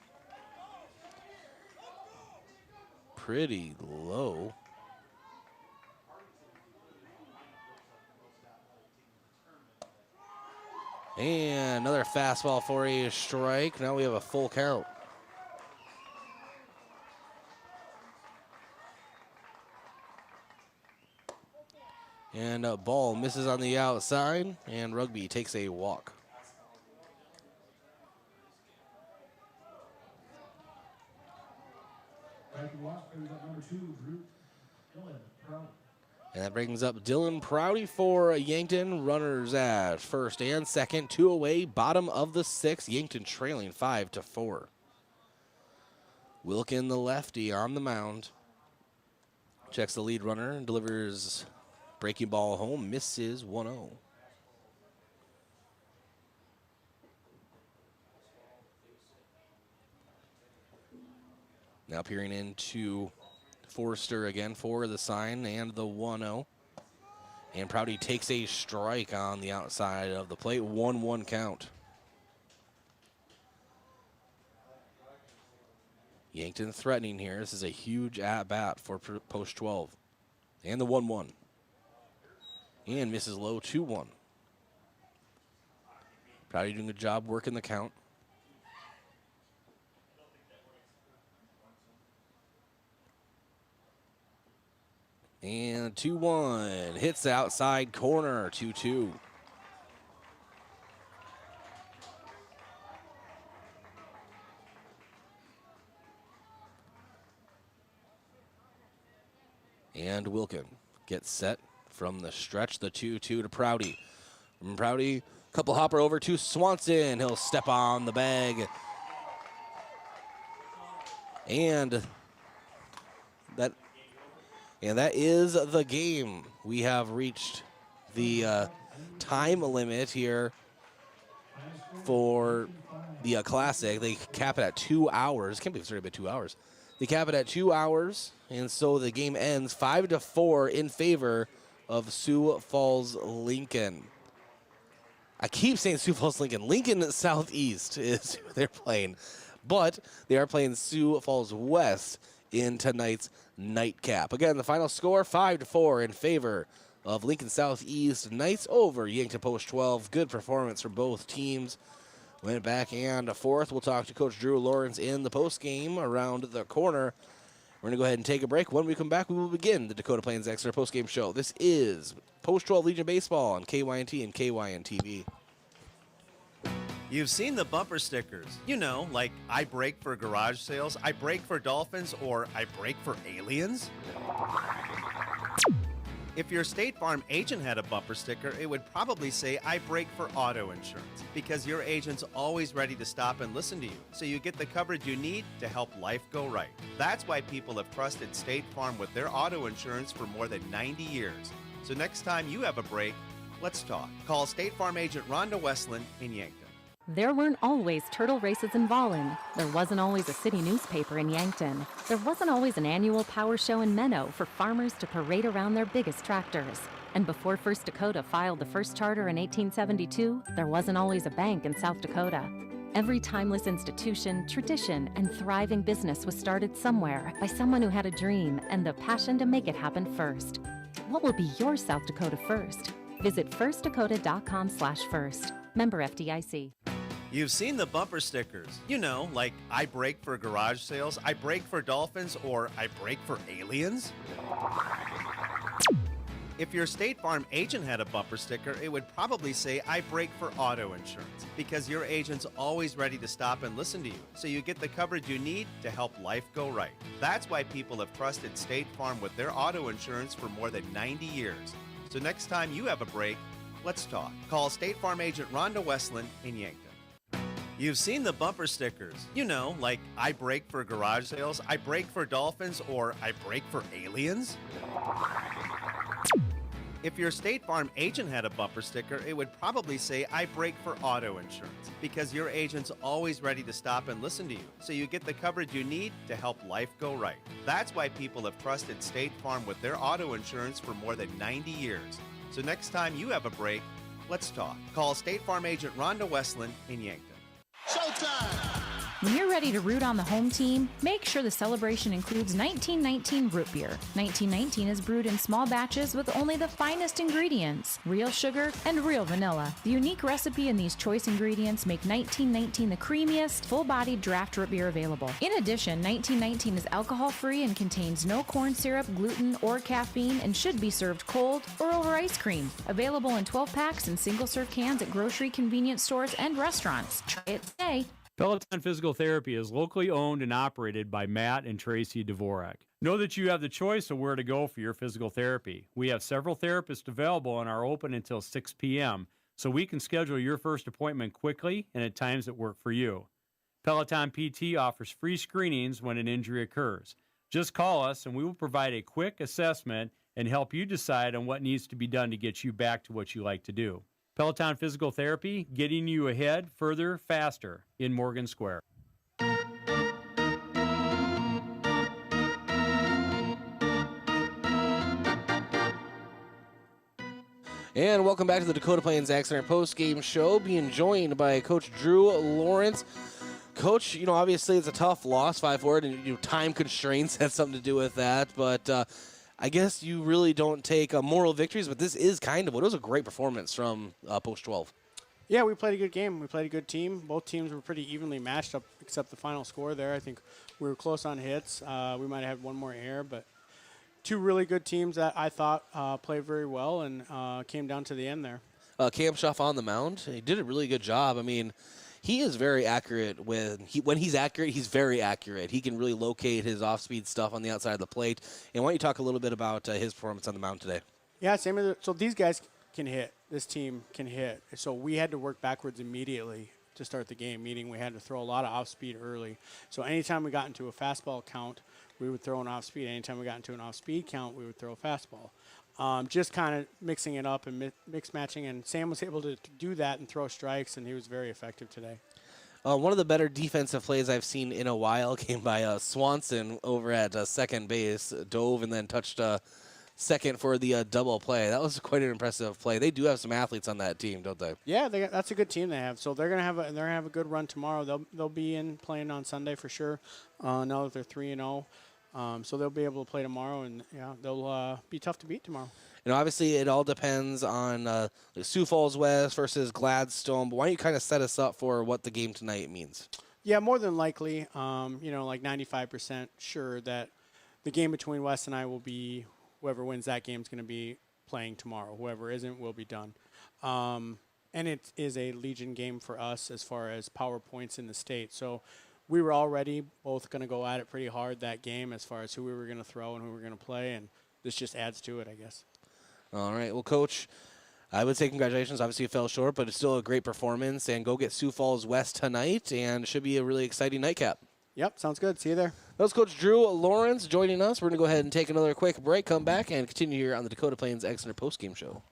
Pretty low. And another fastball for a strike. Now we have a full count. And a ball misses on the outside, and Rugby takes a walk. And that brings up Dylan Prouty for Yankton. Runners at first and second, 2 away, bottom of the 6th. Yankton trailing 5-4. Wilkin, the lefty, on the mound. Checks the lead runner and delivers breaking ball home. Misses 1-0. Now peering into Forrester again for the sign and the 1-0. And Prouty takes a strike on the outside of the plate. 1-1 count. Yankton threatening here. This is a huge at-bat for post 12. And the 1-1. And misses low 2-1. Prouty doing a good job working the count. And 2-1. Hits the outside corner. 2-2. And Wilkin gets set from the stretch. The 2-2 to Prouty. From Prouty, couple hopper over to Swanson. He'll step on the bag. And that is the game. We have reached the time limit here for the Classic. They cap it at 2 hours. Can't believe it's already been 2 hours. They cap it at 2 hours, and so the game ends 5-4 in favor of Sioux Falls Lincoln. I keep saying Sioux Falls Lincoln. Lincoln Southeast is who they're playing, but they are playing Sioux Falls West in tonight's nightcap. Again, the final score, 5-4 in favor of Lincoln Southeast. Knights over Yankton Post 12. Good performance from both teams. Went back and forth. We'll talk to Coach Drew Lawrence in the post game around the corner. We're going to go ahead and take a break. When we come back, we will begin the Dakota Plains Extra post game show. This is Post 12 Legion Baseball on KYNT and KYN TV. You've seen the bumper stickers. You know, like I brake for garage sales, I brake for dolphins, or I brake for aliens. If your State Farm agent had a bumper sticker, it would probably say, I brake for auto insurance, because your agent's always ready to stop and listen to you, so you get the coverage you need to help life go right. That's why people have trusted State Farm with their auto insurance for more than 90 years. So next time you have a break, let's talk. Call State Farm agent Rhonda Westland in Yankton. There weren't always turtle races in Volin. There wasn't always a city newspaper in Yankton. There wasn't always an annual power show in Menno for farmers to parade around their biggest tractors. And before First Dakota filed the first charter in 1872, there wasn't always a bank in South Dakota. Every timeless institution, tradition, and thriving business was started somewhere by someone who had a dream and the passion to make it happen first. What will be your South Dakota first? Visit firstdakota.com/first. Member FDIC. You've seen the bumper stickers. You know, like I brake for garage sales, I brake for dolphins, or I brake for aliens. If your State Farm agent had a bumper sticker, it would probably say, I brake for auto insurance, because your agent's always ready to stop and listen to you, so you get the coverage you need to help life go right. That's why people have trusted State Farm with their auto insurance for more than 90 years. So next time you have a break, let's talk. Call State Farm agent Rhonda Westland in Yankton. You've seen the bumper stickers. You know, like I brake for garage sales, I brake for dolphins, or I brake for aliens. If your State Farm agent had a bumper sticker, it would probably say, I brake for auto insurance, because your agent's always ready to stop and listen to you, so you get the coverage you need to help life go right. That's why people have trusted State Farm with their auto insurance for more than 90 years. So next time you have a break, let's talk. Call State Farm agent Rhonda Westland in Yankton. Showtime! When you're ready to root on the home team, make sure the celebration includes 1919 root beer. 1919 is brewed in small batches with only the finest ingredients, real sugar and real vanilla. The unique recipe and these choice ingredients make 1919 the creamiest, full-bodied draft root beer available. In addition, 1919 is alcohol-free and contains no corn syrup, gluten, or caffeine, and should be served cold or over ice cream. Available in 12-packs and single-serve cans at grocery, convenience stores, and restaurants. Try it today. Peloton Physical Therapy is locally owned and operated by Matt and Tracy Dvorak. Know that you have the choice of where to go for your physical therapy. We have several therapists available and are open until 6 p.m., so we can schedule your first appointment quickly and at times that work for you. Peloton PT offers free screenings when an injury occurs. Just call us and we will provide a quick assessment and help you decide on what needs to be done to get you back to what you like to do. Peloton Physical Therapy, getting you ahead, further, faster in Morgan Square. And welcome back to the Dakota Plains Accident Post-Game Show, being joined by Coach Drew Lawrence. Coach, obviously it's a tough loss, 5-4, and time constraints had something to do with that, but I guess you really don't take moral victories, but this is kind of what it was a great performance from Post 12. Yeah, we played a good game. We played a good team. Both teams were pretty evenly matched up, except the final score there. I think we were close on hits. We might have had one more error, but two really good teams that I thought played very well and came down to the end there. Cam Schuff on the mound, he did a really good job. I mean, he is very accurate when he's accurate, he's very accurate. He can really locate his off-speed stuff on the outside of the plate. And why don't you talk a little bit about his performance on the mound today? Yeah, so these guys can hit. This team can hit. So we had to work backwards immediately to start the game, meaning we had to throw a lot of off-speed early. So anytime we got into a fastball count, we would throw an off-speed. Anytime we got into an off-speed count, we would throw a fastball. Just kind of mixing it up and mix-matching, and Sam was able to do that and throw strikes, and he was very effective today. One of the better defensive plays I've seen in a while came by Swanson over at second base, dove and then touched second for the double play. That was quite an impressive play. They do have some athletes on that team, don't they? Yeah, that's a good team they have. So they're gonna have a good run tomorrow. They'll be playing on Sunday for sure. Now that they're 3-0. So they'll be able to play tomorrow, and they'll be tough to beat tomorrow. Obviously it all depends on Sioux Falls West versus Gladstone, but why don't you kind of set us up for what the game tonight means? Yeah, more than likely, like 95% sure that the game between West and I will be whoever wins that game is going to be playing tomorrow. Whoever isn't will be done. And it is a Legion game for us as far as power points in the state. So we were already both going to go at it pretty hard that game as far as who we were going to throw and who we were going to play, and this just adds to it, I guess. All right. Well, Coach, I would say congratulations. Obviously, you fell short, but it's still a great performance, and go get Sioux Falls West tonight, and it should be a really exciting nightcap. Yep, sounds good. See you there. That was Coach Drew Lawrence joining us. We're going to go ahead and take another quick break, come back, and continue here on the Dakota Plains Exeter Postgame Show.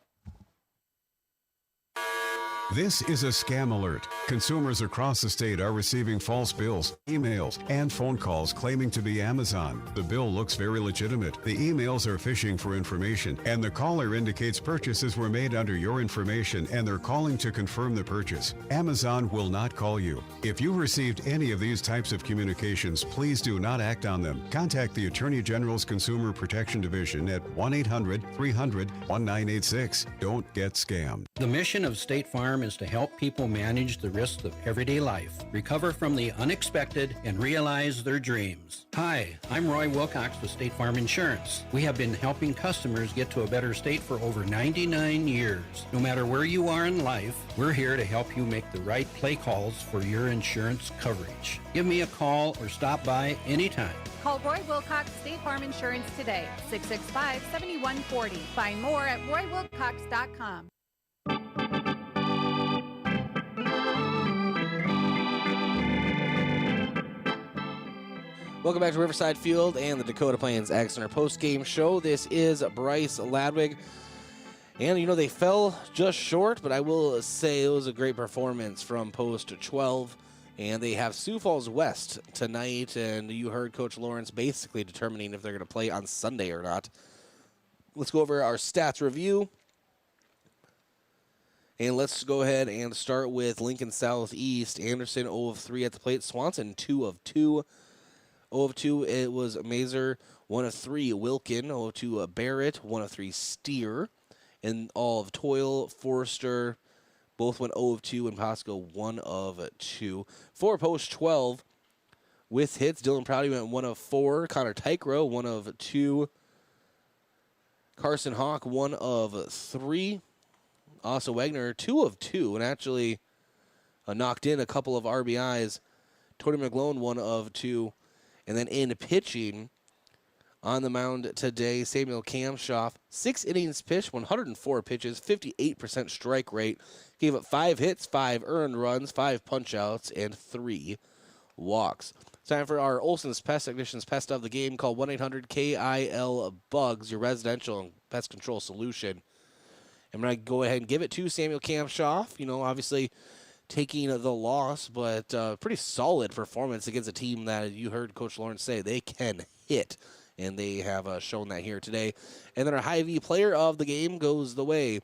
This is a scam alert. Consumers across the state are receiving false bills, emails, and phone calls claiming to be Amazon. The bill looks very legitimate. The emails are phishing for information, and the caller indicates purchases were made under your information, and they're calling to confirm the purchase. Amazon will not call you. If you received any of these types of communications, please do not act on them. Contact the Attorney General's Consumer Protection Division at 1-800-300-1986. Don't get scammed. The mission of State Farm is to help people manage the risks of everyday life, recover from the unexpected, and realize their dreams. Hi, I'm Roy Wilcox with State Farm Insurance. We have been helping customers get to a better state for over 99 years. No matter where you are in life, we're here to help you make the right play calls for your insurance coverage. Give me a call or stop by anytime. Call Roy Wilcox State Farm Insurance today, 665-7140. Find more at roywilcox.com. Welcome back to Riverside Field and the Dakota Plains Ag Center post-game show. This is Bryce Ladwig. And, they fell just short, but I will say it was a great performance from Post 12. And they have Sioux Falls West tonight, and you heard Coach Lawrence basically determining if they're going to play on Sunday or not. Let's go over our stats review. And let's go ahead and start with Lincoln Southeast. Anderson 0 of 3 at the plate. Swanson 2 of 2. 0 of 2, it was Mazer. 1 of 3, Wilkin. 0 of 2, Barrett. 1 of 3, Steer. And all of Toyle, Forrester, both went 0 of 2, and Pasco 1 of 2. For Post 12, with hits, Dylan Prouty went 1 of 4. Connor Tykrow, 1 of 2. Carson Hawk, 1 of 3. Asa Wagner, 2 of 2, and actually knocked in a couple of RBIs. Tony McGlone, 1 of 2. And then in pitching, On the mound today, Samuel Kamshoff, 6 innings pitched, 104 pitches, 58% strike rate. Gave up 5 hits, 5 earned runs, 5 punch-outs, and 3 walks. Time for our Olson's Pest Technicians Pest of the Game. Call 1-800-KIL-BUGS, your residential and pest control solution. I'm going to go ahead and give it to Samuel Kamshoff. Obviously taking the loss, but pretty solid performance against a team that you heard Coach Lawrence say they can hit, and they have shown that here today. And then our Hy-Vee player of the game goes the way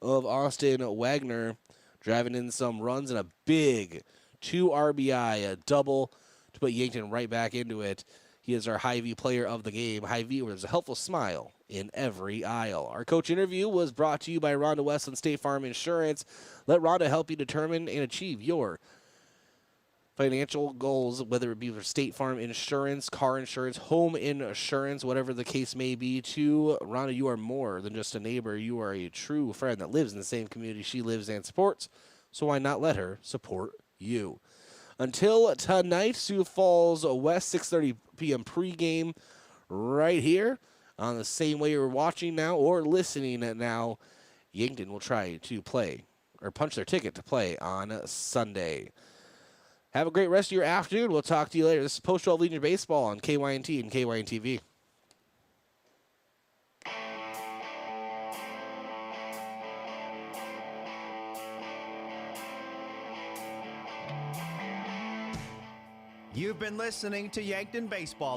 of Austin Wagner, driving in some runs and a big 2 RBI, a double to put Yankton right back into it. He is our Hy-Vee player of the game. Hy-Vee, where there's a helpful smile in every aisle. Our coach interview was brought to you by Rhonda Westland State Farm Insurance. Let Rhonda help you determine and achieve your financial goals, whether it be for State Farm Insurance, car insurance, home insurance, whatever the case may be. To Rhonda, you are more than just a neighbor. You are a true friend that lives in the same community she lives and supports. So why not let her support you? Until tonight, Sioux Falls West, 6:30 p.m. pregame right here on the same way you're watching now or listening now. Yankton will try to play or punch their ticket to play on Sunday. Have a great rest of your afternoon. We'll talk to you later. This is Post-12 Legion Baseball on KYNT and KYNTV. You've been listening to Yankton Baseball